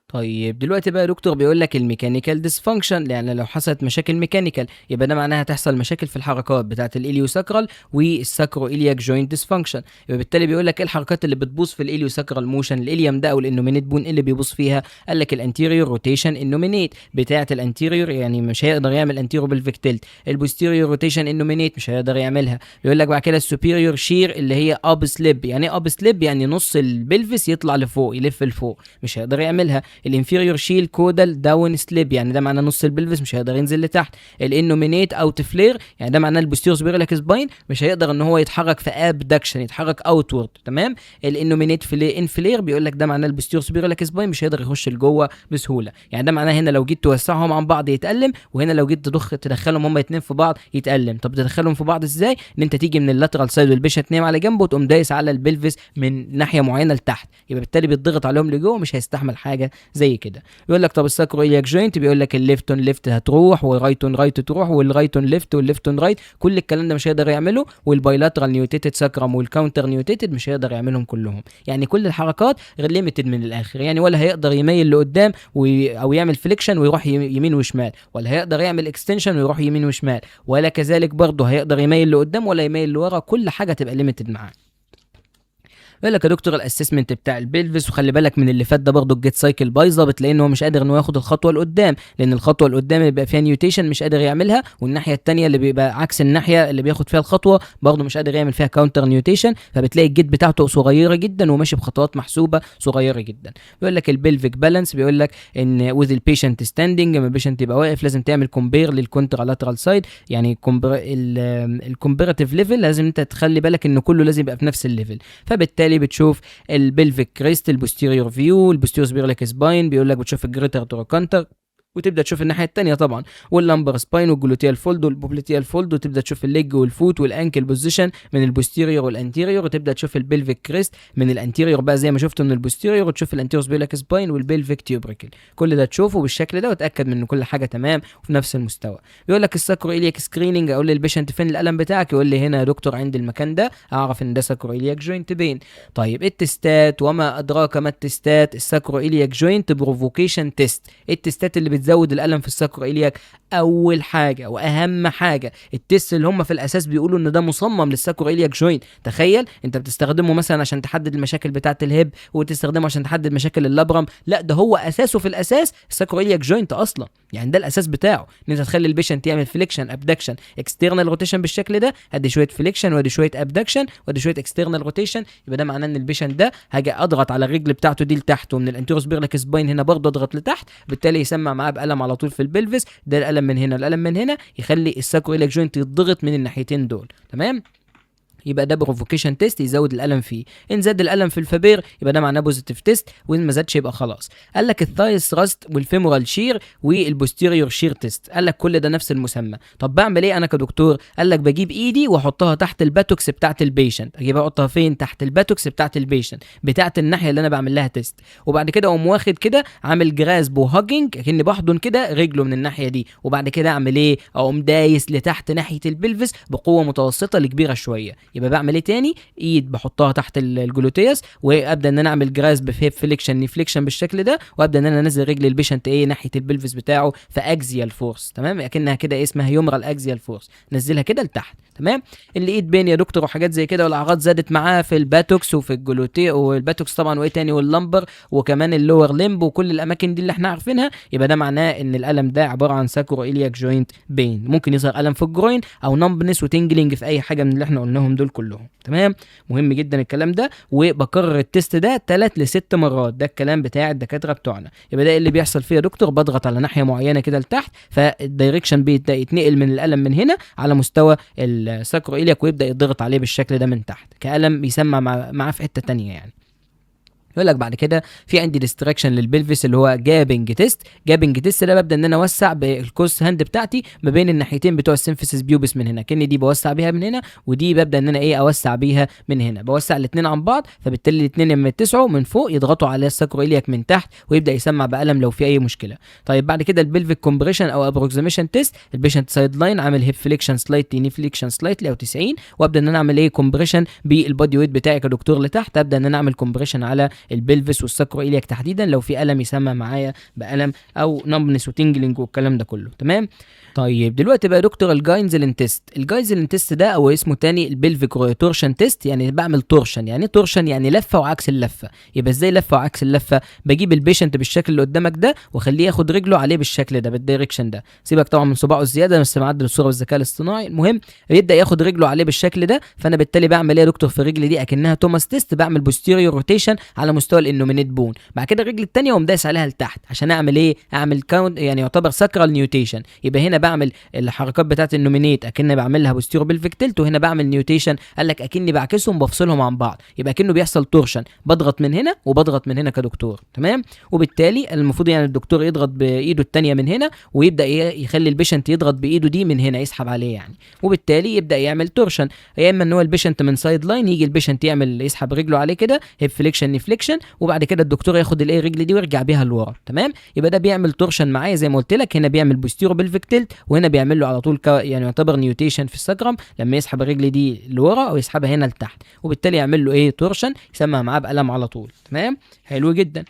طيب دلوقتي بقى يا دكتور بيقول لك الميكانيكال ديسفانكشن، يعني لو حصلت مشاكل ميكانيكال يبقى ده معناها تحصل مشاكل في الحركات بتاعه الاليوساكرال والساكرو إلياك جوينت ديسفانكشن. يبقى بالتالي بيقول لك ايه الحركات اللي بتبوظ في الاليوساكرال موشن، الاليوم ده او الانومينيت بون اللي بيبوظ فيها؟ قال لك الانتيريور روتيشن انومينيت بتاعه الانتيريور، يعني مش هيقدر يعمل انتيريور بالفيكتيلت. البوستيريور روتيشن انومينيت مش هيقدر يعملها. بيقول لك بعد كده السوبيريور شير اللي هي اب سليب، يعني ايه اب سليب؟ يعني نص البلفس يطلع لفوق يلف لفوق، مش هيقدر يعملها. الانفيريور شيل كودال داون سليب، يعني ده معناه نص البلفس مش هيقدر ينزل لتحت. الانومينيت اوت فلير، يعني ده معناه البوستيريور سبيريلاك سباين مش هيقدر ان هو يتحرك في ابدكشن، يتحرك اوتورد. تمام. الانومينيت انفلير بيقول لك ده معناه البوستيريور سبيريلاك سباين مش هيقدر يخش لجوه بسهوله، يعني ده معناه هنا لو جيت توسعهم عن بعض يتألم، وهنا لو جيت تدخلهم هم الاثنين في بعض يتألم. طب تدخلهم في بعض ازاي؟ ان انت تيجي من اللاترال سايد والبيشة تنام على جنبه وتقوم دايس على البلفس من ناحيه معينه لتحت، يبقى بالتالي بيتضغط عليهم لجوه مش هيستحمل حاجه زي كده. يقول لك طب الساكرو إلياك جوينت، بيقول لك الليفت اون ليفت هتروح، والرايت اون رايت تروح، والرايت اون ليفت والليفت اون رايت، كل الكلام ده مش هيقدر يعمله. والبايلاترال نيوتيتد ساكرام والكاونتر نيوتيتد مش هيقدر يعملهم كلهم، يعني كل الحركات غير ليميتد من الاخر، يعني ولا هيقدر يميل لقدام او يعمل فليكشن ويروح يمين وشمال، ولا هيقدر يعمل اكستنشن ويروح يمين وشمال، ولا كذلك برضه هيقدر يميل لقدام ولا يميل لورا، كل حاجه تبقى ليميتد معاه. يقول لك يا دكتور الاسسمنت بتاع البلفس، وخلي بالك من اللي فات ده برضه الجيت سايكل بايظه، بتلاقي ان هو مش قادر ان هو ياخد الخطوه لقدام، لان الخطوه لقدام اللي بيبقى فيها نيوتيشن مش قادر يعملها، والناحيه الثانيه اللي بيبقى عكس الناحيه اللي بياخد فيها الخطوه برضه مش قادر يعمل فيها كاونتر نيوتيشن، فبتلاقي الجيت بتاعته صغيره جدا وماشي بخطوات محسوبه صغيره جدا. بيقول لك البلفيك بالانس، بيقول لك ان وذ البيشنت ستاندنج، لما البيشنت يبقى واقف لازم تعمل كومبير للكونترالاترال سايد، يعني الكومبيراتيف ليفل لازم انت تخلي بالك ان كله لازم يبقى في نفس الليفل، فبالتالي بتشوف البلفيك كريست، البوستيريور فيو، البوستيريور سبيريلاك سباين، بيقول لك بتشوف الجريتر تروكانتر، وتبدا تشوف الناحيه الثانيه طبعا، واللامبر سباين والجلوتيال فولد والبوبليتيال فولد، وتبدا تشوف الليج والفوت والانكل بوزيشن من البوستيريور والانتيريور، وتبدا تشوف البلفيك كريست من الانتيريور بقى زي ما شفت من البوستيريور، وتشوف الانتيروس بيلاك سباين والبلفيك تيوبريكل. كل ده تشوفه بالشكل ده وتاكد من ان كل حاجه تمام وفي نفس المستوى. بيقول لك الساكرو إلياك سكريننج، اقول للبيشنت فين الالم بتاعك، يقول لي هنا يا دكتور عند المكان ده، اعرف ان ده ساكرو إلياك جوينت بين. طيب التستات، وما ادراك ما التستات، الساكرو إلياك جوينت بروفوكيشن تيست. التستات اللي بتزود الالم في الساكرو إلياك، اول حاجه واهم حاجه التست اللي هم في الاساس بيقولوا ان ده مصمم للساكرو إلياك جوينت. تخيل انت بتستخدمه مثلا عشان تحدد المشاكل بتاعه الهيب، وتستخدمه عشان تحدد مشاكل اللبرم، لا ده هو اساسه في الاساس الساكرو إلياك جوينت اصلا. يعني ده الاساس بتاعه، ان انت تخلي البيشنت يعمل فليكشن ابدكشن اكسترنال روتيشن بالشكل ده، ادي شويه فليكشن وادي شويه ابدكشن وادي شويه اكسترنال روتيشن. يبقى ده معناه ان البيشنت ده هاجي اضغط على الرجل بتاعته دي لتحت، ومن الانتيروس بيرلك سباين هنا برضه اضغط لتحت، بالتالي يسمع معاه بالم على طول في البلفس. ده الالم من هنا الالم من هنا، يخلي الساكرو إلياك جوينت يتضغط من الناحيتين دول. تمام، يبقى ده بروفوكيشن تيست يزود الالم فيه. ان زاد الالم في الفابير يبقى ده معناه بوزيتيف تيست، وان ما زادش يبقى خلاص. قال لك الثايس راست والفيمورال شير والبوستيريور شير تيست، قال لك كل ده نفس المسمى. طب بعمل ايه انا كدكتور؟ قال لك بجيب ايدي واحطها تحت الباتوكس بتاعه البيشنت. اجيبها احطها فين؟ تحت الباتوكس بتاعه البيشنت بتاعه الناحيه اللي انا بعمل لها تيست، وبعد كده اقوم واخد كده عامل جراسب وهاجنج كاني بحضن كده رجله من الناحيه دي، وبعد كده اعمل ايه؟ اقوم دايس لتحت ناحيه البلفس بقوه متوسطه لكبيره شويه. يبقى بعمل ايه تاني؟ ايد بحطها تحت الجلوتيوس، وابدا ان انا اعمل جراسب في هيب فليكشن نيفليكشن بالشكل ده، وابدا ان انا انزل رجل البيشنت ايه ناحيه البلفس بتاعه في اكزيال فورس. تمام، اكنها كده اسمها يومرال اكزيال فورس، نزلها كده لتحت. تمام، اللي ايد بين يا دكتور وحاجات زي كده، والاعراض زادت معاه في الباتوكس وفي الجلوتي والباتوكس طبعا، وايه تاني، واللمبر وكمان اللور ليمب وكل الاماكن دي اللي احنا عارفينها، يبقى ده معناه ان الالم ده عباره عن ساكرو إلياك جوينت بين. ممكن يظهر الم في الجروين او نمبنس وتنجلينج في اي حاجه من اللي احنا قلناهم دول كلهم. تمام، مهم جدا الكلام ده، وبكرر التست ده 3 ل 6 مرات، ده الكلام بتاع الدكاتره بتوعنا. يبقى ده اللي بيحصل فيه يا دكتور، بضغط على ناحيه معينه كده لتحت، فالدايركشن بيبدا يتنقل من الالم من هنا على مستوى الساكرو إلياك، ويبدا يضغط عليه بالشكل ده من تحت كألم يسمع معاه في حته تانية يعني. يقول لك بعد كده في عندي ديستراكشن للبلفس اللي هو جابنج تيست. جابنج تيست ده ببدا ان انا اوسع بالكوس هاند بتاعتي ما بين الناحيتين بتوع السيمفيسيس بيوبس من هنا، كأن دي بوسع بيها من هنا، ودي ببدا ان انا ايه اوسع بيها من هنا، بوسع الاثنين عن بعض، فبالتالي الاثنين لما يتسعوا من فوق يضغطوا على الساكرو إلياك من تحت، ويبدا يسمع بألم لو في اي مشكله. طيب بعد كده البلفيك كومبريشن او ابروكسيميشن تيست، البيشنت سايد لاين عامل هيب فليكشن سلايتلي ني فليكشن سلايتلي او 90، وابدا ان انا اعمل ايه كومبريشن بالبودي ويت بتاعي كدكتور لتحت، ابدا ان انا اعمل كومبريشن على البلفس والساكرو إلياك تحديدا لو في ألم يسمى معايا بألم او نمبنس وتنجلينج والكلام ده كله. تمام، طيب دلوقتي بقى دكتور الجاينزلين تيست. الجاينزلين تيست ده او اسمه تاني البلفيك تورشن تيست، يعني بعمل تورشن. يعني تورشن يعني لفه وعكس اللفه. يبقى ازاي لفه وعكس اللفه؟ بجيب البيشنت بالشكل اللي قدامك ده واخليه ياخد رجله عليه بالشكل ده بالدايركشن ده، سيبك طبعا من صباعه الزياده بس معدل الصوره بالذكاء الاصطناعي. المهم يبدا ياخد رجله عليه بالشكل ده، فانا بالتالي بعمل ايه يا دكتور في الرجل دي اكنها توماس تيست، بعمل بوستيريور روتيشن على مستوى الانومينيت بون، بعد كده الرجل الثانيه واقوم دايس عليها لتحت عشان اعمل ايه؟ اعمل كاونت، يعني يعتبر ساكرال نيوتيشن. يبقى هنا بعمل الحركات بتاعت النومينيت اكني بعملها بوستيرو بلفيك تلت، وهنا بعمل نيوتيشن، قال لك اكني بعكسهم بفصلهم عن بعض، يبقى كأنه بيحصل تورشن، بضغط من هنا وبضغط من هنا كدكتور. تمام، وبالتالي المفروض يعني الدكتور يضغط بايده الثانيه من هنا، ويبدا يخلي البيشنت يضغط بايده دي من هنا يسحب عليه يعني، وبالتالي يبدا يعمل تورشن. يا اما ان هو البيشنت من سايد لاين يجي البيشنت يعمل يسحب رجله عليه كده هيب فليكشن نيفليكشن، وبعد كده الدكتور ياخد الايه رجل دي ويرجع بيها لورا. تمام، يبقى ده بيعمل تورشن معايا زي ما قلت لك، هنا بيعمل بوستيرو بلفيك تلت، وهنا بيعمل له على طول يعني يعتبر نيوتيشن في السكرم لما يسحب الرجل دي لورا او يسحبها هنا لتحت، وبالتالي يعمل له ايه تورشن يسمع معاه بألم على طول. تمام، حلو جدا.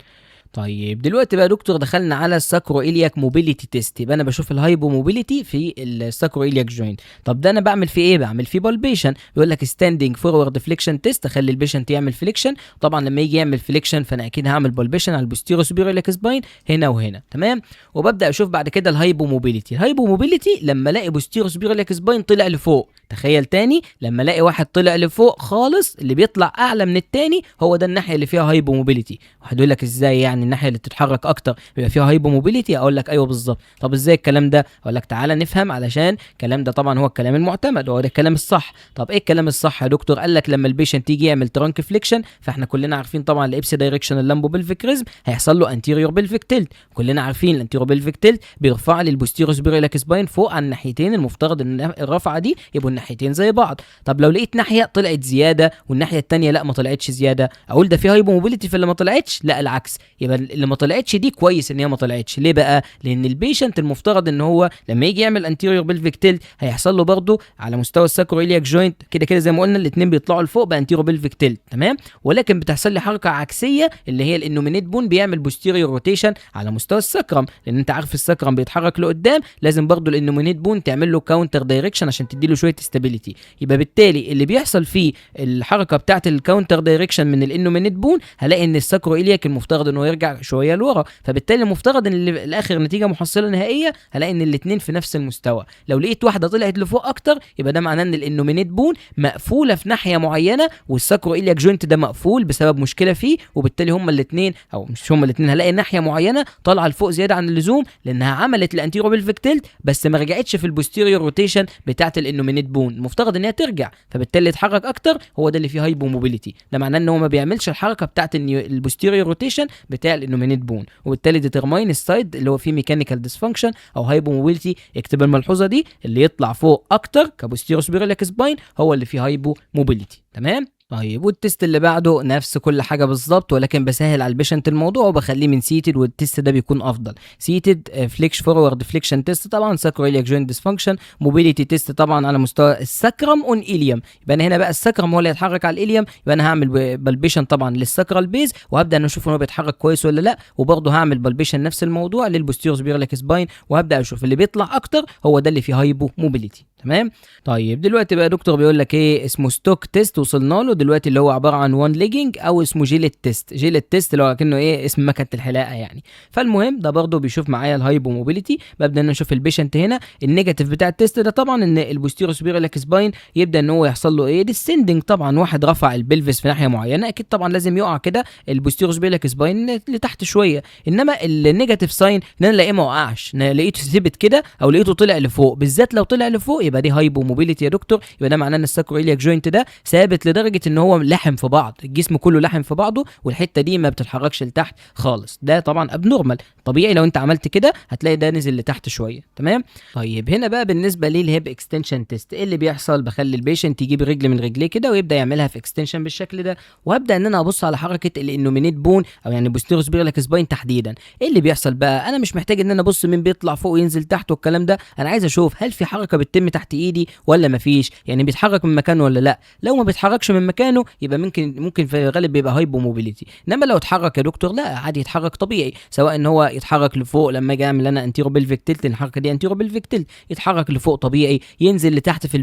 طيب دلوقتي بقى دكتور دخلنا على الساكرو إلياك موبيليتي تيست، يبقى انا بشوف الهايبو موبيليتي في الساكرو إلياك جوينت. طب ده انا بعمل فيه ايه؟ بعمل فيه بالبيشن. بيقول لك ستاندينج فورورد فليكشن تيست، اخلي البيشنت يعمل فليكشن، طبعا لما يجي يعمل فليكشن فانا اكيد هعمل بالبيشن على البوستيرو سوبيريور إلياك سباين هنا وهنا. تمام، وببدا اشوف بعد كده الهايبو موبيليتي. الهايبو موبيليتي لما الاقي بوستيرو سوبيريور إلياك سباين طلع لفوق. تخيل تاني، لما الاقي واحد طلع لفوق خالص، اللي بيطلع اعلى من التاني هو ده الناحيه اللي فيها هايبو موبيليتي. واحد يقول لك ازاي يعني يعني الناحيه اللي بتتحرك اكتر بيبقى فيها هايبوموبيليتي؟ اقول لك ايوه بالظبط. طب ازاي الكلام ده؟ اقول لك تعالى نفهم، علشان الكلام ده طبعا هو الكلام المعتمد، هو ده الكلام الصح. طب ايه الكلام الصح يا دكتور؟ قال لك لما البيشنت يجي يعمل ترانك فليكشن، فاحنا كلنا عارفين طبعا الابسي دايركشن اللامبو بلفيك ريزم هيحصل له انتيريور بلفيك تيلت، كلنا عارفين الانتيريور بلفيك تيلت بيرفع لي البوستيريور سبيريلاك سباين فوق على الناحيتين، المفترض ان الرفعه دي يبقوا الناحيتين زي بعض. طب لو لقيت ناحيه طلعت زياده والناحيه الثانيه لا ما طلعتش زياده، اقول ده في هايبوموبيليتي في اللي ما طلعتش؟ لا العكس، يبقى اللي ما طلعتش دي كويس ان هي ما طلعتش. ليه بقى؟ لان البيشنت المفترض ان هو لما يجي يعمل انتيريور بلفيك تيلت هيحصل له برضه على مستوى الساكرويلياك جوينت كده كده زي ما قلنا الاثنين بيطلعوا لفوق بانتيريور بلفيك تيلت، تمام؟ ولكن بتحصل لي حركه عكسيه اللي هي الانومينيت بون بيعمل بوستيريور روتيشن على مستوى السكرم، لان انت عارف السكرم بيتحرك لقدام، لازم برضه الانومينيت بون تعمل له كاونتر دايركشن عشان تدي له شويه استابيليتي. يبقى بالتالي اللي بيحصل فيه الحركه بتاعه الكاونتر دايركشن من الانومينيت بون هلاقي ان الساكرويلياك المفترض انه يرجع شويه لورا، فبالتالي المفترض ان الاخر نتيجه محصله نهائيه هلاقي ان الاثنين في نفس المستوى. لو لقيت واحده طلعت لفوق اكتر يبقى ده معناه ان الانومينيت بون مقفوله في ناحيه معينه، والساكرويلياك جوينت ده مقفول بسبب مشكله فيه، وبالتالي هما الاثنين او مش هما الاثنين هلاقي ناحيه معينه طالعه لفوق زياده عن اللزوم لانها عملت الانتيرو بلفيك تيلت بس ما رجعتش في البوستيريور روتيشن بتاعه الانومينيت بون، المفترض ان هي ترجع، فبالتالي يتحرك اكتر، هو ده اللي فيه هايبوموبيليتي. ده معناه ان هو ما بيعملش الحركه بتاعه البوستيريور روتيشن بتاع الانومينيت بون، وبالتالي ديترماين السايد اللي هو فيه ميكانيكال ديسفانكشن او هايبوموبيليتي. اكتب الملحوظه دي، اللي يطلع فوق اكتر كبوستيريور سبيريلاك سباين هو اللي فيه هايبوموبيليتي، تمام؟ طيب والتست اللي بعده نفس كل حاجه بالظبط، ولكن بسهل على البيشنت الموضوع وبخليه من سيتد، والتست ده بيكون افضل. سيتد فليكش فورورد فليكشن تيست طبعا، ساكرويلياك جوينت ديسفانكشن، موبيليتي تيست طبعا على مستوى السكرم اون اليوم. يبقى انا هنا بقى السكرم هو اللي يتحرك على الاليوم، يبقى انا هعمل بالبيشن طبعا للسكرال بيز وهبدا ان اشوف ان هو بيتحرك كويس ولا لا، وبرضه هعمل بالبيشن نفس الموضوع للبوستيريور سبيريلاك سباين، وهبدا اشوف اللي بيطلع اكتر هو ده اللي فيه هايبو موبيليتي، تمام؟ طيب دلوقتي بقى دكتور بيقول لك ايه اسمه ستوك تيست وصلنا له دلوقتي، اللي هو عباره عن وان ليجنج او اسمه جيلت تيست. جيلت تيست اللي هو كأنه ايه اسم مكنه الحلاقه يعني. فالمهم ده برضه بيشوف معايا الهايبو موبيليتي. ببدا ان اشوف البيشنت هنا النيجاتيف بتاع التيست ده طبعا ان البوستيريور سبيريلاك سباين يبدا ان هو يحصل له ايه ديسندنج، طبعا واحد رفع البلفس في ناحيه معينه اكيد طبعا لازم يقع كده البوستيريور سبيريلاك سباين لتحت شويه، انما النيجاتيف ساين ان انا الاقيه ما وقعش، لقيته ثبت كده او لقيته طلع لفوق، بالذات لو طلع لفوق يبقى دي هايبو موبيليتي يا دكتور. يبقى ده معناه ان الساكرويلياك جوينت ده ثابت لدرجه ان هو لحم في بعض، الجسم كله لحم في بعضه والحته دي ما بتتحركش لتحت خالص. ده طبعا ابنورمال، طبيعي لو انت عملت كده هتلاقي ده نزل لتحت شويه، تمام؟ طيب هنا بقى بالنسبه للهيب اكستنشن تيست ايه اللي بيحصل؟ بخلي البيشنت يجيب رجل من رجليه كده ويبدا يعملها في اكستنشن بالشكل ده، وابدا ان انا ابص على حركه الانومينيت بون او يعني بوستيريور سبيريلاك سباين تحديدا. ايه اللي بيحصل بقى؟ انا مش محتاج ان انا ابص مين بيطلع فوق وينزل تحت والكلام ده، انا عايز اشوف هل في حركه بتتم تحت ايدي ولا مفيش، يعني بيتحرك من مكانه ولا لا. لو ما بيتحركش من مكانه يبقى ممكن في الغالب بيبقى هايبو موبيليتي، انما لو اتحرك يا دكتور لا عادي يتحرك طبيعي، سواء ان هو يتحرك لفوق لما اجي اعمل انا انتيرو بلفيك تيلت الحركه دي انتيرو بلفيك تيلت، يتحرك لفوق طبيعي، ينزل لتحت في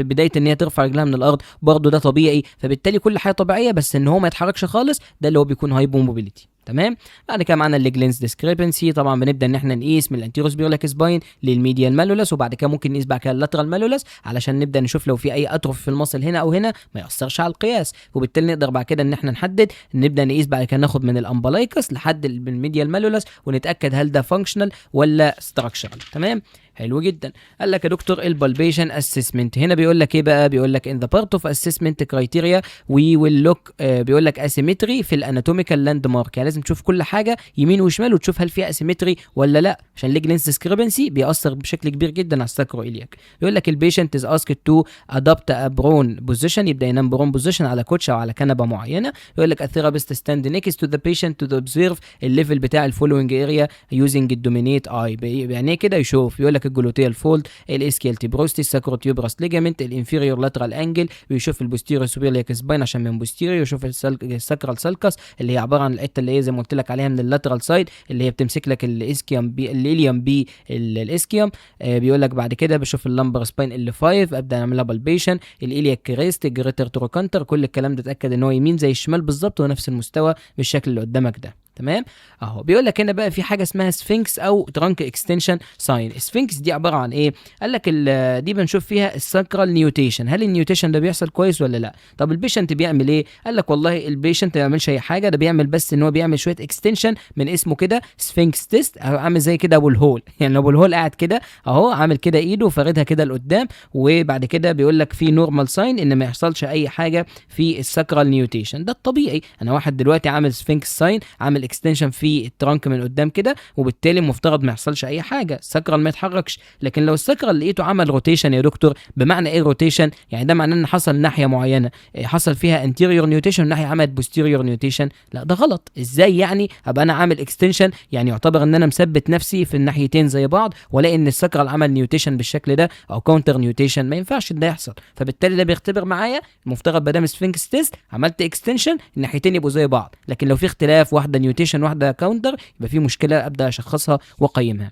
بدايه ان هي ترفع رجلها من الارض برضه ده طبيعي، فبالتالي كل حاجه طبيعيه، بس ان هو ما يتحركش خالص ده اللي هو بيكون هايبو موبيليتي، تمام؟ بعد كده معانا الليج لينز ديسكريبنسي، طبعا بنبدا ان احنا نقيس من الانتيرو سبيريلاك سباين للميديال مالولس، وبعد كده ممكن نقيس بعد كده اللاترال مالولس علشان نبدا نشوف لو في اي اتروفي في المصل هنا او هنا ما ياثرش على القياس، وبالتالي نقدر بعد كده ان احنا نحدد، نبدا نقيس بعد كده ناخد من الامبلايكس لحد الميديال مالولس ونتاكد هل ده فانكشنال ولا ستراكشرال، تمام؟ حلو جدا. قال لك يا دكتور البالبيشن اسسمنت، هنا بيقول لك ايه بقى؟ بيقول لك ان ذا بارت اوف اسسمنت كرايتيريا وي ويل لوك، بيقول لك اسيمتري في الاناتوميكال لاند مارك، يعني لازم تشوف كل حاجه يمين وشمال وتشوف هل فيها اسيمتري ولا لا، عشان الليج لينس ديسكريبنسي بيأثر بشكل كبير جدا على الساكرويلياك. بيقول لك البيشنت از اسكد تو ادابت ا برون بوزيشن، يبدا ينام برون بوزيشن على كوتش او على كنبه معينه. يقول لك الثيرابيست ستاند نيكست تو ذا بيشنت تو اوبزيرف الليفل بتاع الفولوينج اريا يوزنج الدومينيت اي، يعني كده يشوف. يقول لك الجلوتيال فولد، الاسكيال تيبروستي، الساكروتيوبراس ليجامنت، الانفيريور لاترال انجل، بيشوف البوستيريور سوبيريلاك سباين عشان من بوستيريور، يشوف الساكرال سالكس اللي هي عباره عن الحته اللي هي زي ما قلت لك عليها من اللاترال سايد اللي هي بتمسك لك الاسكيوم بي الاليوم بي الاسكيوم. بيقول لك بعد كده بشوف اللامبر سباين ال 5 ابدا اعملها بالبيشن، الالياك كريست، الجريتر تروكانتر، كل الكلام ده اتاكد ان هو يمين زي الشمال بالظبط ونفس المستوى بالشكل اللي قدامك ده. تمام. اهو بيقول لك هنا بقى في حاجه اسمها سفنكس او ترانك اكستنشن ساين. سفنكس دي عباره عن ايه؟ قال لك دي بنشوف فيها الساكرال نيوتيشن، هل النيوتيشن ده بيحصل كويس ولا لا؟ طب البيشنت بيعمل ايه؟ قال لك والله البيشنت ما بيعملش اي حاجه، ده بيعمل بس ان هو بيعمل شويه اكستنشن من اسمه كده سفنكس تيست، عامل زي كده ابو الهول يعني ابو الهول قاعد كده اهو عامل كده ايده وفاردها كده لقدام، وبعد كده بيقول لك في نورمال ساين ان ما يحصلش اي حاجه في الساكرال نيوتيشن. ده الطبيعي، انا واحد دلوقتي عامل سفنكس ساين، عامل اكستنشن في الترانك من قدام كده، وبالتالي المفترض ما يحصلش اي حاجه، الساكرال ما يتحركش. لكن لو الساكرال لقيته عمل روتيشن يا دكتور، بمعنى ايه روتيشن؟ يعني ده معناه ان حصل ناحيه معينه حصل فيها انتيريور نيوتيشن وناحيه عملت بوستيريور نيوتيشن، لا ده غلط. ازاي يعني ابقى انا عامل اكستنشن يعني يعتبر ان انا مثبت نفسي في الناحيتين زي بعض، ولا ان الساكرال عمل نيوتيشن بالشكل ده او كاونتر نيوتيشن؟ ما ينفعش ده يحصل. فبالتالي ده بيختبر معايا المفترض بدل سفنكس تيست عملت اكستنشن الناحيتين يبقوا زي بعض، لكن لو في اختلاف واحده نيوتيشن واحده كاونتر يبقى في مشكله، ابدا اشخصها واقيمها.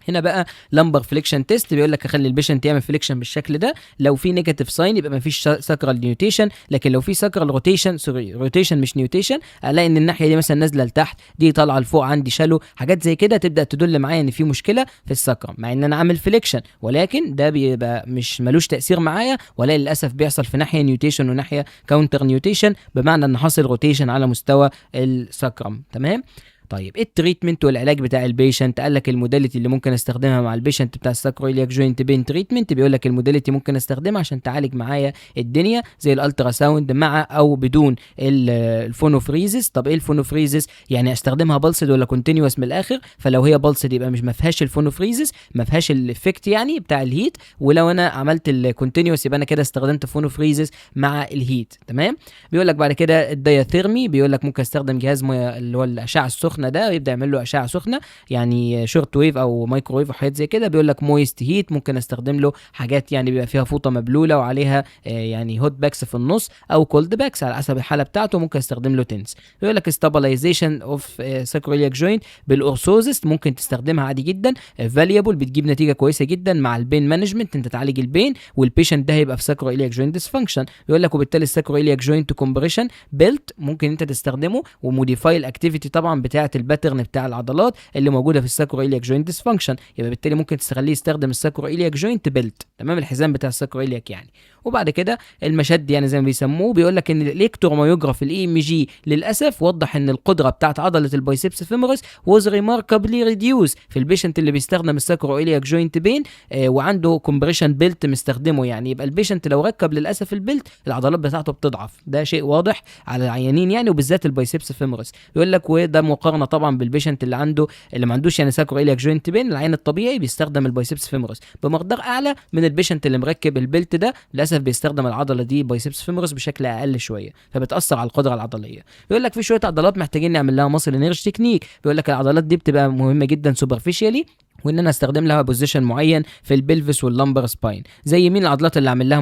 هنا بقى لمبر فليكشن تيست بيقول لك اخلي البيشنت يعمل فليكشن بالشكل ده، لو في نيجاتيف ساين يبقى ما فيش ساكرال نيوتيشن، لكن لو في ساكرال روتيشن روتيشن مش نيوتيشن، الاقي ان الناحيه دي مثلا نازله لتحت، دي طالعه لفوق، عندي شالو، حاجات زي كده تبدا تدل معايا ان في مشكله في الساكرم، مع ان انا عامل فليكشن، ولكن ده بيبقى مش ملوش تاثير معايا، ولا للاسف بيحصل في ناحيه نيوتيشن وناحيه كاونتر نيوتيشن، بمعنى ان حاصل روتيشن على مستوى الساكرم. تمام. طيب ايه التريتمنت والعلاج بتاع البيشنت؟ قال لك الموداليتي اللي ممكن استخدمها مع البيشنت بتاع الساكرويلياك جوينت بين تريتمنت، بيقول لك الموداليتي ممكن استخدمها عشان تعالج معايا الدنيا زي الالترا ساوند مع او بدون الفونوفريزس. طب ايه الفونوفريزس؟ يعني استخدمها بالسد ولا كونتينيوس من الاخر؟ فلو هي بالسد يبقى مش ما فيهاش الفونوفريزس، ما فيهاش الافكت يعني بتاع الهيت، ولو انا عملت الكونتينيوس يبقى انا كده استخدمت فونوفريزس مع الهيت. تمام. بيقول لك بعد كده الدايثيرمي، بيقول لك ممكن استخدم جهاز اللي هو الاشعه السخنه ده، يبدا يعمل له اشعه سخنه يعني شورت ويف او مايكروويف وحاجات زي كده. بيقول لك مويست هيت، ممكن استخدم له حاجات يعني بيبقى فيها فوطه مبلوله وعليها يعني هوت باكس في النص او كولد باكس على حسب الحاله بتاعته، ممكن استخدم له تنس. بيقول لك ستابلايزيشن اوف ساكرويلياك جوينت بالاورثوزس، ممكن تستخدمها عادي جدا، فاليبل، بتجيب نتيجه كويسه جدا مع البين مانجمنت، انت تعالج البين والبيشنت ده هيبقى في ساكرويلياك جوينت ديسفانكشن. بيقول لك وبالتالي الساكرويلياك جوينت كومبريشن بيلت ممكن انت تستخدمه وموديفاي الاكتيفيتي طبعا بتاعه الباترن بتاع العضلات اللي موجوده في الساكرويلياك جوينت ديسفانكشن، يبقى بالتالي ممكن تخليه يستخدم الساكرويلياك جوينت بيلت، تمام، الحزام بتاع الساكرويلياك يعني. وبعد كده المشد يعني زي ما بيسموه، بيقول لك ان الالكتروميوجراف الاي ام جي للاسف وضح ان القدره بتاعت عضله البايسبس فيمورس واز ريماركابلي ريديوس في البيشنت اللي بيستخدم الساكرويلياك جوينت بين وعنده كومبريشن بيلت مستخدمه، يعني يبقى البيشنت لو ركب للاسف البيلت العضلات بتاعته بتضعف، ده شيء واضح على العيانين يعني، وبالذات البايسبس فيمورس. بيقول لك وده مقارنه طبعا بالبيشنت اللي ما عندوش يعني ساكرويلياك جوينت بين، العين الطبيعي بيستخدم البايسبس فيمورس بمقدار اعلى من البيشنت اللي مركب البيلت ده، للاسف بيستخدم العضله دي بايسبس فيمورس بشكل اقل شويه، فبتاثر على القدره العضليه. بيقول لك في شويه عضلات محتاجين نعمل لها ماسل انرجي تكنيك، بيقول لك العضلات دي بتبقى مهمه جدا سوبرفيشيالي، وان انا استخدم لها بوزيشن معين في البلفس واللمبر سباين. زي مين العضلات اللي اعمل لها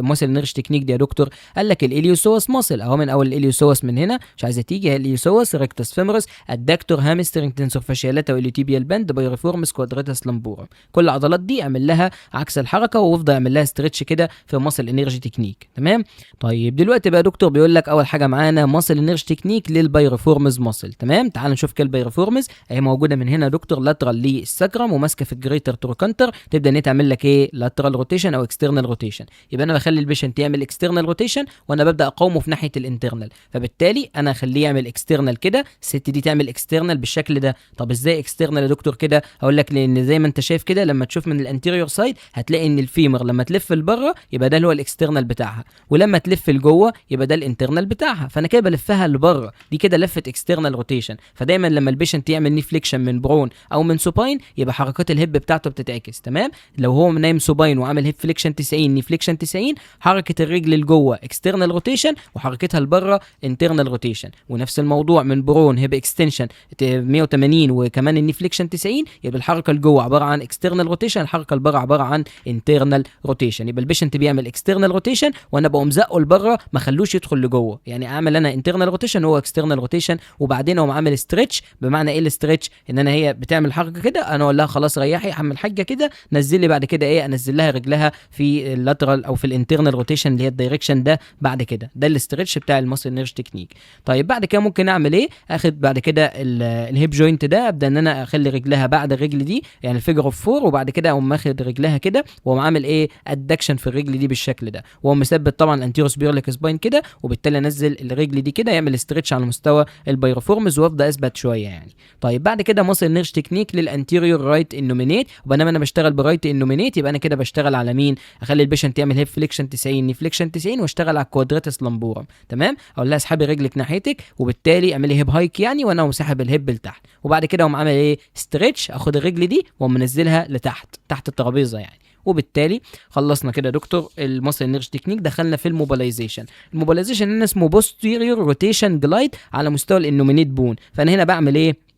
ماسل انرجي تكنيك دي يا دكتور؟ قال لك الاليوسوس ماسل اهو، من اول الاليوسوس من هنا مش عايزه تيجي، الاليوسوس، ريكتس فيمورس، الدكتور، هامسترنج، تنسور فاشيالاتا، واليوتيبيال باند، بايريفورمس، كوادريتاس لامبورم. كل العضلات دي اعمل لها عكس الحركه وافضل اعمل لها ستريتش كده في ماسل انرجي تكنيك. تمام. طيب دلوقتي بقى يا دكتور بيقول لك اول حاجه معانا ماسل انرجي تكنيك للبايريفورمز ماسل. تمام. تعال نشوف كده البايريفورمز اهي موجوده من هنا يا دكتور، لاترال للسكرم وماسكه في الجريتر تروكانتر، تبدا ان تعمل لك ايه؟ لاترال روتيشن او اكسترنال روتيشن. يبقى انا بخلي البيشنت يعمل اكسترنال روتيشن وانا ببدا اقاومه في ناحيه الانترنال، فبالتالي انا اخليه يعمل اكسترنال كده، الست دي تعمل اكسترنال بالشكل ده. طب ازاي اكسترنال يا دكتور كده؟ هقول لك لان زي ما انت شايف كده لما تشوف من الانتيريور سايد هتلاقي ان الفيمر لما تلف لبره يبقى ده اللي هو الاكسترنال بتاعها، ولما تلف لجوه يبقى ده الانترنال بتاعها، فانا كده بلفها لبره، دي كده لفه اكسترنال روتيشن. فدايما لما البيشنت يعمل ني فليكشن من برون او من سوباين يبقى حركات الهيب بتاعته بتتعكس. تمام. لو هو نايم سوباين وعامل هيب فليكشن 90 ني فليكشن 90، حركه الرجل لجوه اكسترنال روتيشن وحركتها لبره انترنال روتيشن. ونفس الموضوع من برون هيب اكستنشن 180 وكمان الني فليكشن 90، يبقى الحركه لجوه عباره عن اكسترنال روتيشن، الحركه لبره عباره عن انترنال روتيشن. يبقى البيشنت بيعمل اكسترنال روتيشن وانا بقوم زقه لبره ما خلوش يدخل لجوه، يعني اعمل انا انترنال روتيشن وهو اكسترنال روتيشن، وبعدين اقوم عامل ستريتش. بمعنى ايه الستريتش؟ ان انا هي بتعمل حركه كده انا اقول لها خلاص ريحي يا عم الحاجه كده، نزل لي بعد كده ايه، انزل لها رجلها في اللاترال او في الانترنال روتيشن اللي هي الدايركشن ده. بعد كده ده الاسترتش بتاع الماسل نيرش تكنيك. طيب بعد كده ممكن اعمل ايه، اخد بعد كده الهيب جوينت ده، ابدا ان انا اخلي رجلها بعد الرجل دي يعني الفيجر اوف 4، وبعد كده اقوم ماخد رجلها كده واقوم عامل ايه ادكشن في الرجل دي بالشكل ده، واقوم مثبت طبعا الانتيرو سبيرليك سباين كده، وبالتالي انزل الرجل دي كده يعمل استرتش على مستوى البايروفورمز وافضل اثبت شويه يعني. طيب بعد كده ماسل نيرش تكنيك للانتيريور رايت انومينيت، وبينما انا بشتغل برايت انومينيت يبقى انا كده بشتغل على مين، اخلي البيشنت يعمل هيب فليكشن 90 ني فليكشن 90 واشتغل على الكوادراتس لامبورم. تمام، اقول لها اسحبي رجلك ناحيتك وبالتالي اعملي هيب هايك يعني، وانا اقوم ساحب الهيب لتحت، وبعد كده اقوم عامل ايه ستريتش، اخد الرجل دي واقوم منزلها لتحت تحت الترابيزه يعني. وبالتالي خلصنا كده يا دكتور الماسل نيرش تكنيك. دخلنا في الموبيلايزيشن. الموبيلايزيشن هنا اسمه بوستيريور روتيشن جلايد على مستوى الانومينيت بون. فانا هنا بعمل ايه،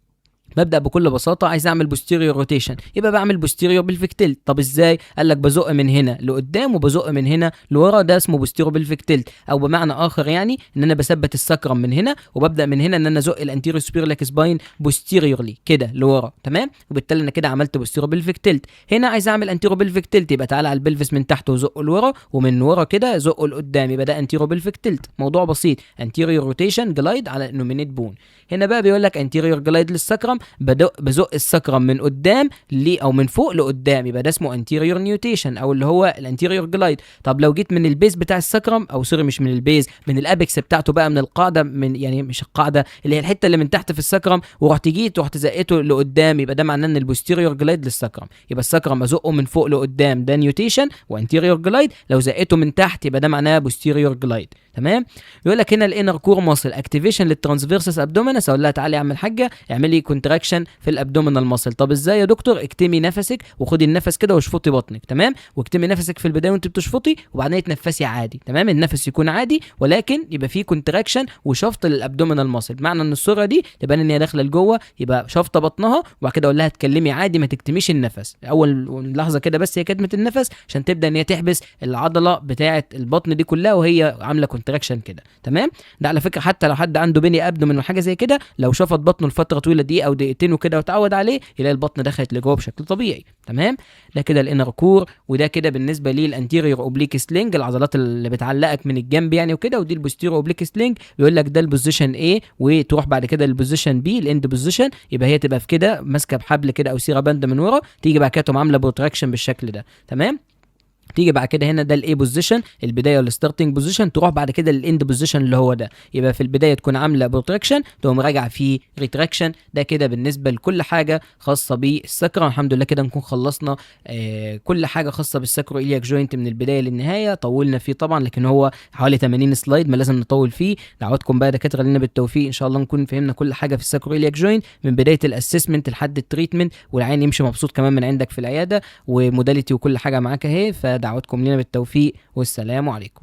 ببدا بكل بساطه عايز اعمل بوستيريور روتيشن، يبقى بعمل بوستيريور بالفيكتيل. طب ازاي؟ قال لك بزق من هنا لقدام وبزق من هنا لورا، ده اسمه بوستيريور بالفيكتيل. او بمعنى اخر يعني ان انا بثبت السكرم من هنا وببدا من هنا ان انا ازق الانتيريور سبيرليك سباين بوستيريورلي كده لورا. تمام، وبالتالي انا كده عملت بوستيريور بالفيكتيل. هنا عايز اعمل انتيريور بالفيكتيل، يبقى تعالى على البلفس من تحت وزقه لورا، ومن ورا كده زقه لقدام، يبقى ده انتيريور بالفيكتيل. موضوع بسيط، انتيريور روتيشن جلايد على النومينيت بون. هنا بقى بيقول لك انتيريور جلايد للسكرم، بزق السكرم من قدام او من فوق لقدام، يبقى ده اسمه انتيريور نيوتيشن او اللي هو الانتيريور جلايد. طب لو جيت من البيز بتاع السكرم، او سوري مش من البيز، من الابيكس بتاعته بقى، من القاعده، من يعني مش القاعده اللي هي الحته اللي من تحت في السكرم، ورحت جيت ورحت زقته لقدام، يبقى ده معناه ان البوستيريور جلايد للسكرم. يبقى السكرم ازقه من فوق لقدام ده نيوتيشن وانتيريور جلايد، لو زقته من تحت يبقى ده معناه بوستيريور جلايد. تمام، يقول لك هنا الانر كور ماسل اكتيفيشن للترانسفيرسس ابدومينس، اقول لها تعالي يا عم الحاجه اعملي كونتراكشن في الابدومينال ماسل. طب ازاي يا دكتور؟ اكتمي نفسك وخدي النفس كده واشفطي بطنك. تمام، واكتمي نفسك في البدايه وانت بتشفطي، وبعدين تنفسي عادي. تمام، النفس يكون عادي ولكن يبقى فيه كونتراكشن وشفط للابدومينال ماسل. معنى ان الصوره دي تبان ان هي داخله لجوه، يبقى شفطه بطنها، وبعد كده اقول لها اتكلمي عادي ما تكتميش النفس. اول لحظه كده بس هي كتمه النفس عشان تبدا ان هي تحبس العضله بتاعه البطن دي كلها وهي عامله كونتراكشن كده. تمام، ده على فكره حتى لو حد عنده بني ابدومين وحاجه زي كده، لو شفط بطنه لفتره طويله دقيقه او دقيقتين وكده وتعود عليه، يلاقي البطن دخلت لجوه بشكل طبيعي. تمام، ده كده الانر كور، وده كده بالنسبه لي الانتيريور اوبليك سلينج، العضلات اللي بتعلقك من الجنب يعني وكده، ودي البوستيريور اوبليك سلينج. بيقول لك ده البوزيشن A، وتروح بعد كده للبوزيشن B الاند بوزيشن، يبقى هي تبقى في كده ماسكه بحبل كده او سيره باند من ورا، تيجي بعد كده تقوم عامله بروتراكشن بالشكل ده. تمام، تيجي بعد كده هنا ده الاي بوزيشن البدايه والستارتنج بوزيشن، تروح بعد كده للاند بوزيشن اللي هو ده، يبقى في البدايه تكون عامله بروتراكشن تقوم راجع فيه ريتراكشن. ده كده بالنسبه لكل حاجه خاصه بالسكرة. الحمد لله كده نكون خلصنا كل حاجه خاصه بالسكرو إلياك جوينت من البدايه للنهايه. طولنا فيه طبعا لكن هو حوالي 80 سلايد، ما لازم نطول فيه. دعواتكم بقى دكاتره لنا بالتوفيق ان شاء الله، نكون فهمنا كل حاجه في السكرو إلياك جوينت من بدايه الاسسمنت لحد التريتمنت، والعين يمشي مبسوط كمان من عندك في العياده، وموداليتي وكل حاجه معاك اهي. فدعواتكم لنا بالتوفيق والسلام عليكم.